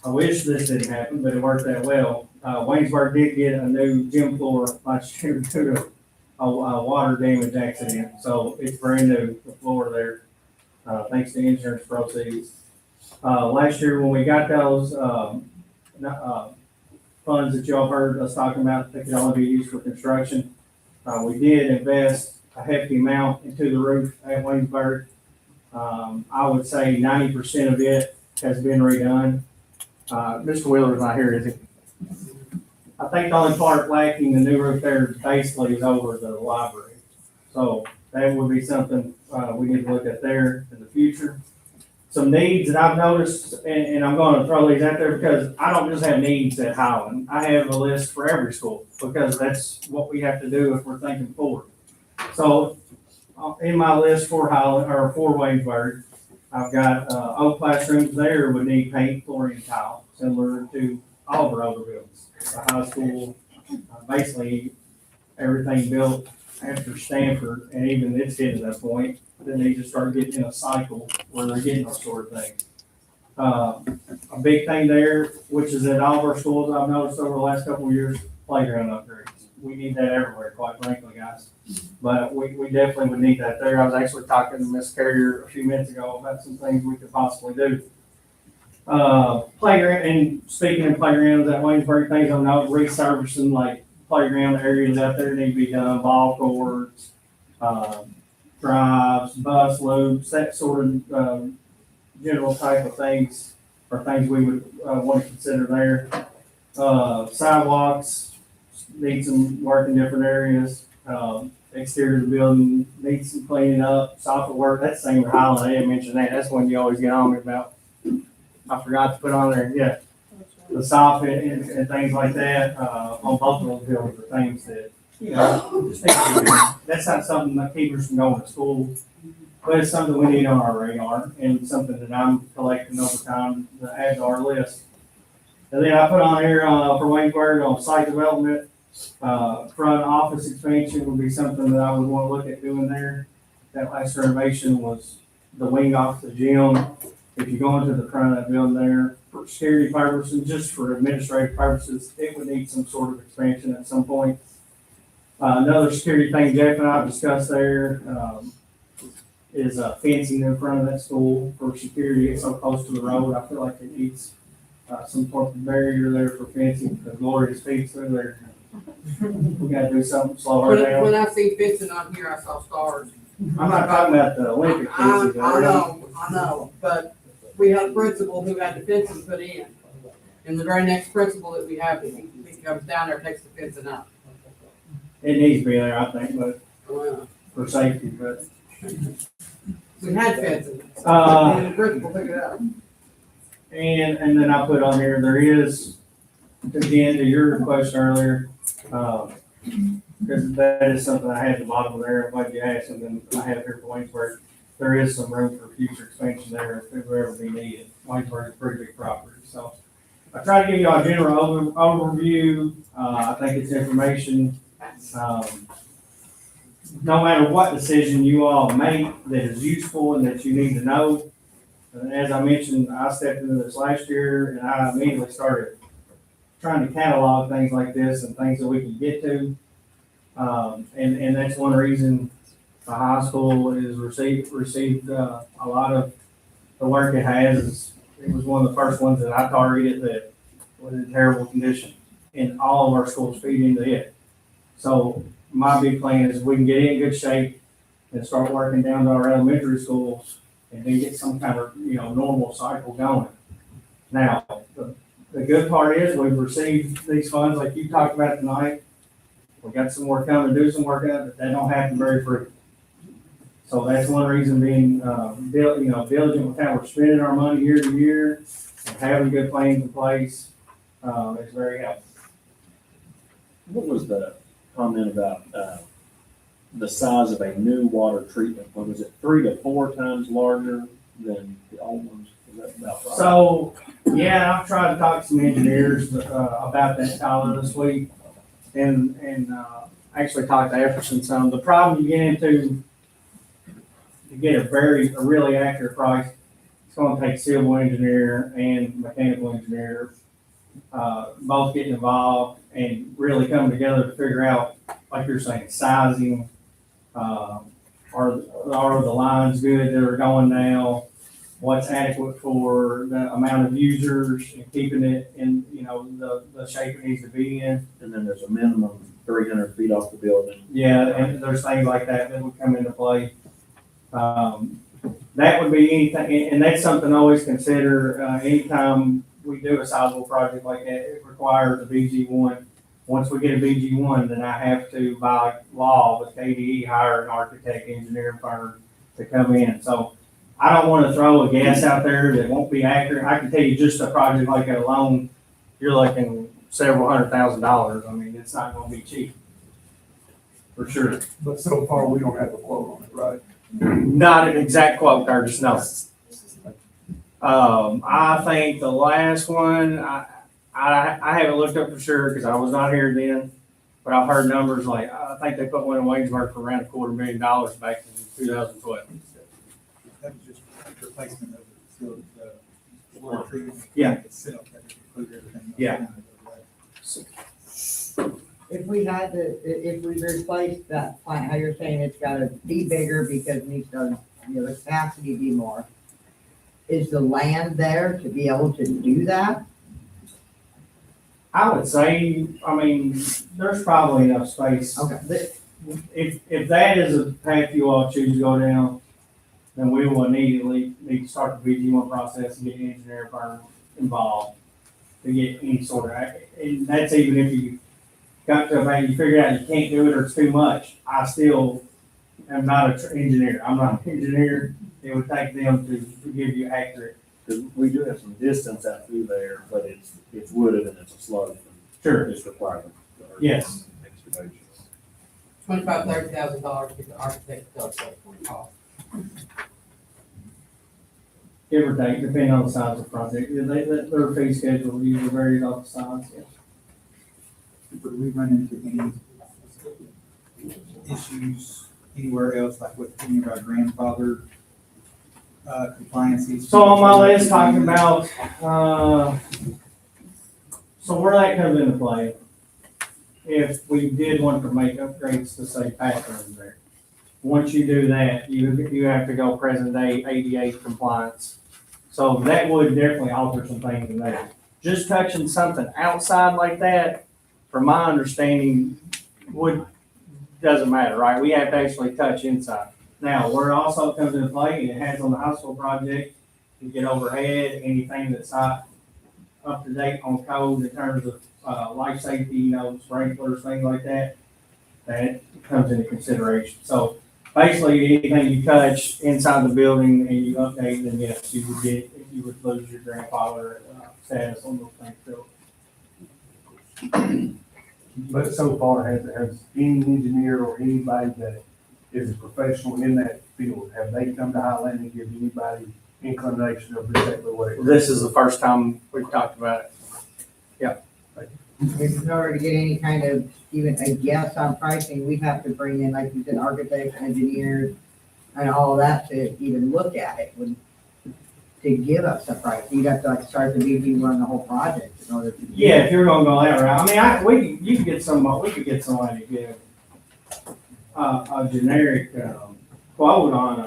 I wish this didn't happen, but it worked that well. Waynesburg did get a new gym floor last year due to a water damage accident, so it's brand new, the floor there, thanks to insurance proceeds. Last year when we got those, funds that y'all heard us talking about that could only be used for construction, we did invest a hefty amount into the roof at Waynesburg. I would say 90% of it has been redone. Mr. Wheeler's not here, is he? I think the only part lacking, the new roof there basically is over the library. So that would be something, we need to look at there in the future. Some needs that I've noticed, and I'm gonna throw these out there because I don't just have needs at Highland. I have a list for every school because that's what we have to do if we're thinking forward. So in my list for Highland, or for Waynesburg, I've got, old classrooms there would need paint, flooring, tile, similar to all of our older buildings. The high school, basically everything built after Stanford, and even it's getting to that point, then they just start getting in a cycle where they're getting those sort of things. A big thing there, which is at all of our schools, I've noticed over the last couple of years, playground upgrades. We need that everywhere, quite frankly, guys. But we definitely would need that there. I was actually talking to Ms. Carrier a few minutes ago about some things we could possibly do. Playground, and speaking of playgrounds at Waynesburg, things I'm not resurfacing, like playground areas out there need to be done, ball courts, drives, bus loops, that sort of, general type of things are things we would, want to consider there. Sidewalks need some work in different areas. Exterior of the building needs some cleaning up, software work, that's the same with Highland, I didn't mention that, that's one you always get on me about. I forgot to put on there, yeah, the soffit and things like that, on both of those buildings are things that, you know, just need to be done. That's not something that keeps us from going to school, but it's something we need on our radar and something that I'm collecting over time to add to our list. And then I put on here, for Waynesburg on site development, front office expansion would be something that I would want to look at doing there. That last renovation was the wing off the gym. If you go into the front of that building there, for security purposes, just for administrative purposes, it would need some sort of expansion at some point. Another security thing Jeff and I have discussed there, is fencing in front of that school for security. It's so close to the road. I feel like it needs, some sort of barrier there for fencing, because Lord, his feet through there. We gotta do something, slow her down. When I see fencing on here, I saw stars. I'm not talking about the Olympic fencing. I know, but we had a principal who had the fencing put in. And the very next principal that we have, he comes down there, takes the fencing up. It needs to be there, I think, but Well, for safety, but. we had fencing. Uh, And the principal took it out. And then I put on here, there is, again, to your question earlier, because that is something I had at the bottom of there, like you asked, and then I have here for Waynesburg. There is some room for future expansion there if it would ever be needed. Waynesburg is a pretty big property, so. I try to give you a general overview. I think it's information. No matter what decision you all make that is useful and that you need to know. And as I mentioned, I stepped into this last year and I immediately started trying to catalog things like this and things that we can get to. And that's one reason the high school is received a lot of the work it has. It was one of the first ones that I targeted that was in terrible condition, and all of our schools feed into it. So my big plan is we can get it in good shape and start working down to our elementary schools and then get some kind of, normal cycle going. Now, the good part is we've received these funds like you talked about tonight. We got some work coming, do some work out, but they don't happen very frequently. So that's one reason being, diligent with how we're spending our money year to year and having good plans in place, is very helpful. What was the comment about, the size of a new water treatment plant? Was it 3 to 4 times larger than the old ones? Is that about right? So, yeah, I've tried to talk to some engineers, about that Tyler this week and actually talked to Efferson some. The problem you get into, to get a really accurate price, it's gonna take civil engineer and mechanical engineer, both getting involved and really coming together to figure out, like you're saying, sizing, are the lines good that are going now? What's adequate for the amount of users and keeping it in, the shape it needs to be in. And then there's a minimum 300 feet off the building. Yeah, and there's things like that that would come into play. That would be anything, and that's something I always consider, anytime we do a sizable project like that, it requires a BG1. Once we get a BG1, then I have to, by law with KDE, hire an architect engineering firm to come in. So I don't want to throw a guess out there that won't be accurate. I can tell you just a project like that alone, you're looking several $100,000. I mean, it's not going to be cheap. For sure. But so far, we don't have a quote on it, right? Not an exact quote, Curtis, no. I think the last one, I haven't looked up for sure because I was not here then, but I've heard numbers like, I think they put one in Waynesburg for around $250,000 back in 2012. That was just replacement of the water treatment. Yeah. Itself, that would include everything else. Yeah. If we replace that plant, how you're saying it's gotta be bigger because it needs to, the capacity be more. Is the land there to be able to do that? I would say, I mean, there's probably enough space. Okay. If that is a path you all choose to go down, then we will immediately need to start the BG1 process and get the engineer firm involved to get any sort of, and that's even if you got to a point you figure out you can't do it or it's too much. I still am not an engineer. I'm not an engineer. It would take them to give you accurate. Because we do have some distance out through there, but it's wooded and it's a slope. Sure. It's required. Yes. $25,000-$30,000 to get the architect to cost. Give or take, depending on the size of the project. Their fee schedule usually varies off the size, yes. Would we run into any issues anywhere else, like with any of our grandfather compliances? So on my list, talking about, so where that comes into play, if we did want to make upgrades to say bathrooms there, once you do that, you have to go present day ADA compliance. So that would definitely alter some things in there. Just touching something outside like that, from my understanding, doesn't matter, right? We have to actually touch inside. Now, where it also comes into play, and it has on the high school project, you get overhead, anything that's not up to date on code in terms of, life safety, sprinklers, things like that, that comes into consideration. So basically, anything you touch inside the building and you update, then yes, you would lose your grandfather status on those things. So But so far, has any engineer or anybody that is a professional in that field, have they come to Highland and give anybody inclination of exactly what it is? this is the first time we've talked about it. In order to get any kind of, even a guess on pricing, we have to bring in, like you said, architects, engineers, and all of that to even look at it, to give us a price. You'd have to start the BG run the whole project in order to. Yeah, if you're gonna go that route, I mean, we could get somebody to give a generic, quote on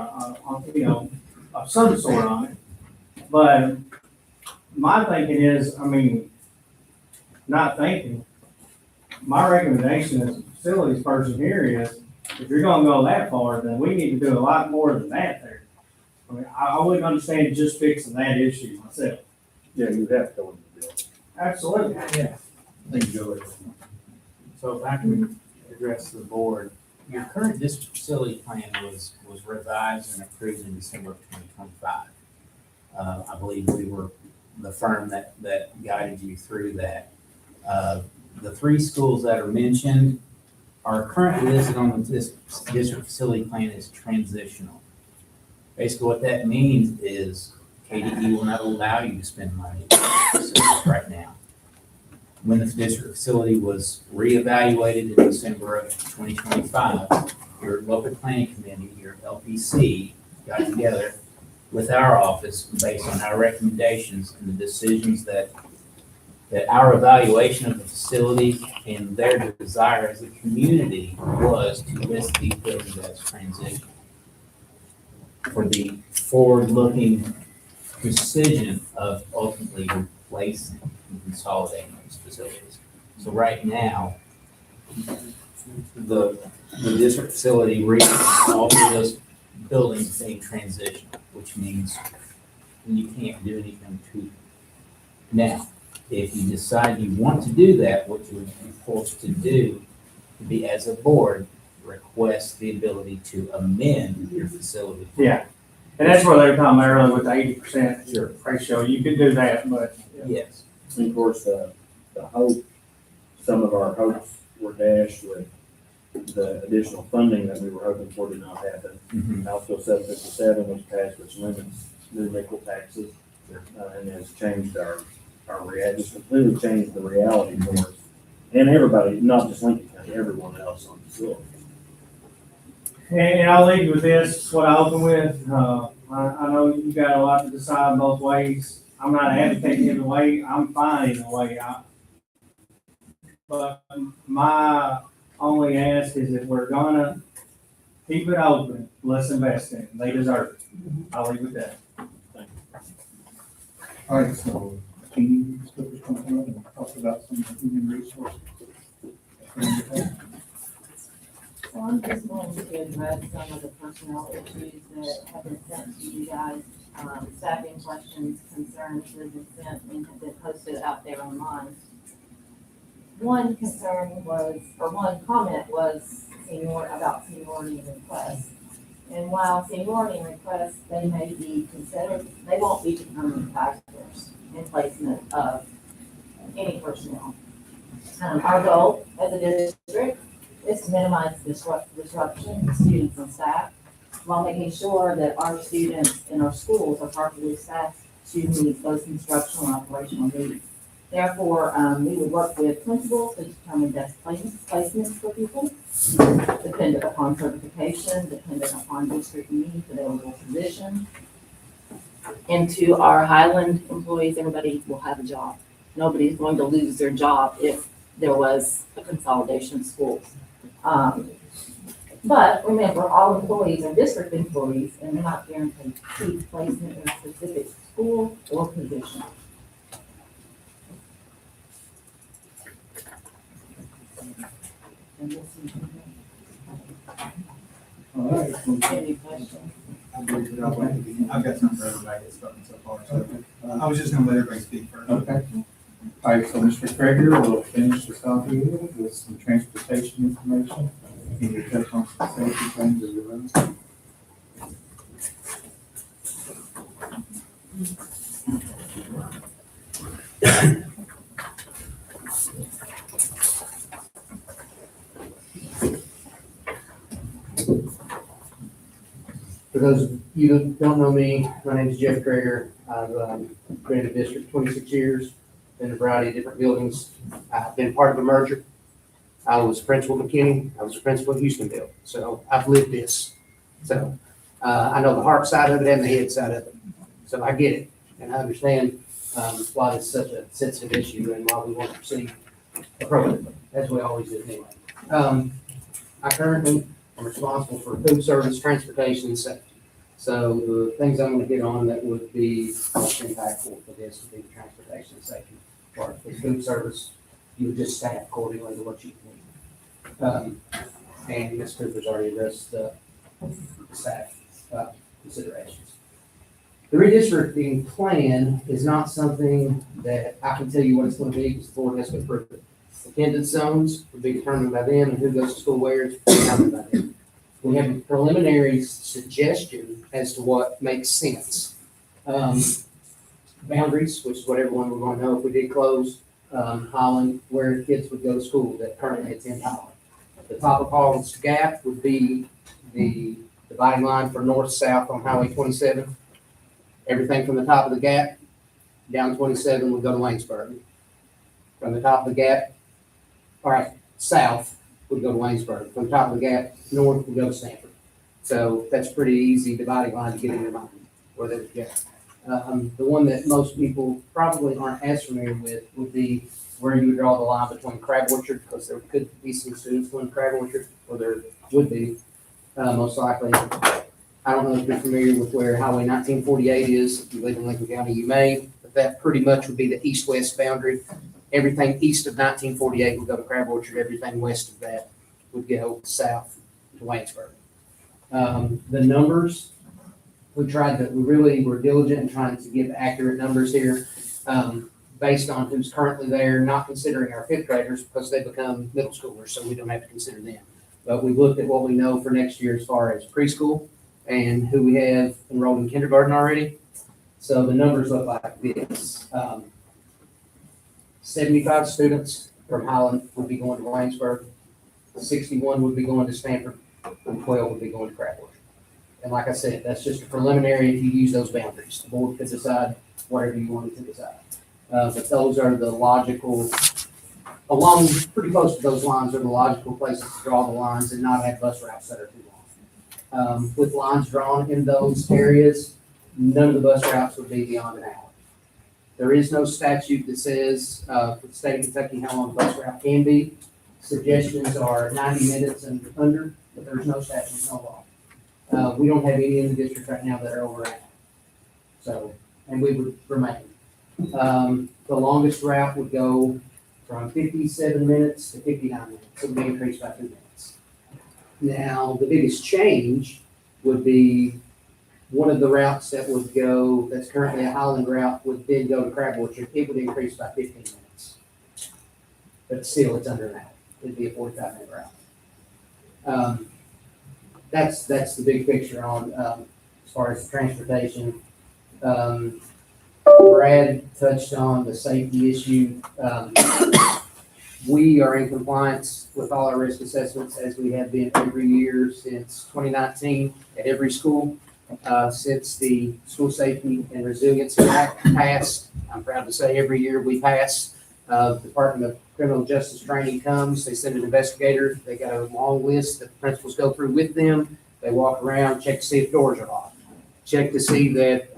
of some sort on it. But my thinking is, my recommendation as a facilities person here is, if you're gonna go that far, then we need to do a lot more than that there. I wouldn't understand just fixing that issue myself. Yeah, you have to go in the building. Absolutely. Thank you, Joey. So if I can address the board, Your current district facility plan was revised and approved in December of 2025. I believe we were the firm that guided you through that. The three schools that are mentioned are currently listed on this district facility plan as transitional. Basically, what that means is KDE will not allow you to spend money right now. When this district facility was reevaluated in December of 2025, your local planning committee, your LPC, got together with our office based on our recommendations and the decisions that our evaluation of the facility and their desire as a community was to list these buildings as transition for the forward-looking decision of ultimately replacing and consolidating those facilities. So right now, the district facility reads all of those buildings being transitional, which means you can't do anything to them. Now, if you decide you want to do that, what you would be forced to do would be, as a board, request the ability to amend your facility. Yeah, and that's where they were talking about earlier with the 80% Sure. ratio. You could do that, but. Yes. And of course, the hope, some of our hopes were dashed with the additional funding that we were hoping for did not happen. House Bill 757 was passed, which limits new nickel taxes, and has changed our just completely changed the reality for us. And everybody, not just Lincoln County, everyone else on the facility. And I'll leave you with this, what I open with. I know you got a lot to decide both ways. I'm not advocating either way. I'm fine either way. But my only ask is if we're gonna keep it open, let's invest in it. They deserve it. I'll leave it there. All right, so can you just come up and talk about some of the human resources? So I'm just going to address some of the personnel issues that have been sent to you guys. Staffing questions, concerns that have been sent and have been posted out there online. One concern was, or one comment was about seniority requests. And while seniority requests, they may be considered, they won't be determining factors in placement of any personnel. Our goal as a district is to minimize disruption to students and staff while making sure that our students in our schools are properly staffed to meet those instructional and operational needs. Therefore, we would work with principals to determine best placements for people, dependent upon certification, dependent upon district need, available position. And to our Highland employees, everybody will have a job. Nobody's going to lose their job if there was a consolidation of schools. But remember, all employees are district employees, and they're not guaranteed placement in a specific school or position. All right. Any questions? I've got something for everybody that's spoken so far, so I was just gonna let everybody speak first. Okay. All right, so Mr. Kreger will finish this off here with some transportation information. Can you touch on some safety things as well? For those of you that don't know me, my name is Jeff Kreger. I've been in the district 26 years, been in a variety of different buildings. I've been part of a merger. I was principal at McKinney. I was principal at Houstonville. So I've lived this. So I know the heart side of it and the head side of it. So I get it. And I understand why it's such a sensitive issue and why we want to proceed appropriately, as we always do anyway. I currently am responsible for food service, transportation, and safety. So the things I'm going to hit on that would be most impactful for this would be the transportation and safety part. For food service, you would just staff accordingly to what you need. And Ms. Cooper's already addressed the staff considerations. The redistricting plan is not something that I can tell you what it's going to be because the board has to approve it. Attendance zones would be determined by them, and who goes to school where is determined by them. We have a preliminary suggestion as to what makes sense. Boundaries, which is what everyone would want to know if we did close, Holland, where kids would go to school that currently attend Holland. The top of Holland's Gap would be the dividing line for north-south on Highway 27. Everything from the top of the gap down 27 would go to Waynesburg. From the top of the gap, all right, south would go to Waynesburg. From the top of the gap, north would go to Stanford. So that's pretty easy dividing line to get in your mind where they would go. The one that most people probably aren't as familiar with would be where you would draw the line between Crab Orchard, because there could be some students going to Crab Orchard, or there would be, most likely. I don't know if you're familiar with where Highway 1948 is. If you live in Lincoln County, you may, but that pretty much would be the east-west boundary. Everything east of 1948 would go to Crab Orchard. Everything west of that would go south to Waynesburg. The numbers, we really were diligent in trying to give accurate numbers here, based on who's currently there, not considering our fifth graders because they become middle schoolers, so we don't have to consider them. But we looked at what we know for next year as far as preschool and who we have enrolled in kindergarten already. So the numbers look like this. 75 students from Highland would be going to Waynesburg, 61 would be going to Stanford, and 12 would be going to Crab Orchard. And like I said, that's just a preliminary if you use those boundaries. The board could decide whatever you wanted to decide. But those are the logical, along pretty close to those lines are the logical places to draw the lines and not have bus routes that are too long. With lines drawn in those areas, none of the bus routes would be beyond an hour. There is no statute that says, for the state of Kentucky, how long a bus route can be. Suggestions are 90 minutes and under, but there's no statute, no law. We don't have any in the district right now that are over an hour. So, and we would remain. The longest route would go from 57 minutes to 59 minutes. It would be increased by 2 minutes. Now, the biggest change would be one of the routes that would go, that's currently a Highland route, would then go to Crab Orchard. It would increase by 15 minutes. But still, it's under an hour. It'd be a 45-minute route. That's the big picture on, as far as transportation. Brad touched on the safety issue. We are in compliance with all our risk assessments as we have been every year since 2019 at every school. Since the School Safety and Resiliency Act passed, I'm proud to say every year we pass. Department of Criminal Justice Training comes, they send an investigator, they got a long list that the principals go through with them. They walk around, check to see if doors are locked, check to see that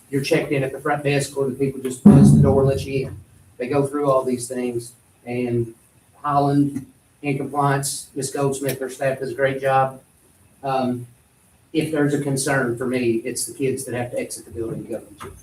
you're checked in at the front desk or the people just buzz the door and let you in. They go through all these things, and Holland in compliance, Ms. Goldsmith, their staff does a great job. If there's a concern for me, it's the kids that have to exit the building to go to the gym.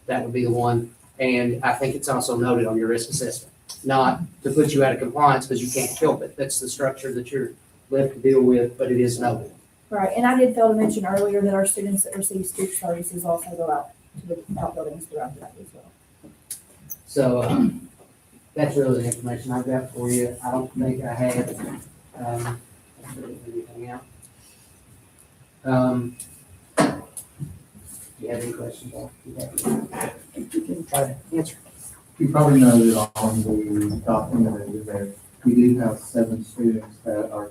That would be the one. And I think it's also noted on your risk assessment, not to put you out of compliance because you can't help it. That's the structure that you're left to deal with, but it is noted. Right, and I did fail to mention earlier that our students that receive school services also go out to the outbuildings throughout that as well. So that's really the information I've got for you. I don't think I have anything else. Do you have any questions? Try to answer. You probably noted on the document that we do have 7 students that are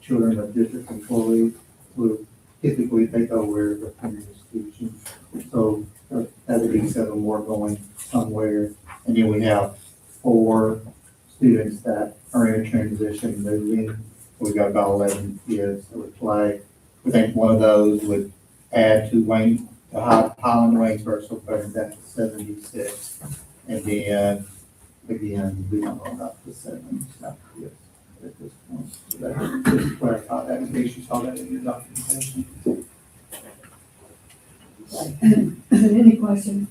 children of district employees who typically take over the institution. So that would be 7 more going somewhere. And then we have 4 students that are in transition moving. We've got about 11 kids that would play. We think one of those would add to Highland Waynesburg, so better than 76. And then, again, we don't know about the 7 stuff yet at this point. So that, just to clarify that, in case you saw that in your documentation. Any questions?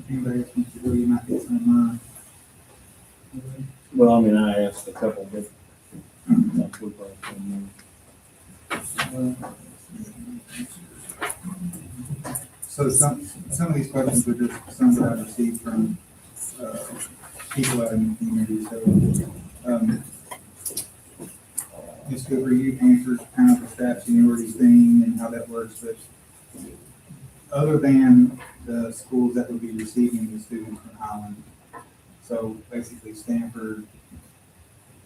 Anybody else wants to go, you might get some of mine. Well, I mean, I asked a couple, but So some of these questions were just some that I received from people out in the community, so, Ms. Cooper, you answered kind of the staff seniority thing and how that works, but other than the schools that would be receiving the students from Highland, so basically Stanford,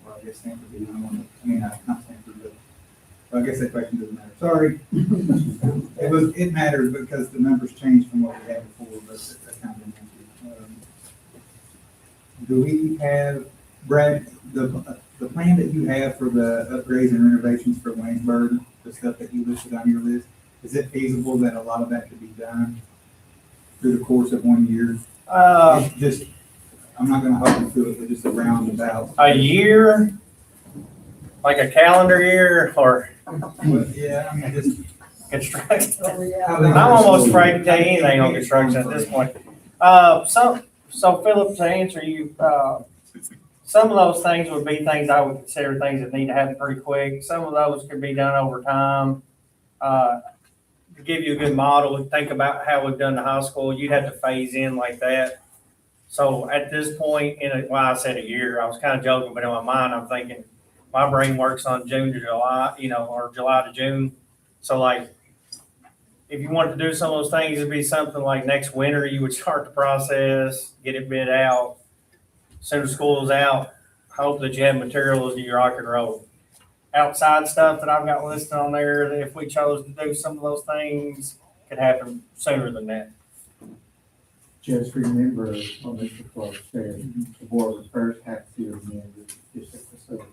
well, I guess Stanford would be the only one, not Stanford, but, well, I guess that question doesn't matter, sorry. It matters because the numbers changed from what we had before, but that's kind of an answer. Do we have, Brad, the plan that you have for the upgrades and renovations for Waynesburg, the stuff that you listed on your list, is it feasible that a lot of that could be done through the course of 1 year? It's just, I'm not gonna hold you to it, but just a roundabout. A year, like a calendar year, or Yeah, I mean, just. construction? how I'm they- almost afraid to tell you anything on construction at this point. So Philip, to answer you, some of those things would be things I would consider things that need to happen pretty quick. Some of those could be done over time. To give you a good model, think about how we've done the high school, you'd have to phase in like that. So at this point, I said a year, I was kind of joking, but in my mind, I'm thinking, my brain works on June to July, or July to June. So like, if you wanted to do some of those things, it'd be something like next winter, you would start the process, get it bid out. Soon as school's out, hope that you have materials to rock and roll. Outside stuff that I've got listed on there, that if we chose to do some of those things, could happen sooner than that. Just remember, what Mr. Clark said, the board would first have to amend the district facility.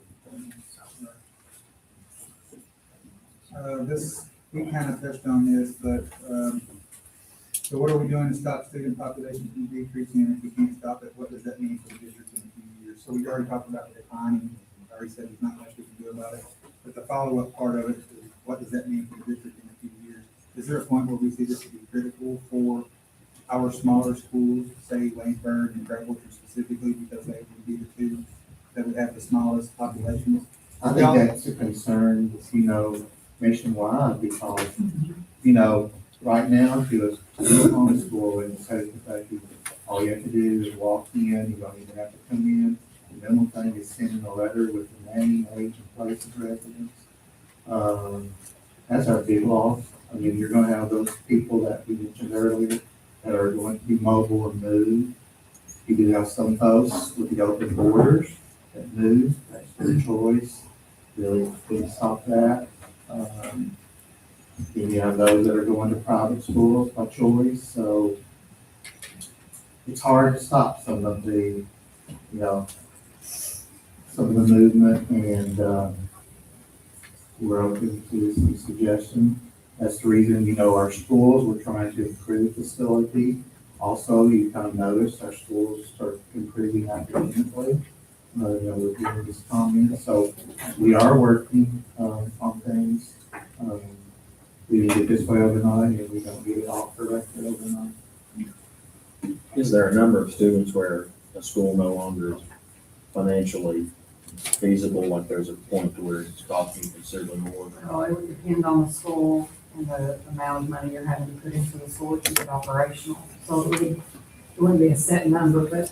We kind of touched on this, but, so what are we doing to stop student population from decreasing? If we can't stop it, what does that mean for the district in a few years? So we already talked about the declining, I already said there's not much we can do about it. But the follow-up part of it is, what does that mean for the district in a few years? Is there a point where we see this to be critical for our smaller schools, say Waynesburg and Greenwood specifically, because they would be the two that would have the smallest populations? I think that's a concern, nationwide, because, right now, if you homeschool in the state of Kentucky, all you have to do is walk in, you don't even have to come in. The minimal thing is sending a letter with the name, age, and place of residence. That's our big loss. I mean, you're gonna have those people that we mentioned earlier that are going to be mobile and move. You do have some folks with the open borders that move, that's their choice. Really couldn't stop that. Then you have those that are going to private schools by choice, so it's hard to stop some of the, some of the movement, and we're open to some suggestions. That's the reason, our schools, we're trying to improve facility. Also, you kind of notice our schools start improving academically. We're doing this comment, so we are working on things. We didn't get this way overnight, and we don't get it all corrected overnight. Is there a number of students where a school no longer is financially feasible, like there's a point where it's costing considerably more? Well, it would depend on the school and the amount of money you're having to put into the school to keep it operational. So it wouldn't be a set number, but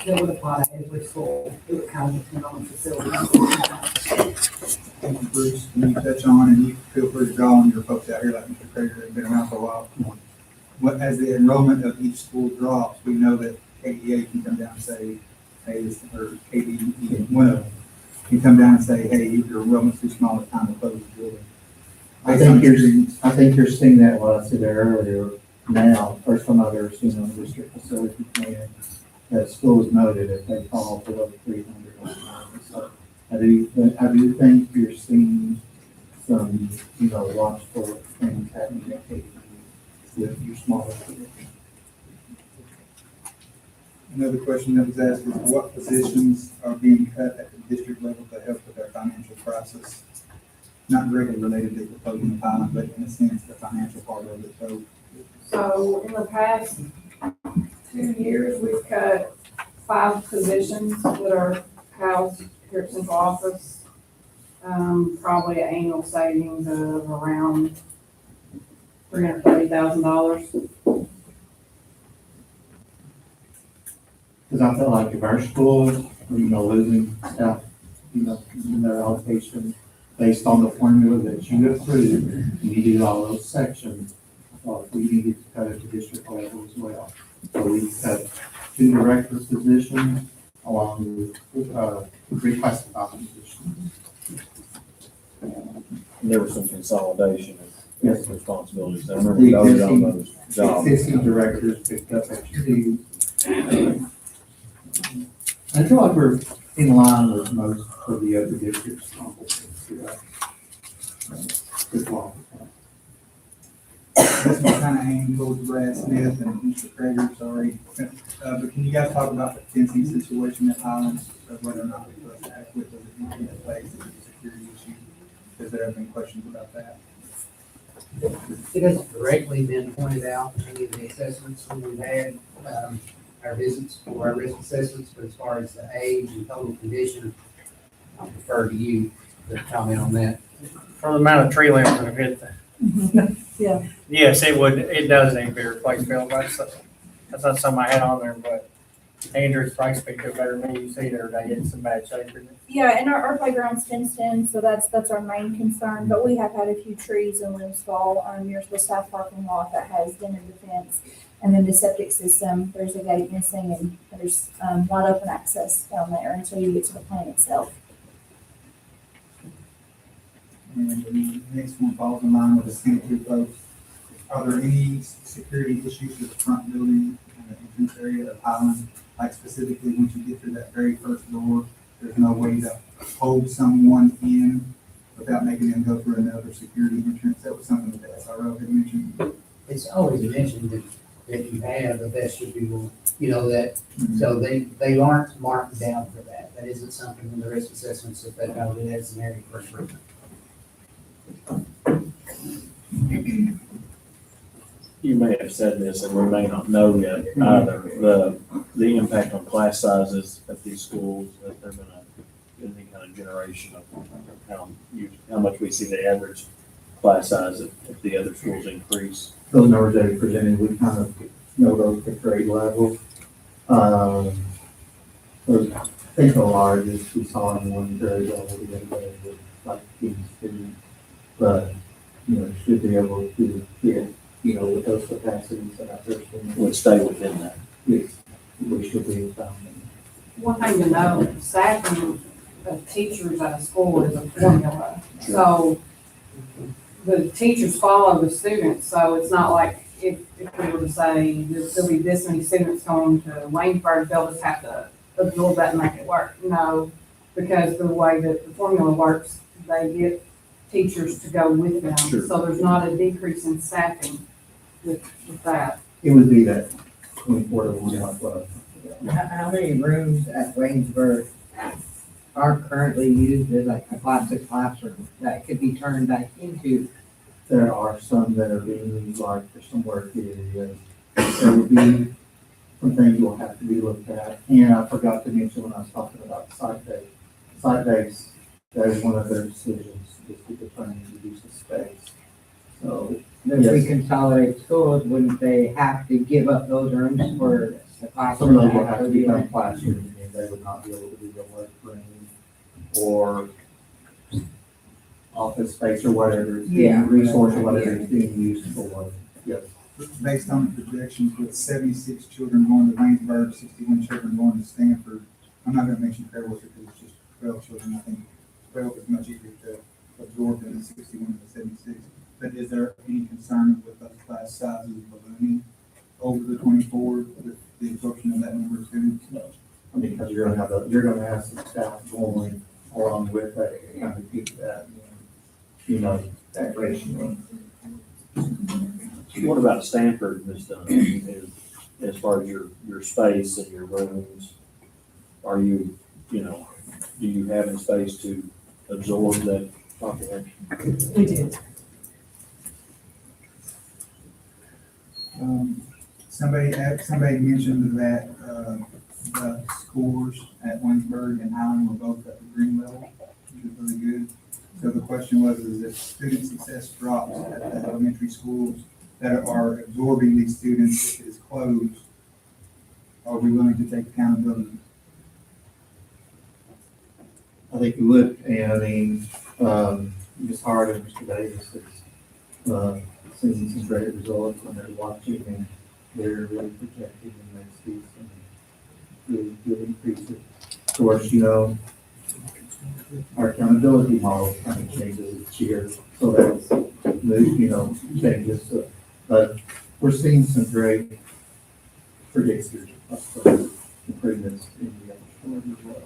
that would apply to every school. It would kind of depend on the facility. Thank you, Bruce. Can you touch on, and you feel free to draw on your folks out here like Mr. Prater, have been around for a while. As the enrollment of each school drops, we know that KDA can come down and say, hey, or KDE, one of them, can come down and say, hey, your enrollment's too small, it's time to close the building. I think you're seeing that, what I said earlier, now, first time I've ever seen on the district facility plan, that schools noted if they fall below 300. So I do think you're seeing some, watchful things happening at KDE with your smaller schools. Another question that was asked is what positions are being cut at the district level to help with our financial crisis? Not directly related to the proposing pilot, but in a sense, the financial part of it. So in the past 2 years, we've cut 5 positions that are housed here at central office. Probably an annual savings of around $330,000. Because I feel like if our schools, losing staff, in their allocation based on the formula that you approved, you do all those sections, we needed to cut at the district level as well. So we cut 2 directors positions along with, 3 classified positions. There was some consolidation Yes. of responsibilities. I remember those on those jobs. Existing directors picked up extra 2. I feel like we're in line with most of the other districts. This one kind of aimed towards Brad Smith and Mr. Prager, sorry. But can you guys talk about the fencing situation at Highlands, of whether or not it was adequate, was it in place, is it a security issue? Has there been questions about that? It has directly been pointed out in any of the assessments when we've had, our visits or our risk assessments, but as far as the age and total condition, I prefer to you to comment on that. For the amount of tree limbs that have hit the. Yeah. Yes, it does need to be replaced, Bill. That's not something I had on there, but Andrew's probably speak to better than me. You see there, they in some bad shape, isn't it? Yeah, and our playground's fenced in, so that's our main concern, but we have had a few trees and limbs fall, near the south parking lot that has dented the fence. And then the septic system, there's a gate missing and there's, wide open access down there until you get to the plant itself. And the next one falls in line with the sanitary folks. Are there any security issues with the front building and the entrance area of Highland? Like specifically, once you get through that very first door, there's no way to hold someone in without making them go through another security entrance? That was something that the SRO had mentioned. It's always mentioned that you have a vestibule, that, so they aren't marked down for that. That isn't something in the risk assessments that they know that as an area for improvement. You may have said this, and we may not know yet either, the impact on class sizes at these schools, that they're gonna, any kind of generation of how much we see the average class size if the other schools increase. Those numbers that are presented, we kind of know those at grade level. I think the largest we saw in one grade level the other day was like 15 students. But, should be able to get, with those capacities that our first one Would stay within that. Yes, we should be found. One thing to know, staffing of teachers at a school is a formula. So the teachers follow the students, so it's not like if we were to say there'll be this many students going to Waynesburg, they'll just have to absorb that and make it work. No, because the way that the formula works, they get teachers to go with them. Sure. So there's not a decrease in staffing with that. It would be that 24 to 1 club. How many rooms at Waynesburg are currently used as like a classroom that could be turned back into? There are some that are being used like for some work areas. There would be some things will have to be looked at. And I forgot to mention when I was talking about site days. Site days, that is one of their decisions, is to determine the use of space. So, If we yes, consolidate schools, wouldn't they have to give up those rooms for the classroom? some of those will have to become classrooms, and they would not be able to do the workroom or office space or whatever, it's being Yeah. resource or whatever it's being used for. Yes. Based on the projections with 76 children going to Waynesburg, 61 children going to Stanford, I'm not gonna mention Fairwater because it's just 12 children. I think 12 is much easier to absorb than the 61 and the 76. But is there any concern with those class sizes ballooning over the 24 with the absorption of that number of students? No. I mean, because you're gonna have some staff going along with that, to kind of keep that, that ratio. What about Stanford, Ms. Dunn, as far as your space and your rooms? Are you, do you have in space to absorb that population? We do. Somebody mentioned that, the scores at Winsburg and Highland were both at the green level, which is really good. So the question was, is if student success drops at the elementary schools that are absorbing these students, if it is closed, Are we willing to take accountability? I think we would, and I mean, Ms. Hart and Mr. Davis has, seen some great results when they're watching, and they're really projecting, and they see some really good increases. Of course, you know, our accountability model kind of changes each year, so that's, you know, changes, but we're seeing some great predictors of improvements in the underscore as well.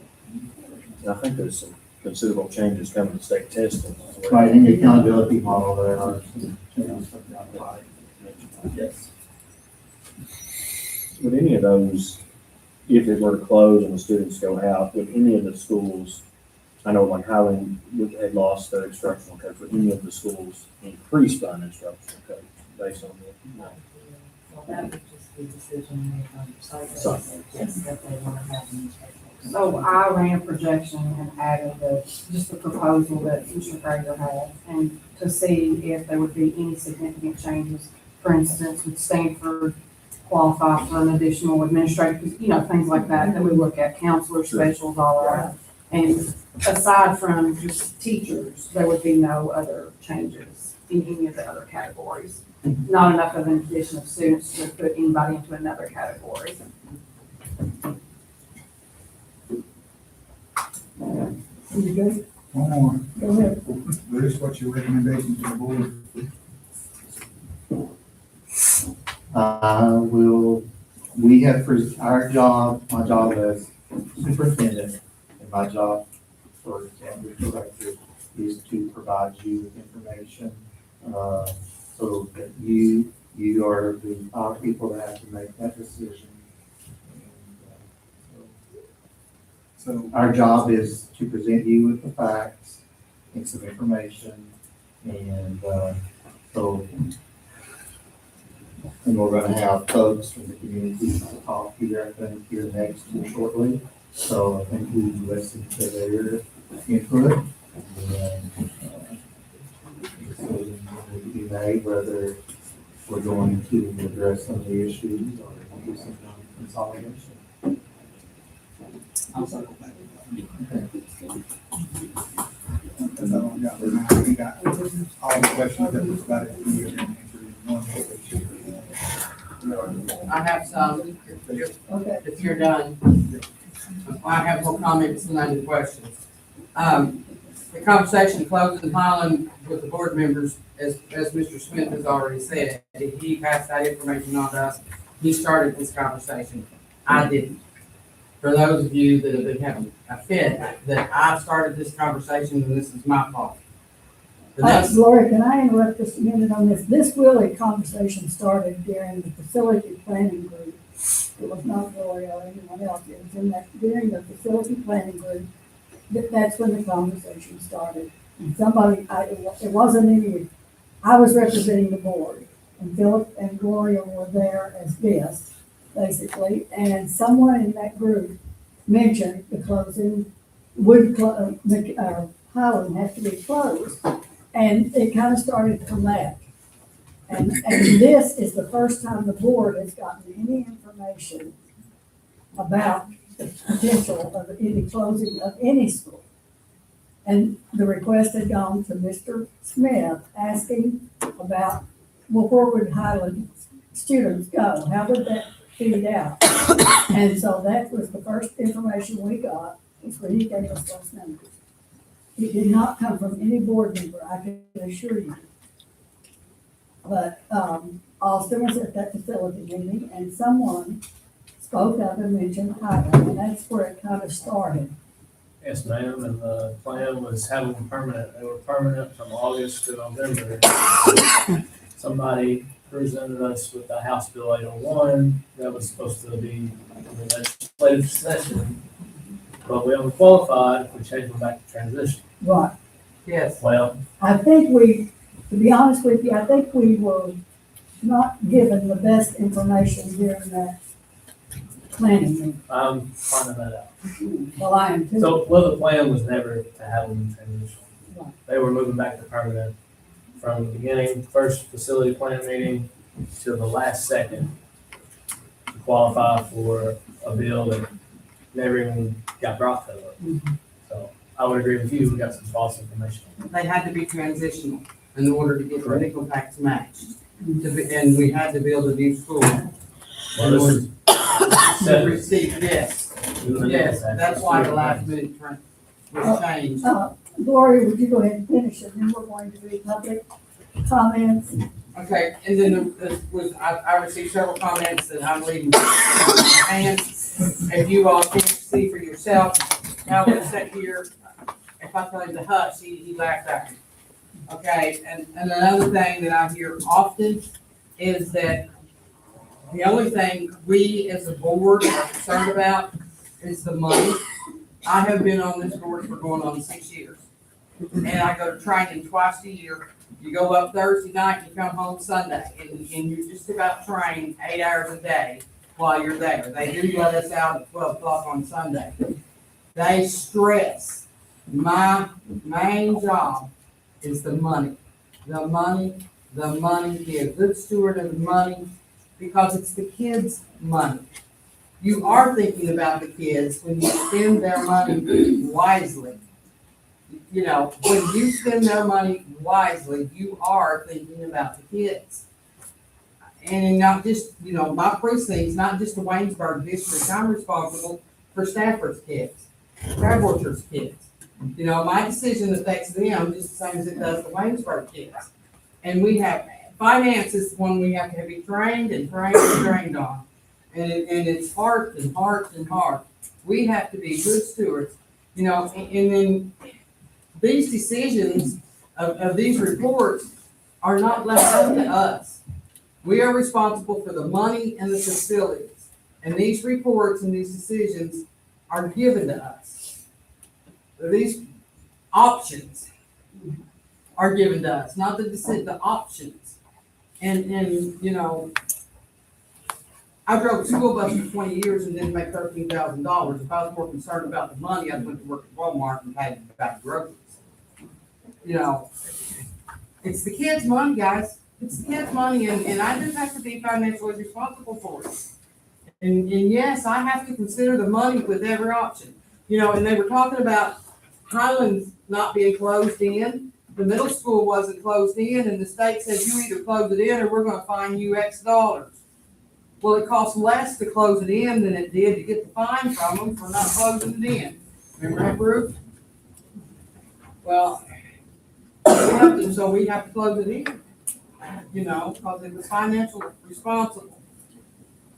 And I think there's some considerable changes coming to state testing. Right, in the accountability model, there are some changes coming out of it. Yes. Would any of those, if it were to close and the students go out, would any of the schools, I know like Highland had lost their instructional coach, would any of the schools increase by an instructional coach based on the? No. Well, that would just be a decision made on the site. Something. Yes, that they want to have an instructional. So I ran a projection and added just the proposal that Mr. Fraser had, and to see if there would be any significant changes. For instance, would Stanford qualify for an additional administrative, you know, things like that, that we look at, counselor specials, all that. And aside from just teachers, there would be no other changes in any of the other categories. Not enough of an addition of students to put anybody into another category. You good? One more. Go ahead. Bruce, what's your recommendation to the board? We have, our job, my job as superintendent, and my job for example, director is to provide you with information, so that you are the people that have to make that decision. So our job is to present you with the facts and some information, and and we're gonna have folks from the community to talk here, I think, here next shortly. So I think we listen to their input, and decisions will be made whether we're going to address some of the issues or do some consolidation. I'll circle back. That's all I got. We got all the questions that was about it. We answered one question. I have some, Okay. if you're done. I have more comments than I do questions. The conversation closed in Highland with the board members, as Mr. Smith has already said, he passed that information on to us. He started this conversation. I didn't. For those of you that have been having a fit, that I started this conversation and this is my fault. The next, Lori, can I interrupt just a minute on this? This really conversation started during the facility planning group. It was not Lori or anyone else. It was in that, during the facility planning group, that's when the conversation started. And somebody, it wasn't any, I was representing the board, and Philip and Gloria were there as guests, basically, and someone in that group mentioned the closing, Highland has to be closed, and it kind of started from that. And this is the first time the board has gotten any information about the potential of any closing of any school. And the request had gone to Mr. Smith asking about, well, where would Highland students go? How would that feed out? And so that was the first information we got, was when he gave us those numbers. It did not come from any board member, I can assure you. But Austin was at that facility meeting, and someone spoke up and mentioned Highland, and that's where it kind of started. Yes, ma'am, and the plan was have them permanent. They were permanent from August to November. Somebody presented us with the House Bill 801 that was supposed to be in the legislative session, but we only qualified if we changed them back to transition. Right. yes, Well, I think to be honest with you, I think we were not given the best information during that planning meeting. I'm finding that out. Well, I am too. So, well, the plan was never to have them transition. Right. They were moving back to permanent from the beginning, first facility plan meeting to the last second. The qualify for a bill that never even got brought to us. So I would agree with you, we got some false information. They had to be transitional in order to get the nickel tax matched. And we had to build a new school. Well, this is To receive, yes, yes, that's why the last minute was changed. Gloria, would you go ahead and finish it, and then we're going to do public comments. Okay, and then I received several comments that I'm leaving. And if you all can see for yourself, how we sit here, if I tell him to hush, he laughed at me. Okay, and another thing that I hear often is that the only thing we as a board are concerned about is the money. I have been on this board for going on 6 years. And I go to training twice a year. You go up Thursday night and you come home Sunday, and you're just about trained 8 hours a day while you're there. They do let us out at 12 o'clock on Sunday. They stress, my main job is the money. The money, the money, be a good steward of the money, because it's the kids' money. You are thinking about the kids when you spend their money wisely. You know, when you spend their money wisely, you are thinking about the kids. And not just, you know, my precinct's not just the Waynesburg district. I'm responsible for Stafford's kids, Crabworth's kids. You know, my decision affects them just the same as it does the Waynesburg kids. And we have, finance is one we have to be trained and trained and trained on. And it's heart and heart and heart. We have to be good stewards, you know, and then these decisions of these reports are not left up to us. We are responsible for the money and the facilities. And these reports and these decisions are given to us. These options are given to us, not the options. And you know, I drove school bus for 20 years and didn't make $13,000. If I was more concerned about the money, I'd went to work at Walmart and paid back groceries. You know, it's the kids' money, guys. It's the kids' money, and I just have to be financially responsible for it. And yes, I have to consider the money with every option. You know, and they were talking about Highlands not being closed in. The middle school wasn't closed in, and the state said you either close it in or we're gonna fine you X dollars. Well, it costs less to close it in than it did to get the fine from them for not closing it in. Remember that, Bruce? Well, we have to close it in, you know, because it was financially responsible.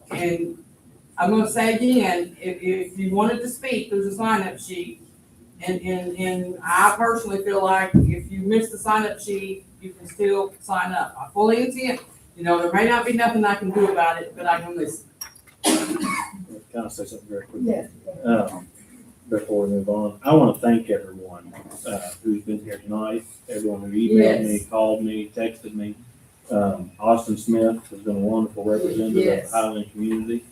And I'm gonna say again, if you wanted to speak, there's a sign-up sheet. And I personally feel like if you miss the sign-up sheet, you can still sign up. I fully intend, you know, there may not be nothing I can do about it, but I can listen. Can I say something very quickly? Yes. Before we move on, I want to thank everyone who's been here tonight, everyone who emailed me, called me, texted me. Austin Smith has been a wonderful representative of the Highland community.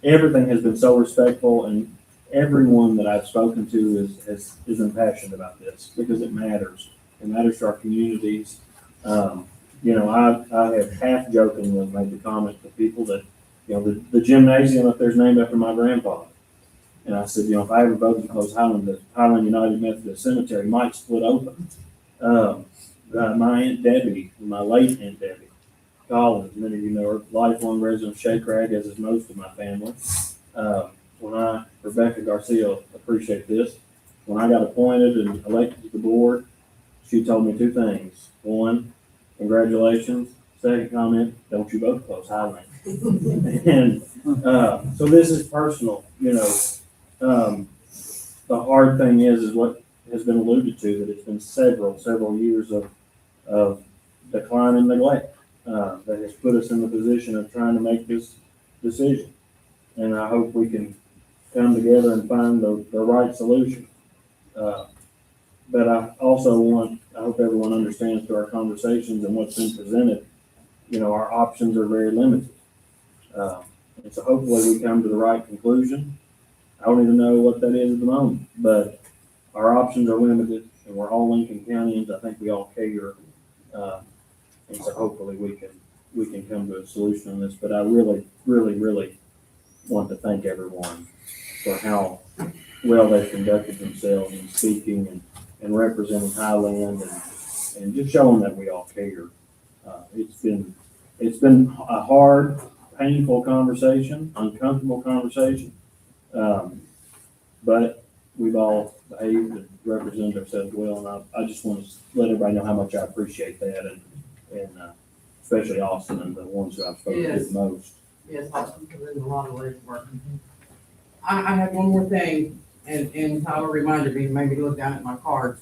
Everything has been so respectful, and everyone that I've spoken to is impassioned about this because it matters. It matters to our communities. You know, I have half jokingly made the comment to people that, you know, the gymnasium up there is named after my grandfather. And I said, you know, if I ever voted to close Highland, the Highland United Methodist Cemetery might split open. My Aunt Debbie, my late Aunt Debbie Collins, many of you know her, lifelong resident of Shea Crag, as is most of my family. Rebecca Garcia, appreciate this. When I got appointed and elected to the board, she told me two things. One, congratulations. Second comment, don't you vote to close Highland. And so this is personal, you know. The hard thing is what has been alluded to, that it's been several years of decline and neglect that has put us in the position of trying to make this decision. And I hope we can come together and find the right solution. But I also I hope everyone understands through our conversations and what's been presented, you know, our options are very limited. And so hopefully we come to the right conclusion. I don't even know what that is at the moment, but our options are limited, and we're all Lincoln Countyans. I think we all care. And so hopefully we we can come to a solution on this, but I really, really, really want to thank everyone for how well they've conducted themselves in speaking and representing Highland and just showing that we all care. It's been a hard, painful conversation, uncomfortable conversation. But we've all behaved and represented ourselves well, and I just want to let everybody know how much I appreciate that, and especially Austin and the ones who I've spoken to Yes. the most. Yes, Austin put in a lot of legwork. I have one more thing, and Tyler reminded me, maybe look down at my cards.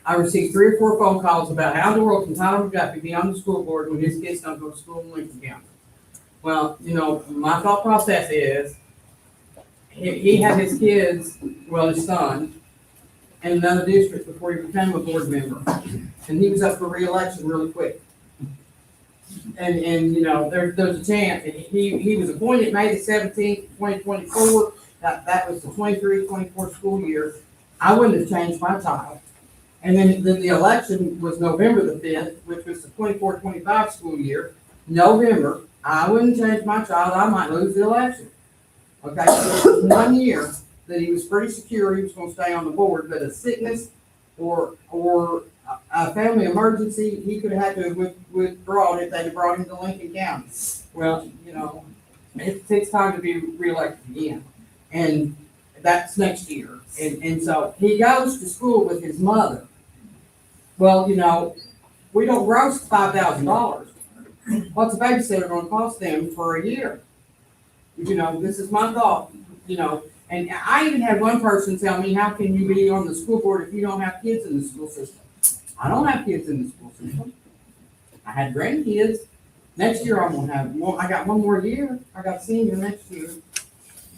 I received 3 or 4 phone calls about how in the world can Tyler McGuffey be on the school board when his kids don't go to school in Lincoln County. Well, you know, my thought process is, he had his kids, well, his son, in another district before he became a board member. And he was up for reelection really quick. And, you know, there's a chance, he was appointed May the 17th, 2024. That was the 23-24 school year. I wouldn't have changed my title. And then the election was November the 5th, which was the 24-25 school year. November, I wouldn't change my child, I might lose the election. Okay, so it was 1 year that he was pretty secure he was gonna stay on the board, but a sickness or a family emergency, he could have had to have withdrawn if they'd have brought him to Lincoln County. Well, you know, it takes time to be reelected again, and that's next year. And so he goes to school with his mother. Well, you know, we don't gross $5,000. What's a babysitter gonna cost them for a year? You know, this is my thought, you know, and I even had one person tell me, how can you be on the school board if you don't have kids in the school system? I don't have kids in the school system. I had grandkids. Next year I'm gonna have more. I got 1 more year. I got senior next year.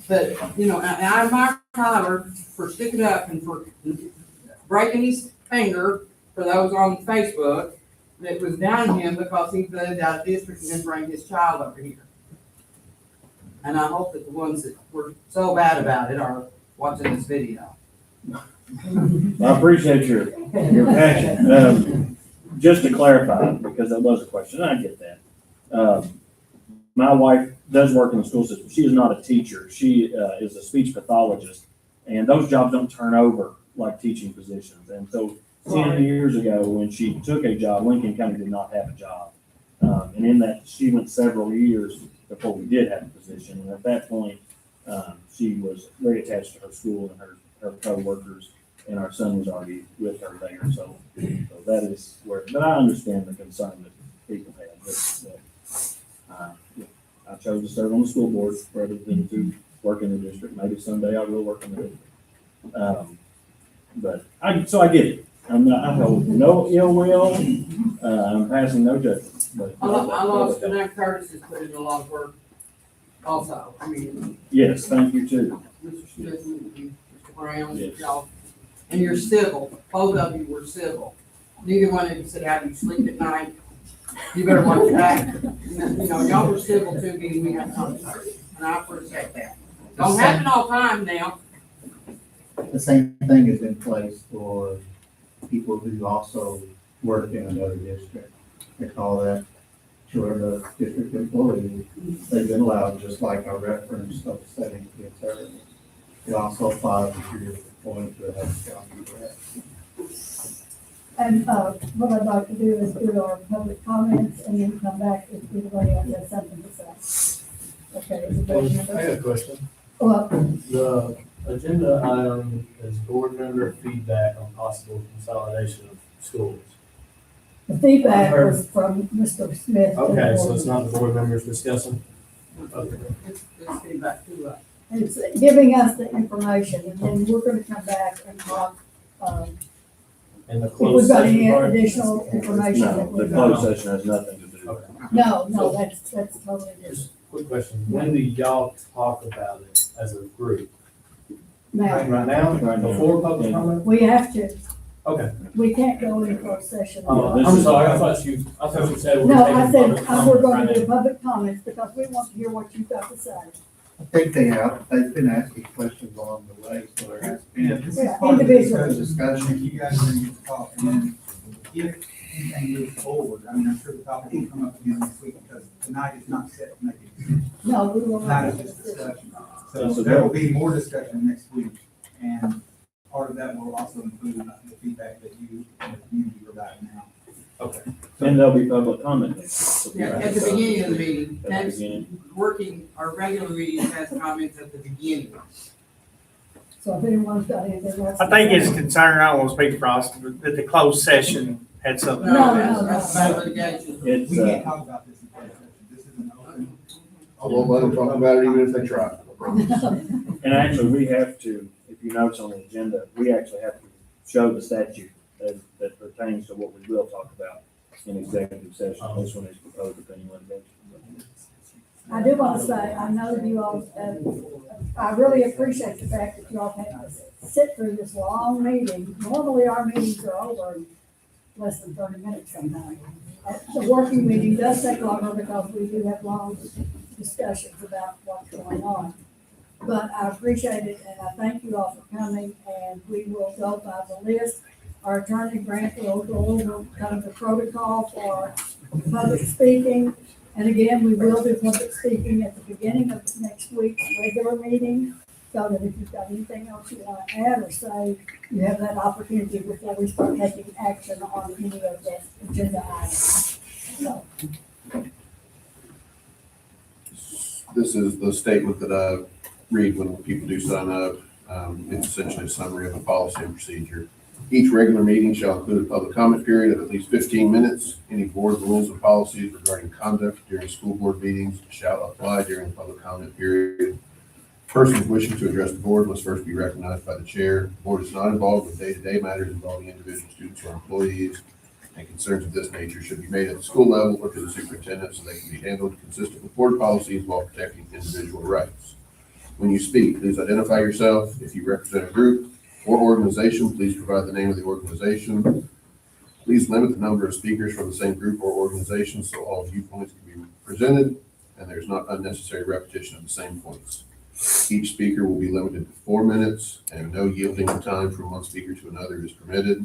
But, you know, and I admire Tyler for sticking up and for breaking his finger for those on Facebook that was down him because he moved out of district and then bring his child over here. And I hope that the ones that were so bad about it are watching this video. I appreciate your passion. Just to clarify, because that was a question, and I get that. My wife does work in the school system. She is not a teacher. She is a speech pathologist, and those jobs don't turn over like teaching positions. And so 10 years ago, when she took a job, Lincoln County did not have a job. And in that, she went several years before we did have a position. And at that point, she was very attached to her school and her co-workers, and our son was already with her there. So that is where, but I understand the concern that people have. I chose to serve on the school board rather than to work in the district. Maybe someday I will work in the district. But I get it. I hold no ill will. I'm passing no judgment. But I lost Jeanette Curtis has put in a lot of work also. I mean. yes, thank you too. Mr. Smith and Mr. Brown, Yes. y'all, and you're civil. Both of you were civil. Neither one of you said, how do you sleep at night? You better watch your back. You know, y'all were civil to me, and we had conversation, and I appreciate that. Don't happen all the time now. The same thing is in place for people who also work in another district. They call that children of district employees. They've been allowed, just like our reference of setting kids early. It also applies if you're going to a health county direct. And, what I'd like to do is do our public comments and then come back if anybody else has something to say. Okay. is it I better? have a question. Well, The agenda item is board member feedback on possible consolidation of schools. the feedback was from Mr. Smith. Okay, so it's not the board members discussing? Okay. It's feedback to us. It's giving us the information, and then we're gonna come back and talk, And the if we've closed got session any part? additional information that No, we the got. closed session has nothing to do with it. No, that's totally different. Just quick question. When do y'all talk about it as a group? Now, Right now? Right now. Before public comment? we have to, Okay. we can't go into closed session. I'm sorry, I thought you said. we were No, taking I said, public we're comment going right to do now. public comments because we want to hear what you've got to say. I think they've been asking questions along the way, so they're asking. Yeah, this is Yeah, part of the individually. discussion. You guys are gonna get to talk, and then if anything moves forward. I mean, I'm sure the topic will come up again next week because tonight is not set to make a decision. No, we will Tonight not. is just discussion. So there will be more discussion next week. And part of that will also include the feedback that you and the community provide now. Okay. And there'll be public comment. Yeah, at the beginning of the meeting, At the that's beginning. working, our regular meeting has comments at the beginning. So if anyone's got anything else. I think his concern, I don't want to speak for us, but that the closed session had something. No, That's about litigation. It's, We can't talk about this in closed session. This is an open. I won't let them talk about it even if they try. and actually, we have to, if you notice on the agenda, we actually have to show the statute that pertains to what we will talk about in executive session. This one is proposed opinion litigation. I do want to say, I know you all, I really appreciate the fact that you all had to sit through this long meeting. Normally, our meetings are over in less than 30 minutes sometimes. The working meeting does take longer because we do have long discussions about what's going on. But I appreciate it, and I thank you all for coming, and we will go by the list. Our attorney Grant will go over kind of the protocol for public speaking. And again, we will do public speaking at the beginning of next week's regular meeting, so that if you've got anything else you want to add or say, you have that opportunity before we start taking action on any of the agenda items. So, This is the statement that I read when people do sign up. It's essentially a summary of the policy and procedure. Each regular meeting shall include a public comment period of at least 15 minutes. Any board rules and policies regarding conduct during school board meetings shall apply during the public comment period. Persons wishing to address the board must first be recognized by the chair. The board is not involved with day-to-day matters involving individual students or employees, and concerns of this nature should be made at the school level or to the superintendent so they can be handled consistent with board policies while protecting individual rights. When you speak, please identify yourself. If you represent a group or organization, please provide the name of the organization. Please limit the number of speakers from the same group or organization so all viewpoints can be presented and there's not unnecessary repetition of the same points. Each speaker will be limited to 4 minutes and no yielding of time from one speaker to another is permitted.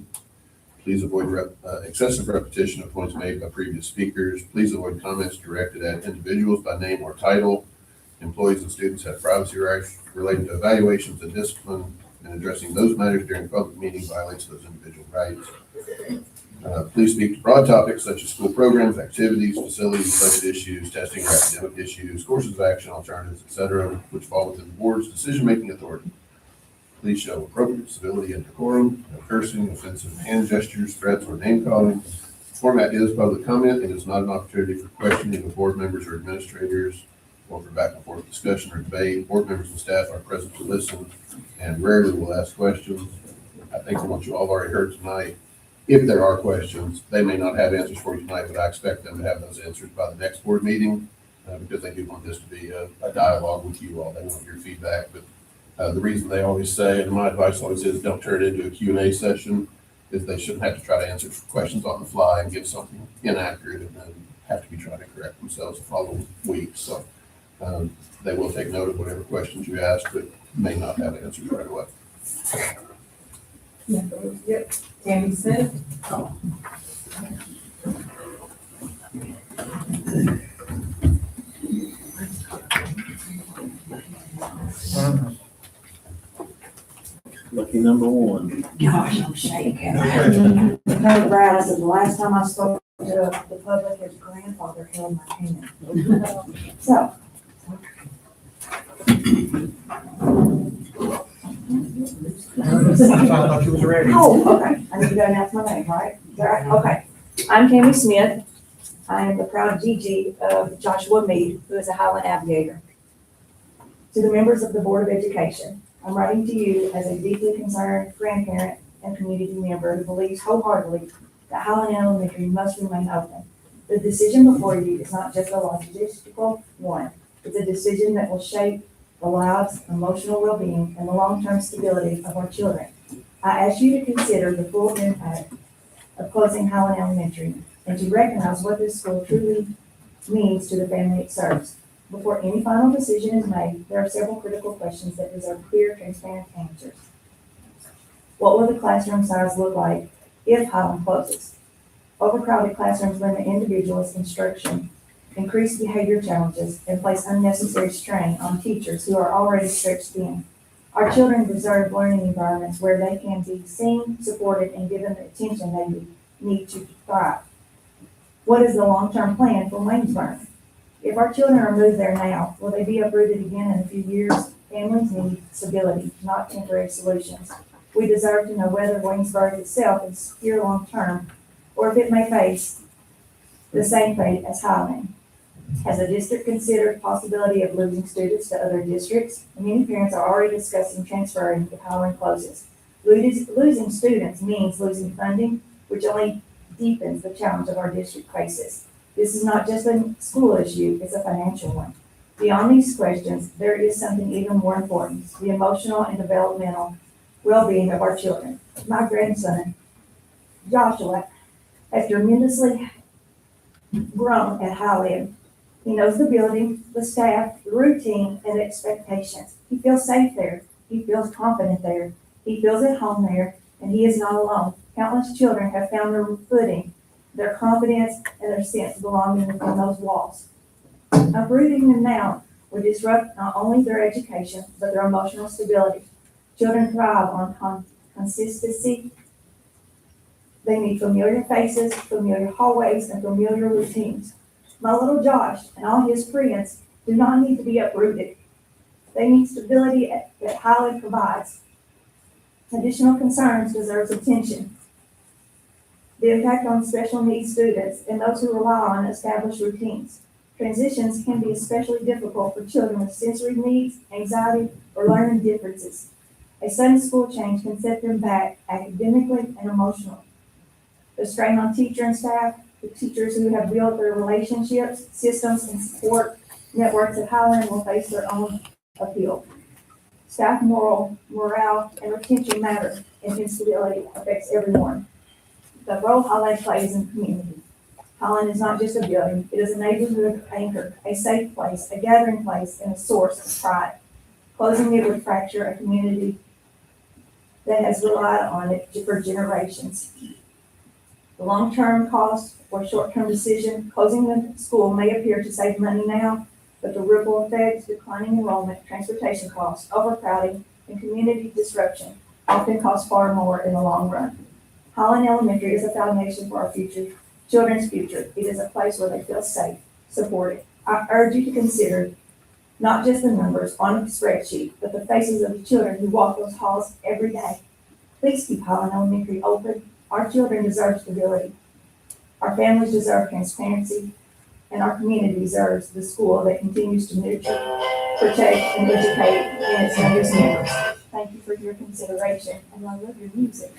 Please avoid excessive repetition of points made by previous speakers. Please avoid comments directed at individuals by name or title. Employees and students have privacy rights related to evaluations and discipline, and addressing those matters during public meeting violates those individual rights. Please speak to broad topics such as school programs, activities, facilities, budget issues, testing or academic issues, courses of action, alternatives, etc., which fall within the board's decision-making authority. Please show appropriate civility and decorum, no cursing, offensive hand gestures, threats, or name calling. The format is public comment and is not an opportunity for questioning of board members or administrators or for back and forth discussion or debate. Board members and staff are present to listen and rarely will ask questions. I think from what you all have already heard tonight, if there are questions, they may not have answers for you tonight, but I expect them to have those answers by the next board meeting because they do want this to be a dialogue with you all. They want your feedback, but the reason they always say, and my advice always is, don't turn it into a Q&A session, is they shouldn't have to try to answer questions on the fly and give something inaccurate and then have to be trying to correct themselves the following week. So they will take note of whatever questions you ask, but may not have answers right away. Yep. Tammy Smith? Lucky number one. Gosh, I'm shaking. No, Brad, I said, the last time I spoke to the public, his grandfather held my hand. So. I thought you was ready. Oh, okay. I need to go announce my name, right? Is that right? Okay. I'm Tammy Smith. I am the proud Gigi of Joshua Mead, who is a Highland Navigator. To the members of the Board of Education, I'm writing to you as a deeply concerned grandparent and community member who believes wholeheartedly that Highland Elementary must remain open. The decision before you is not just a logistical one. It's a decision that will shape the lives, emotional well-being, and the long-term stability of our children. I ask you to consider the full impact of closing Highland Elementary and to recognize what this school truly means to the family it serves. Before any final decision is made, there are several critical questions that deserve clear, transparent answers. What will the classroom size look like if Highland closes? Overcrowded classrooms limit individuals' instruction, increase behavior challenges, and place unnecessary strain on teachers who are already stretched thin. Our children deserve learning environments where they can be seen, supported, and given the attention they need to thrive. What is the long-term plan for Waynesburg? If our children are moved there now, will they be uprooted again in a few years? Families need stability, not temporary solutions. We deserve to know whether Waynesburg itself is secure long-term, or if it may face the same fate as Highland. Has the district considered possibility of losing students to other districts? Many parents are already discussing transferring if Highland closes. Losing students means losing funding, which only deepens the challenge of our district faces. This is not just a school issue, it's a financial one. Beyond these questions, there is something even more important, the emotional and developmental well-being of our children. My grandson, Joshua, has tremendously grown at Highland. He knows the building, the staff, the routine, and expectations. He feels safe there. He feels confident there. He feels at home there, and he is not alone. Countless children have found their footing, their confidence, and their sense of belonging within those walls. Uprooting them now would disrupt not only their education, but their emotional stability. Children thrive on consistency. They need familiar faces, familiar hallways, and familiar routines. My little Josh and all his friends do not need to be uprooted. They need stability that Highland provides. Additional concerns deserves attention. The impact on special needs students and those who rely on established routines. Transitions can be especially difficult for children with sensory needs, anxiety, or learning differences. A sudden school change can set them back academically and emotionally. The strain on teacher and staff, the teachers who have built their relationships, systems, and support networks at Highland will face their own appeal. Staff morale, and retention matter, and instability affects everyone. The role Highland plays in the community. Highland is not just a building, it is a neighborhood anchor, a safe place, a gathering place, and a source of pride. Closing it would fracture a community that has relied on it for generations. The long-term cost or short-term decision, closing the school may appear to save money now, but the ripple effects, declining enrollment, transportation costs, overcrowding, and community disruption often cost far more in the long run. Highland Elementary is a foundation for our future, children's future. It is a place where they feel safe, supported. I urge you to consider not just the numbers on a spreadsheet, but the faces of the children who walk those halls every day. Please keep Highland Elementary open. Our children deserve stability. Our families deserve transparency, and our community deserves the school that continues to nurture, protect, and educate in its youngest members. Thank you for your consideration, and I love your music.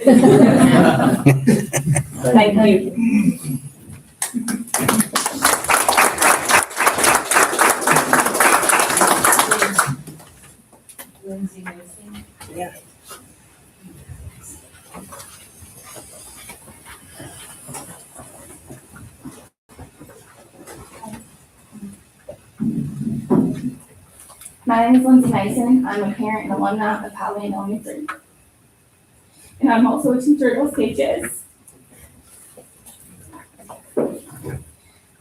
Thank you. Lindsay Mason. Yeah. My name is Lindsay Mason. I'm a parent and alumni of Highland Elementary. And I'm also a teacher at LCHS.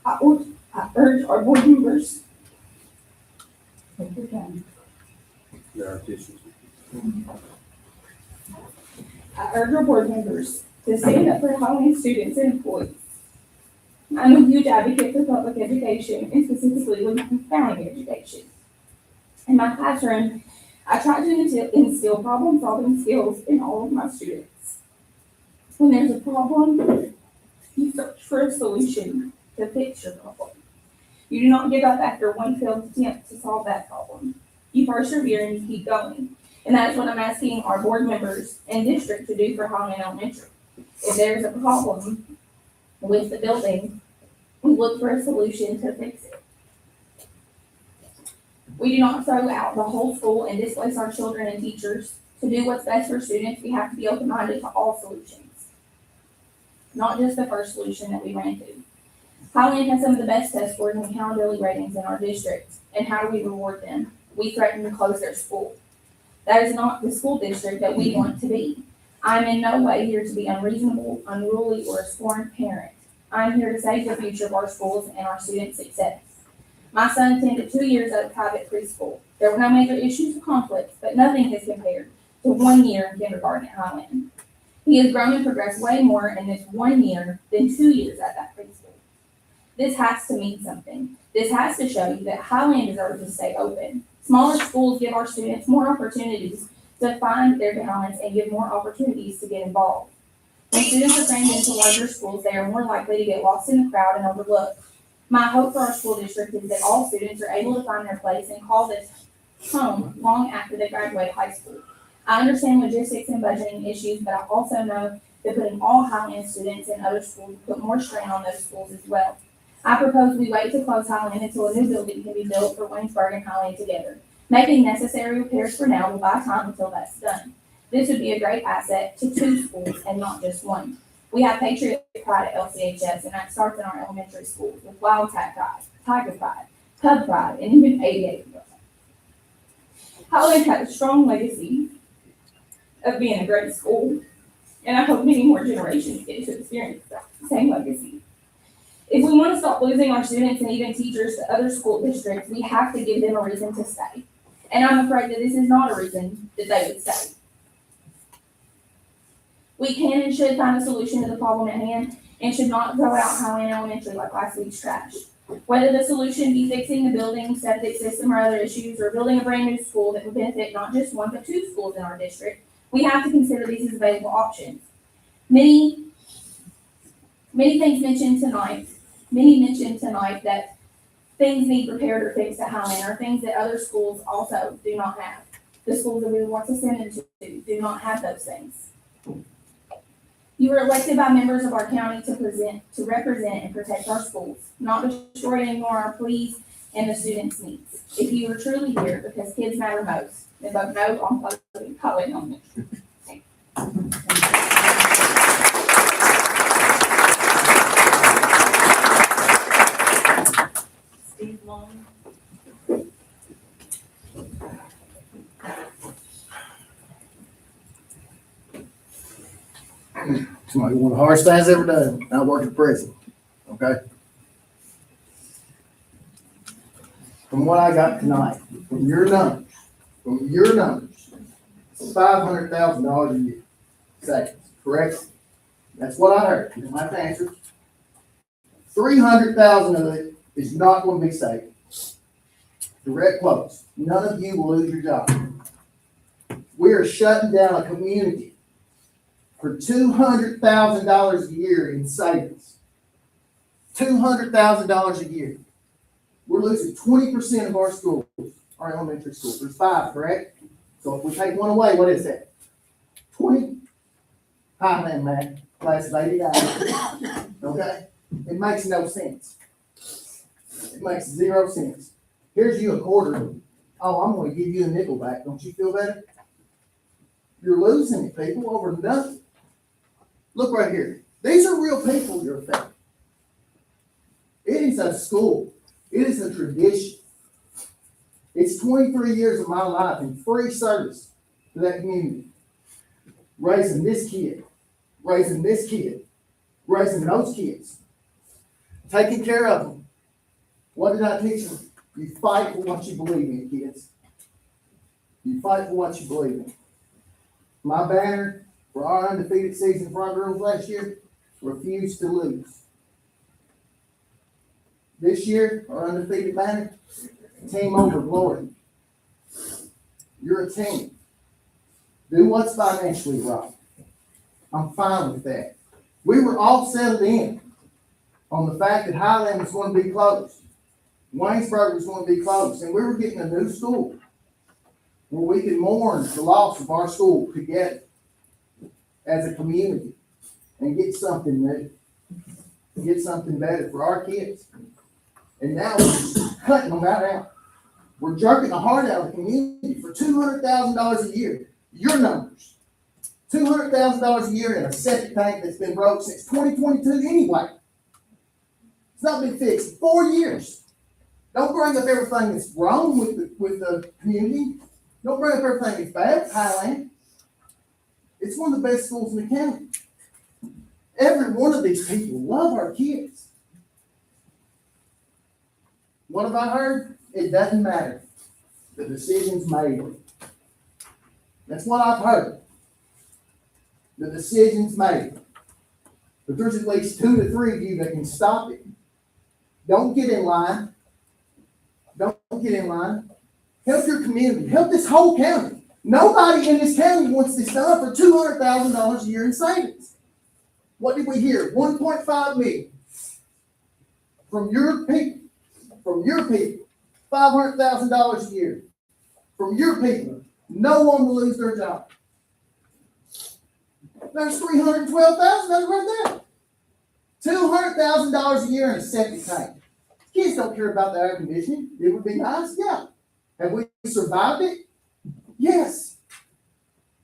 I urge our board members. Take your time. There are tissues. I urge our board members to stand up for Highland students and employees. I'm a huge advocate for public education and specifically Lincoln County education. In my classroom, I try to instill problem-solving skills in all of my students. When there's a problem, you search for a solution to fix your problem. You do not give up after one failed attempt to solve that problem. You persevere and you keep going. And that is what I'm asking our board members and district to do for Highland Elementary. If there's a problem with the building, we look for a solution to fix it. We do not throw out the whole school and displace our children and teachers. To do what's best for students, we have to be open-minded to all solutions, not just the first solution that we ran to. Highland has some of the best test scores and accountability ratings in our district. And how do we reward them? We threaten to close their school. That is not the school district that we want to be. I'm in no way here to be unreasonable, unruly, or a scorned parent. I'm here to save the future of our schools and our students' success. My son attended 2 years at a private preschool. There were no major issues or conflicts, but nothing has compared to 1 year in kindergarten at Highland. He has grown and progressed way more in this 1 year than 2 years at that preschool. This has to mean something. This has to show you that Highland deserves to stay open. Smaller schools give our students more opportunities to find their talents and give more opportunities to get involved. When students are crammed into larger schools, they are more likely to get lost in the crowd and overlooked. My hope for our school district is that all students are able to find their place and call this home long after they graduate high school. I understand logistics and budgeting issues, but I also know that putting all Highland students in other schools will put more strain on those schools as well. I propose we wait to close Highland until a new building can be built for Waynesburg and Highland together. Making necessary repairs for now will buy time until that's done. This would be a great asset to 2 schools and not just 1. We have patriotic pride at LCHS, and that starts in our elementary schools with Wildcat Pride, Tiger Pride, Cub Pride, and even Aviator Pride. Highland has a strong legacy of being a great school, and I hope many more generations get to experience that same legacy. If we want to stop losing our students and even teachers to other school districts, we have to give them a reason to stay. And I'm afraid that this is not a reason that they would stay. We can and should find a solution to the problem at hand and should not throw out Highland Elementary like last week's trash. Whether the solution be fixing the building, septic system, or other issues, or building a brand new school that would benefit not just 1 but 2 schools in our district, we have to consider these as available options. Many mentioned tonight that things need repaired or fixed at Highland are things that other schools also do not have. The schools that we want to send them to do not have those things. You were elected by members of our county to represent and protect our schools, not destroy and ignore our pleas and the students' needs. If you are truly here because kids matter most, then vote no on closing Highland Elementary. Steve Long. Somebody one of the hardest things I've ever done. I work at prison. Okay. From what I got tonight, from your numbers, $500,000 a year savings, correct? That's what I heard. You don't have to answer. 300,000 of it is not going to be saved. Direct quotes. None of you will lose your job. We are shutting down a community for $200,000 a year in savings. $200,000 a year. We're losing 20% of our schools, our elementary schools. There's 5, correct? So if we take 1 away, what is that? 20? Highland math, class of 89. Okay? It makes no sense. It makes 0 sense. Here's you a quarter. Oh, I'm going to give you a nickel back. Don't you feel better? You're losing it, people, over nothing. Look right here. These are real people you're affecting. It is a school. It is a tradition. It's 23 years of my life in free service to that community. Raising this kid, raising those kids, taking care of them. What did I teach them? You fight for what you believe in, kids. You fight for what you believe in. My banner for our undefeated season for our girls last year, refuse to lose. This year, our undefeated banner, team over glory. You're a team. Do what's financially right. I'm fine with that. We were all settled in on the fact that Highland was going to be closed. Waynesburg was going to be closed, and we were getting a new school where we could mourn the loss of our school together as a community and get something new, get something better for our kids. And now we're just cutting them right out. We're jerking the heart out of the community for $200,000 a year. Your numbers. $200,000 a year in a septic tank that's been broke since 2022 anyway. It's not been fixed in 4 years. Don't bring up everything that's wrong with the community. Don't bring up everything that's bad with Highland. It's one of the best schools in the county. Every one of these people love our kids. What have I heard? It doesn't matter. The decision's made. That's what I've heard. The decision's made. But there's at least 2 to 3 of you that can stop it. Don't get in line. Don't get in line. Help your community. Help this whole county. Nobody in this county wants this done for $200,000 a year in savings. What did we hear? 1.5 million. From your people. From your people. $500,000 a year. From your people. No one will lose their job. There's $312,000 right there. $200,000 a year in a septic tank. Kids don't care about the air conditioning. It would be nice, yeah. Have we survived it? Yes.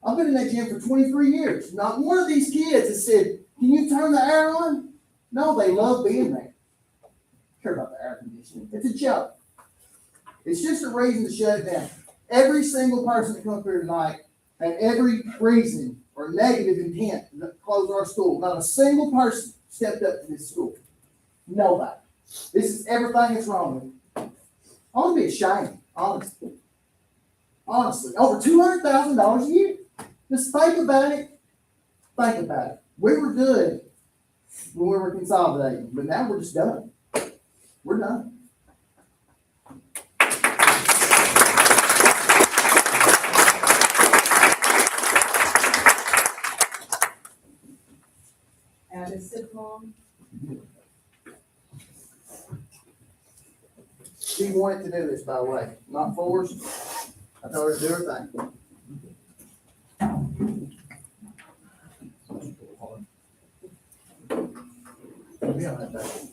I've been in that gym for 23 years. Not one of these kids has said, can you turn the air on? No, they love being there. Care about the air conditioning. It's a joke. It's just a reason to shut it down. Every single person that comes here tonight had every reason or negative intent to close our school. Not a single person stepped up to this school. Nobody. This is everything that's wrong with it. I want to be ashamed, honestly. Honestly, over $200,000 a year. Just think about it. Think about it. We were good when we were consolidating, but now we're just done. We're done. Alice Sidmon. She wanted to do this, by the way, not forced. I told her to do her thing. Yeah, that does.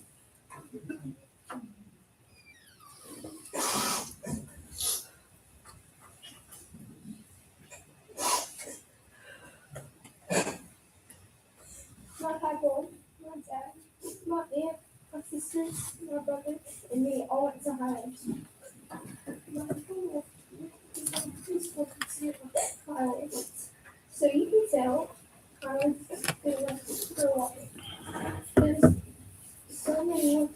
My uncle, my dad, my aunt, my sisters, my brother, and me all went to Highlands. My uncle is on preschool considered Highlands. So you can tell Highlands is good for walking. There's so many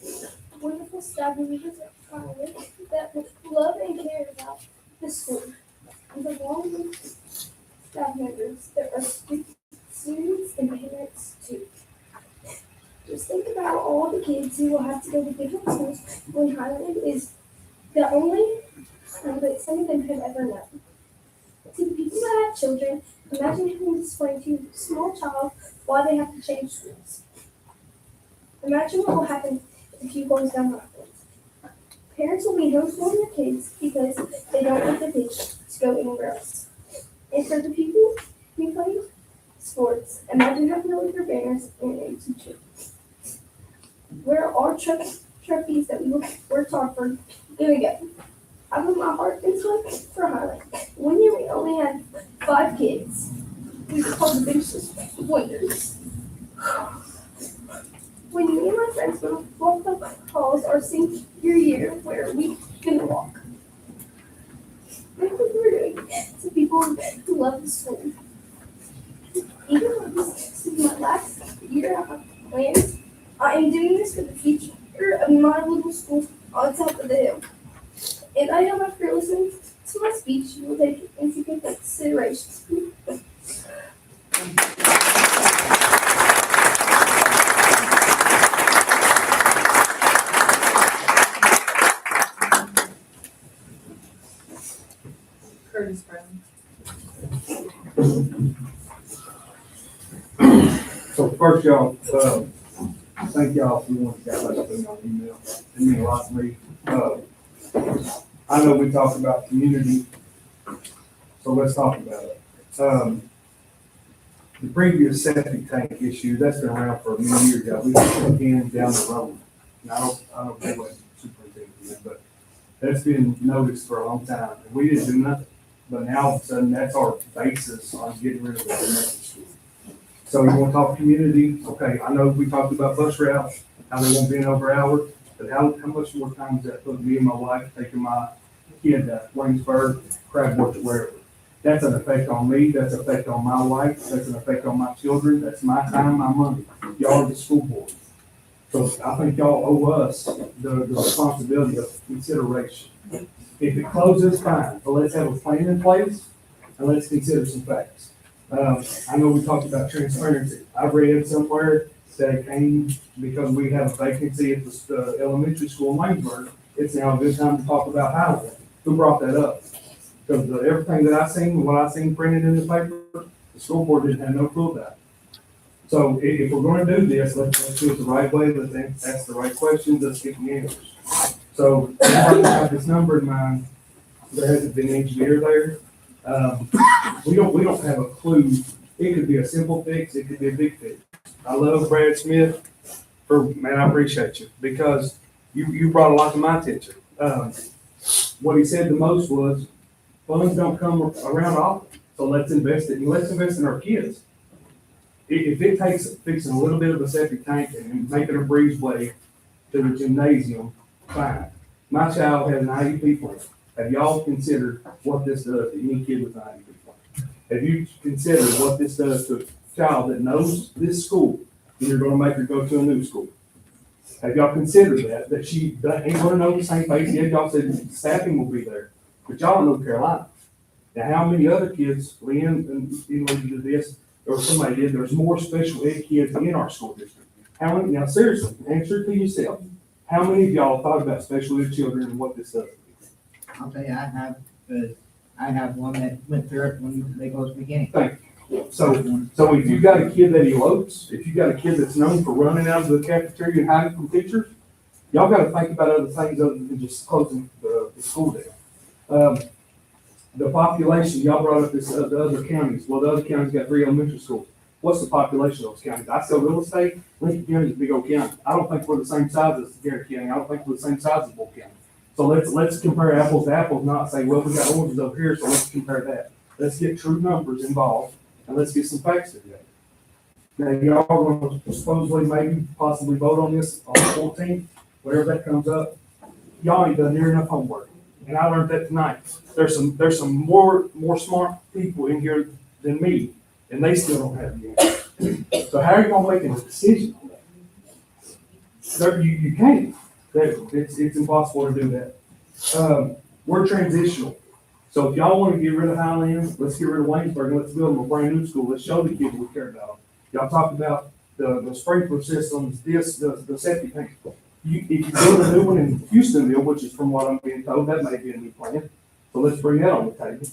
wonderful staff members at Highlands that love and care about the school. And along with staff members, there are students and parents too. Just think about all the kids who will have to go to different schools when Highland is the only school that some of them have ever known. To the people that have children, imagine having to explain to a small child why they have to change schools. Imagine what will happen if a few goes down Highland. Parents will be homeschooling their kids because they don't want the kids to go anywhere else. And for the people who play sports, imagine having to leave your banners and a teacher. Where are trophies that we worked hard for gonna go? I put my heart into it for Highland. One year we only had 5 kids. We were called the biggest winners. When me and my friends walked up halls our senior year, where are we gonna walk? Look what we're doing to people who love the school. Even though this is my last year I have plans, I am doing this for the future of my little school on top of the hill. And I know after listening to my speech, you will take it into consideration. Curtis Brown. So first, y'all, thank y'all for the ones that got us putting on email. It means a lot to me. I know we talked about community, so let's talk about it. The previous septic tank issue, that's been around for many years now. We took in down the road. And I don't know what superintendent, but that's been noticed for a long time. And we didn't do nothing. But now all of a sudden, that's our basis on getting rid of the elementary school. So you want to talk community? Okay, I know we talked about bus routes, how they won't be in over hours, but how much more time does that put me and my wife taking my kid to Waynesburg, Crab Orchard, wherever? That's an effect on me, that's an effect on my wife, that's an effect on my children, that's my time, my money. Y'all are the school board. So I think y'all owe us the responsibility of consideration. If it closes, fine, but let's have a plan in place and let's consider some facts. I know we talked about transparency. I've read somewhere that it came because we have a vacancy at the elementary school in Waynesburg. It's now a good time to talk about Highland. Who brought that up? Because everything that I seen, what I seen printed in the paper, the school board didn't have no clue about it. So if we're gonna do this, let's do it the right way, let's ask the right questions, let's get the answers. So I have this number in mind, there hasn't been an engineer there. We don't have a clue. It could be a simple fix, it could be a big fix. I love Brad Smith man, I appreciate you because you brought a lot to my attention. What he said the most was, funds don't come around often, so let's invest it, and let's invest in our kids. If it takes fixing a little bit of a septic tank and making a breezeway to the gymnasium, fine. My child has an IEP plan. Have y'all considered what this does to any kid with an IEP plan? Have you considered what this does to a child that knows this school and you're gonna make her go to a new school? Have y'all considered that she ain't gonna know the same face? Yeah, y'all said staffing will be there, but y'all know Carolina. Now, how many other kids, Lynn, and you alluded to this, or somebody did, there's more special ed kids in our school district. How many, now seriously, answer it to yourself. How many of y'all thought about special ed children and what this does? I'll tell you, I have one that went through it when they go to the beginning. Thank you. So if you got a kid that elopes, if you got a kid that's known for running out of the cafeteria and hiding from teachers, y'all gotta think about other things other than just closing the school down. The population, y'all brought up this, the other counties. Well, the other counties got 3 elementary schools. What's the population of those counties? I sell real estate, Lincoln County is a big old county. I don't think we're the same size as Garrett County. I don't think we're the same size as Bull County. So let's compare apples to apples, not say, well, we got oranges over here, so let's compare that. Let's get true numbers involved and let's get some facts together. Now, y'all gonna supposedly maybe possibly vote on this on the 14th, whatever that comes up. Y'all ain't done near enough homework. And I learned that tonight. There's some more smart people in here than me, and they still don't have the answer. So how are you gonna make a decision on that? You can't. It's impossible to do that. We're transitional. So if y'all wanna get rid of Highland, let's get rid of Waynesburg, and let's build them a brand new school. Let's show the kids we care about them. Y'all talked about the sprinkler systems, the septic tank. If you build a new one in Houstonville, which is from what I'm being told, that may be a new plan. So let's bring that on the table.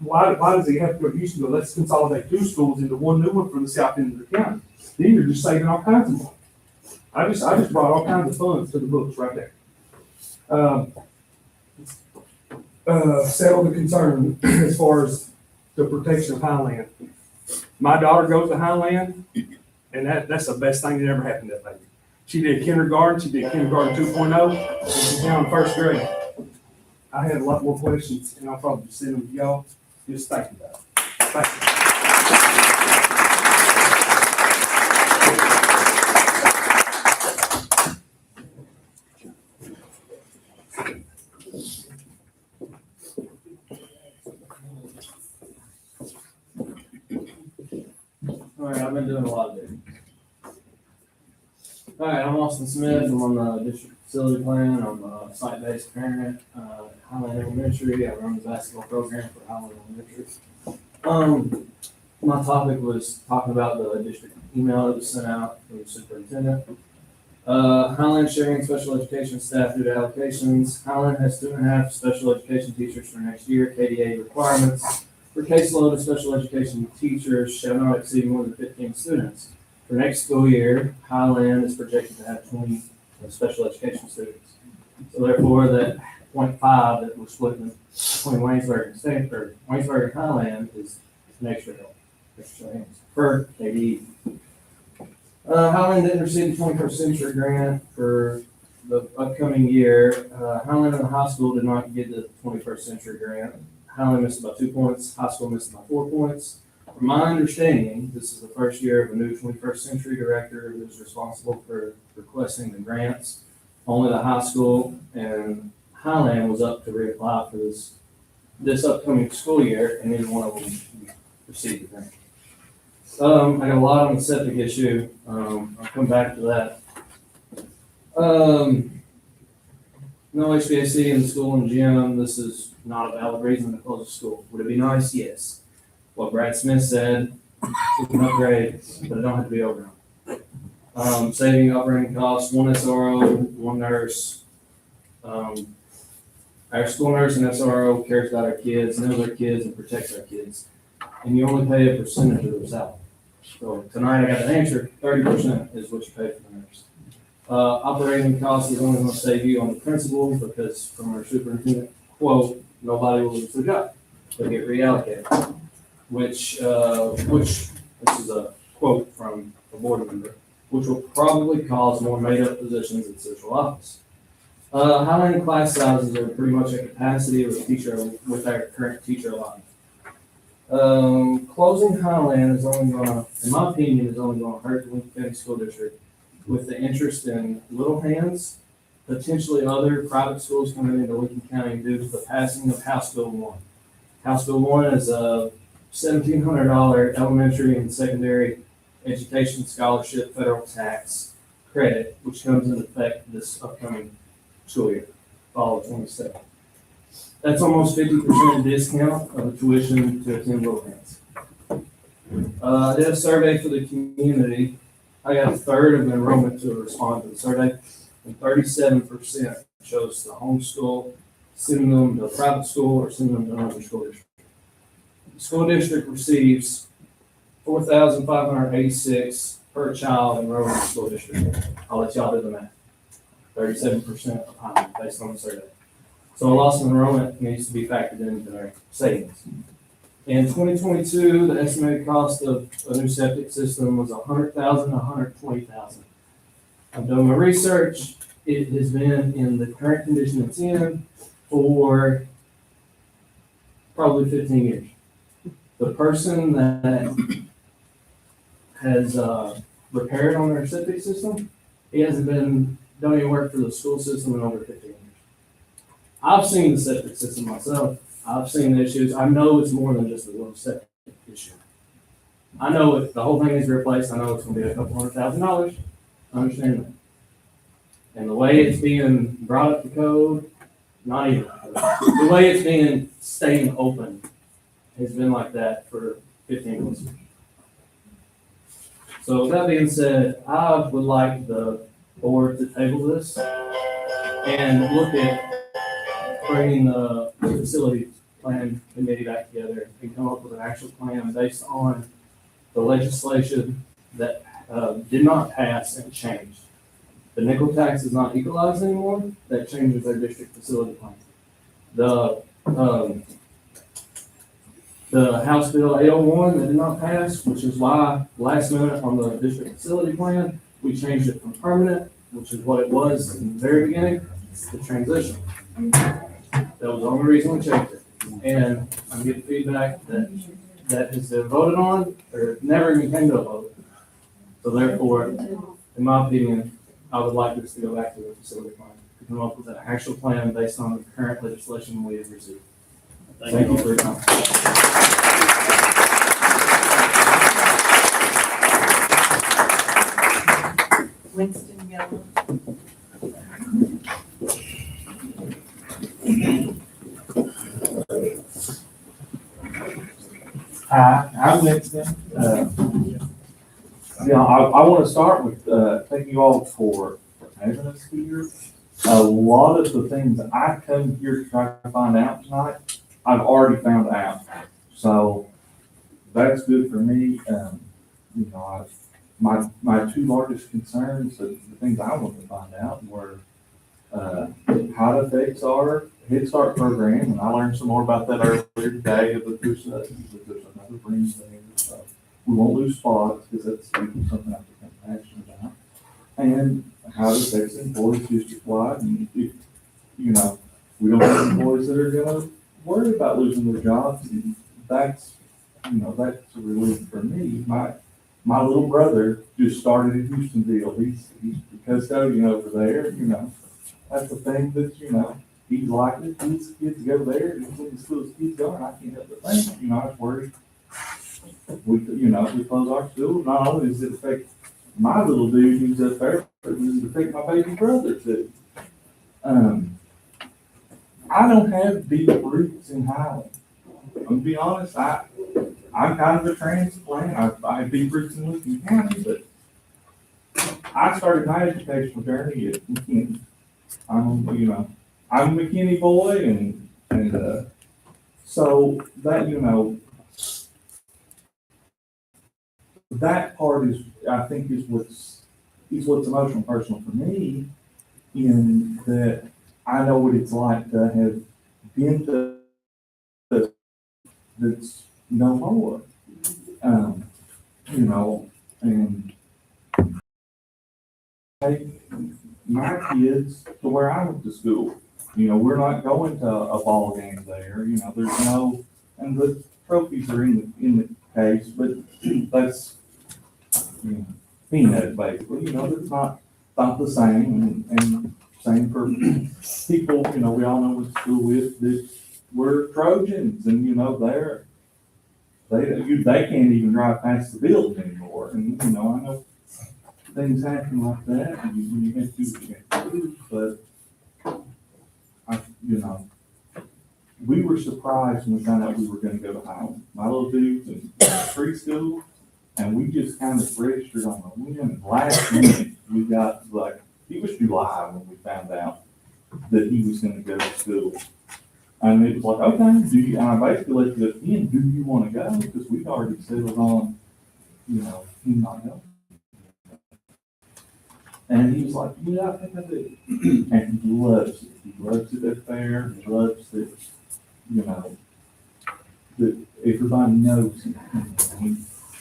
Why does he have to go to Houstonville? Let's consolidate 2 schools into one new one for the south end of the county. Then you're just saving all kinds of money. I just brought all kinds of funds to the books right there. Settle the concern as far as the protection of Highland. My daughter goes to Highland, and that's the best thing that ever happened to that baby. She did kindergarten, she did kindergarten 2.0, and she's now in 1st grade. I had a lot more questions, and I'll probably send them to y'all. Just think about it. Thank you. All right, I've been doing a lot of it. All right, I'm Austin Smith. I'm on the district facility plan. I'm a site-based parent, Highland Elementary. I run the basketball program for Highland Elementary. My topic was talking about the district email that was sent out from the superintendent. Highland sharing special education staff due to allocations. Highland has 2.5 special education teachers for next year. KDA requirements for caseload of special education teachers shall not exceed more than 15 students. For next school year, Highland is projected to have 20 special education students. So therefore, that 0.5 that we're splitting between Waynesburg and Stanford, Waynesburg and Highland is an extra help, extra hands per KD. Highland didn't receive the 21st Century Grant for the upcoming year. Highland and the high school did not get the 21st Century Grant. Highland missed about 2 points, high school missed about 4 points. From my understanding, this is the first year of a new 21st Century director who's responsible for requesting the grants. Only the high school and Highland was up to reapply for this this upcoming school year, and neither one of them received the grant. I got a lot on the septic issue. I'll come back to that. No HVAC in the school and gym. This is not a valid reason to close a school. Would it be nice? Yes. What Brad Smith said, we can upgrade, but it don't have to be overnight. Saving operating costs, one SRO, one nurse. Our school nurse and SRO cares about our kids, knows our kids, and protects our kids. And you only pay a percentage of their salary. So tonight I got the answer, 30% is what you pay for the nurse. Operating costs is only gonna save you on the principal, because from our superintendent quote, nobody will lose their job. They'll get reallocated, which this is a quote from a board member, which will probably cause more made-up positions in central office. Highline class sizes are pretty much at capacity with our current teacher allotment. Closing Highland is only gonna, in my opinion, is only gonna hurt the Lincoln County School District with the interest in Little Hands, potentially other private schools coming into Lincoln County due to the passing of House Bill 1. House Bill 1 is a $1,700 elementary and secondary education scholarship federal tax credit, which comes into effect this upcoming school year, fall of 27. That's almost 50% discount of the tuition to attend Little Hands. I did a survey for the community. I got a third of the enrollment to respond to the survey, and 37% chose to homeschool, sending them to a private school, or sending them to another school district. The school district receives $4,586 per child enrolled in the school district. I'll let y'all do the math. 37% of Highland based on the survey. So a loss of enrollment needs to be factored into their savings. In 2022, the estimated cost of a new septic system was $100,000 to $120,000. I've done my research. It has been in the current condition it's in for probably 15 years. The person that has repaired on their septic system, he hasn't done any work for the school system in over 15 years. I've seen the septic system myself. I've seen the issues. I know it's more than just a little septic issue. I know if the whole thing is replaced, I know it's gonna be a couple $100,000. I understand that. And the way it's being brought up to code, not even. The way it's being staying open has been like that for 15 years. So that being said, I would like the board to table this and look at bringing the facility plan committee back together and come up with an actual plan based on the legislation that did not pass and changed. The nickel tax is not equalized anymore. That changes their district facility plan. The House Bill 801 that did not pass, which is why last minute on the district facility plan, we changed it from permanent, which is what it was in the very beginning, to transition. That was the only reason we changed it. And I'm getting feedback that has been voted on or never even came to a vote. So therefore, in my opinion, I would like this to go back to the facility plan, to come up with an actual plan based on the current legislation we have received. Thank you for your time. Winston Geller. Hi, I'm Winston. I want to start with thank you all for having us here. A lot of the things I come here to try to find out tonight, I've already found out. So that's good for me. My two largest concerns, the things I wanted to find out were how to fix our Head Start program, and I learned some more about that earlier today, but there's another bring there. So we won't lose spots because that's something I've become passionate about. And how to fix employees district-wide, and if, we don't have employees that are gonna worry about losing their jobs, and that's a relief for me. My little brother just started in Houstonville. He's the custodian over there, that's the thing that, he's like, these kids go there, these are the schools kids go, and I can't help but think, you know, I was worried. If we close our school, not only does it affect my little dude who's up there, but does it affect my baby brother too? I don't have deep roots in Highland. I'm gonna be honest, I'm kind of a transplant. I have deep roots in Lincoln County, but I started my educational journey at McKinney. I'm a McKinney boy, and so that, that part is, I think, is what's emotional and personal for me, in that I know what it's like to have been to that's no more, and take my kids to where I went to school. We're not going to a ball game there. There's no, and the trophies are in the case, but that's peanuts basically. It's not the same, and same for people. We all know what school with that we're Trojans, and they can't even drive past the building anymore. And I know things happen like that, and you have to do what you have to do, but we were surprised when we found out we were going to go to Highland. My little dude's in preschool, and we just kind of registered on a whim. Last minute, we got it was July when we found out that he was going to go to school. And it was like, okay, and I basically let it in, do you want to go? Because we'd already settled on, him not going. And he was like, yeah, I think I do. And he loves it. He loves it up there. He loves that, that everybody knows him.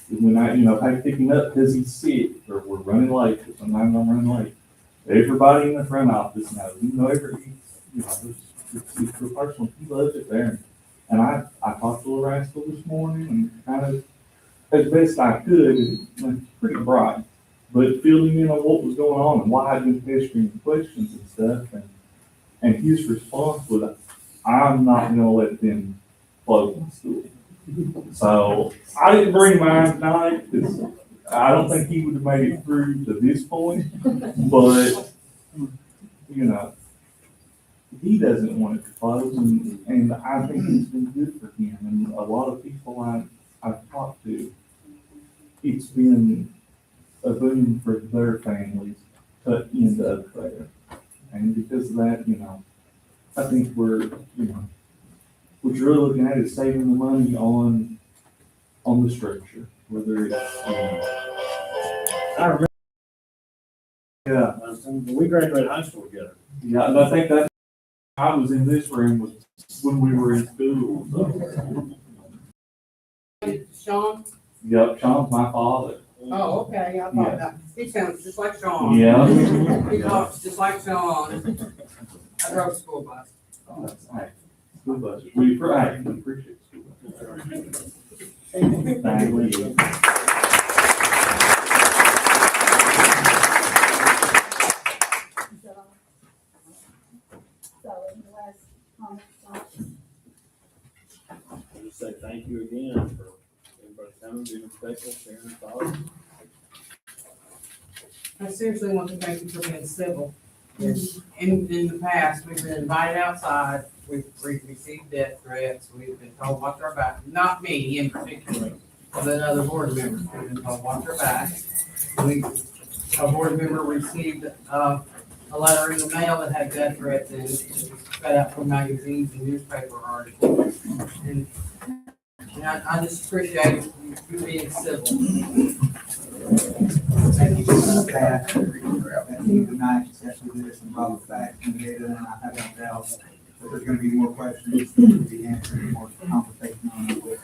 When I pick him up because he's sick or we're running late, because sometimes I'm running late, everybody in the front office knows. It's real personal. He loves it there. And I talked to the rascal this morning and kind of, as best I could, and pretty bright, but filled him in on what was going on and why I'd been pestering questions and stuff. And his response was, I'm not going to let them close my school. So I didn't bring mine tonight because I don't think he would have made it through to this point, but he doesn't want it to close, and I think it's been good for him. And a lot of people I've talked to, it's been a boon for their families to end up there. And because of that, I think what you're really looking at is saving the money on the structure, whether it's, I remember. Yeah. When we graduated high school together. Yeah, and I think that I was in this room when we were in school. So. Sean? Yep, Sean's my father. Oh, okay, I thought that, he sounds just like Sean. Yeah. He talks just like Sean. I drove school bus. Hey, school buses. We appreciate school buses. Thank you. So, any last comments? Just say thank you again for everybody coming, being respectful, sharing their thoughts. I seriously want to thank you for being civil. In the past, we've been invited outside, we've received death threats, we've been told watch our back, not me in particular, but other board members, we've been told watch our back. A board member received, a letter in the mail that had death threats in it, cut out from magazines and newspaper articles. And I just appreciate you being civil. Thank you for the staff and team tonight, especially there's some problem facts and data, and I have no doubt that there's gonna be more questions to be answered, more conversation on it. But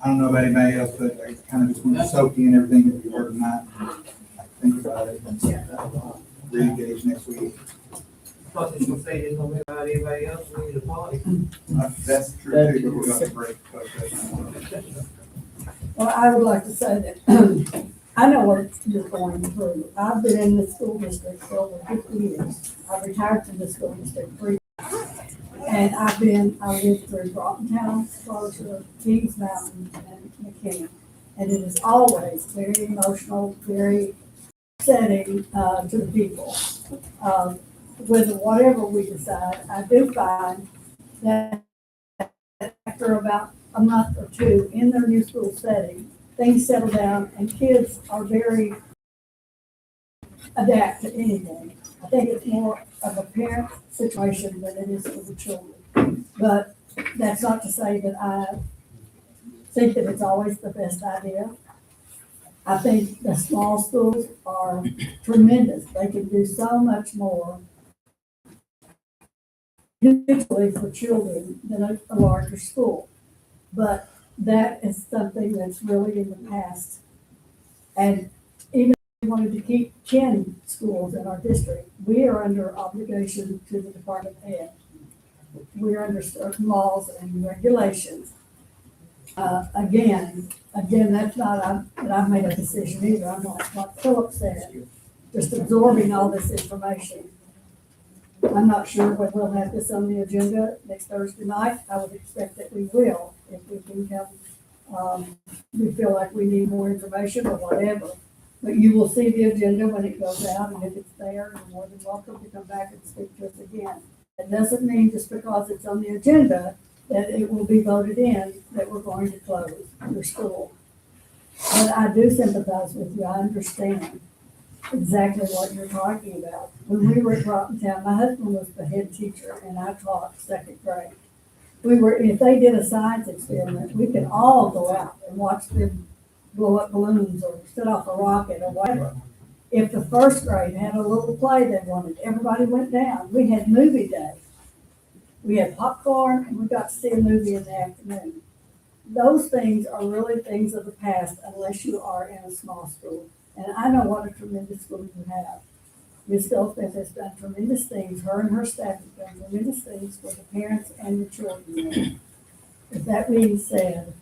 I don't know about anybody else, but I kind of just want to soak in everything that we heard tonight and think about it and re-engage next week. Plus, it's gonna say it's gonna be about anybody else, we need a party. That's true too, but we're gonna break. Well, I would like to say that I know what you're going through. I've been in the school district for over 50 years. I retired from the school district 3 times. And I lived through Broughton closure, Kings Mountain, and McKinney. And it is always very emotional, very upsetting, to the people. With whatever we decide, I do find that after about a month or two in their new school setting, things settle down and kids are very adapt to anything. I think it's more of a parent situation than it is for the children. But that's not to say that I think that it's always the best idea. I think the small schools are tremendous. They can do so much more individually for children than a larger school. But that is something that's really in the past. And even if we wanted to keep 10 schools in our district, we are under obligation to the Department of Ed. We are under certain laws and regulations. Again, that's not that I've made a decision either. I'm like what Philip said, just absorbing all this information. I'm not sure when we'll have this on the agenda next Thursday night. I would expect that we will, if we can come, we feel like we need more information or whatever. But you will see the agenda when it goes out, and if it's there, you're more than welcome to come back and speak to us again. It doesn't mean just because it's on the agenda that it will be voted in that we're going to close your school. But I do sympathize with you. I understand exactly what you're talking about. When we were at Broughton Town, my husband was the head teacher and I taught second grade. If they did a science experiment, we could all go out and watch them blow up balloons or set off a rocket or whatever. If the first grade had a little play they wanted, everybody went down. We had movie day. We had popcorn and we got to see a movie in the afternoon. Those things are really things of the past unless you are in a small school. And I know what a tremendous school you have. Ms. Goldsmith has done tremendous things. Her and her staff have done tremendous things for the parents and the children. With that being said,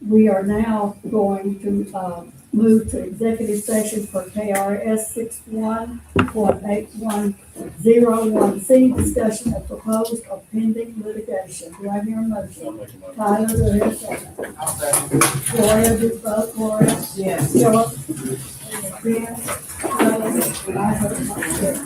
we are now going to move to executive session for KRS 61.8101C, discussion of proposed or pending litigation. Do I hear a motion? Tyler, do I hear a second? Gloria, do you vote, Gloria? Yes. Philip? Ben? I vote yes.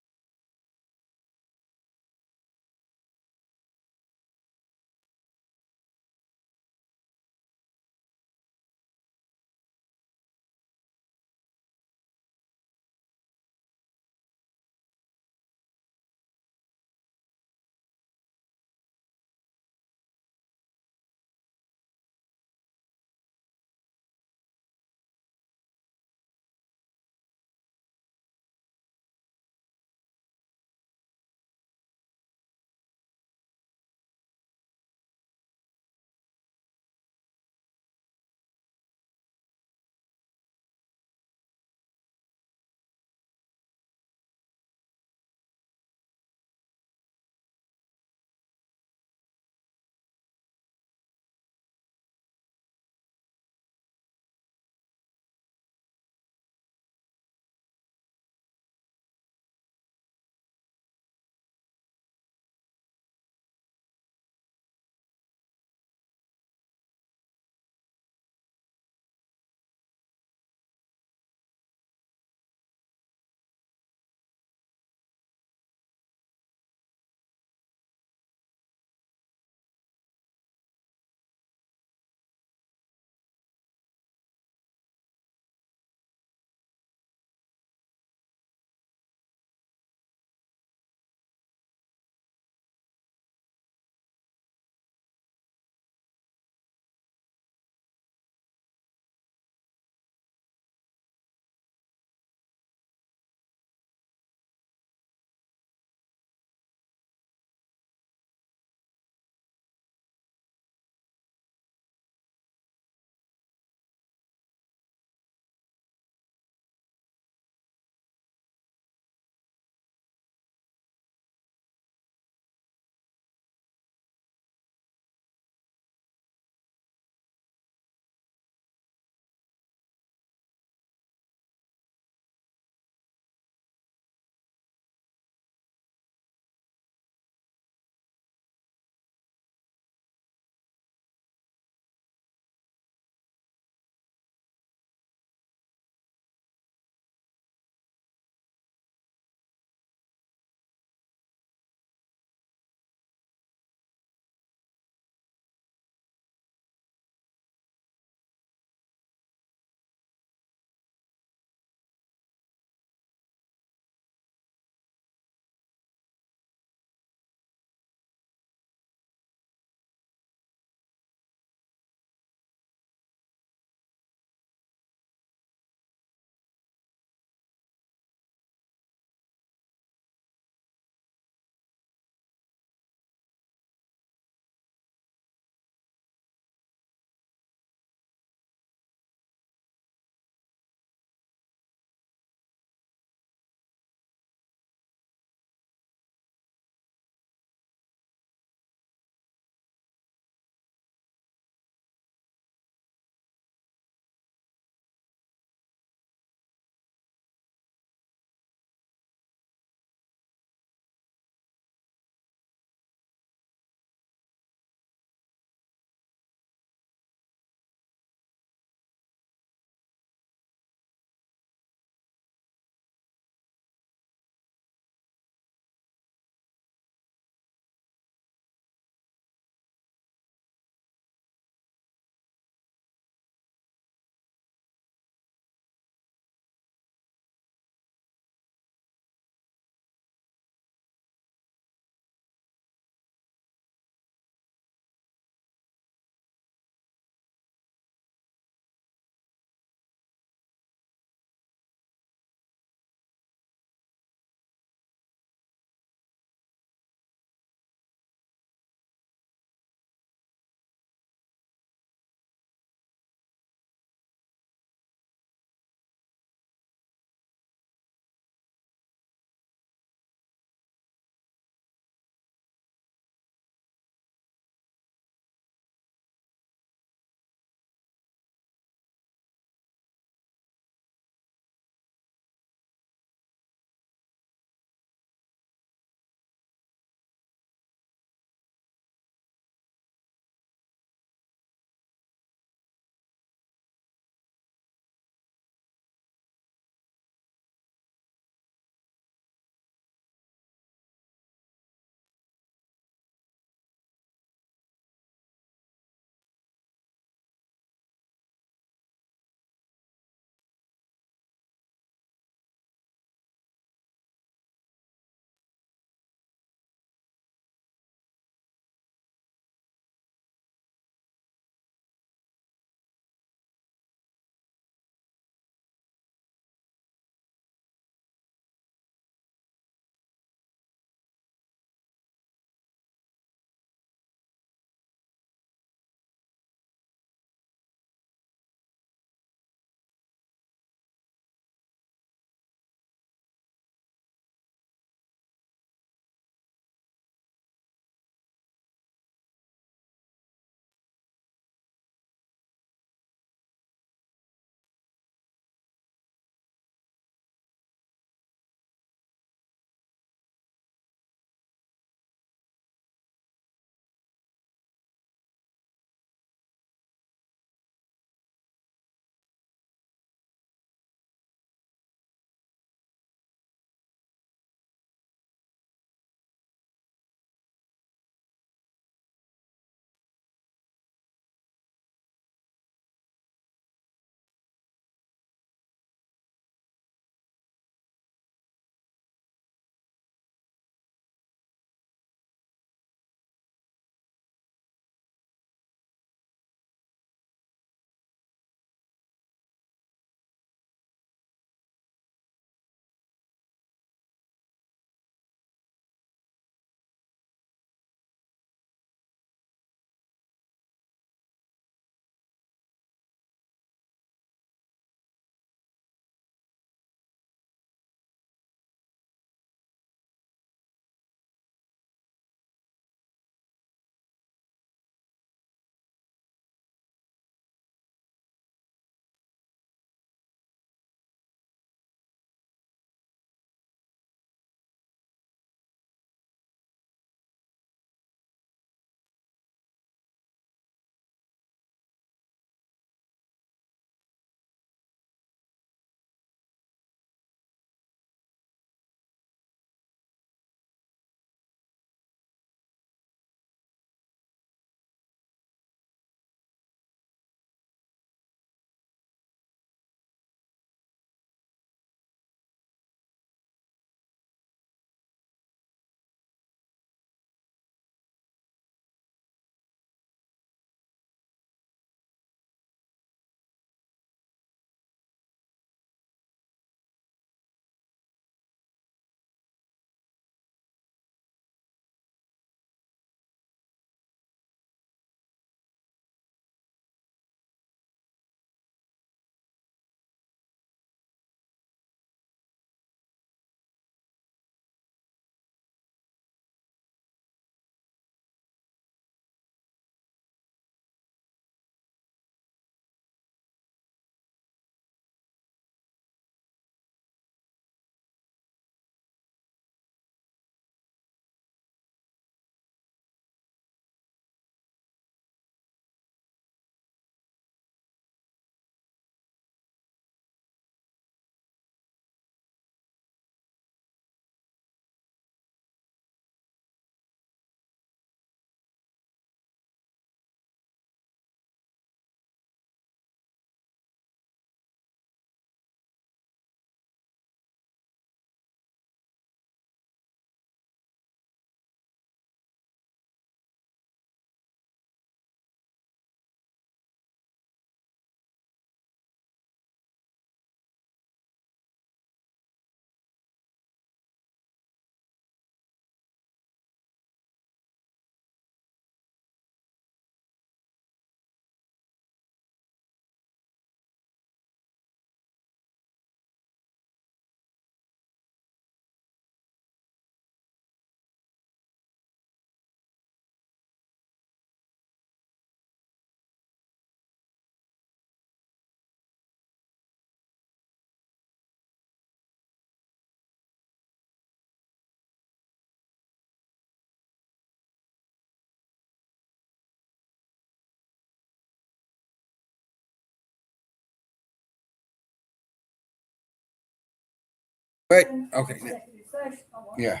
Wait, okay. Executive session. Yeah,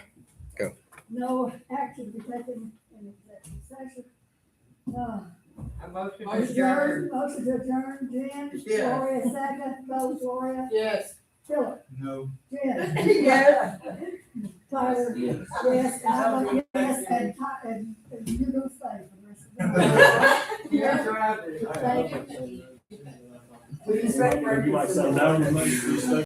go. No action to be taken in executive session. A motion to Adjourn, adjourn. motion to adjourn, Jen, Yes. Gloria, second, vote Gloria, Yes. Philip, No. Jen. Yes. Tyler, yes, I vote yes, and you don't stay for the rest of the night. Yes, right. Thank you. We can say. You might say no, you might say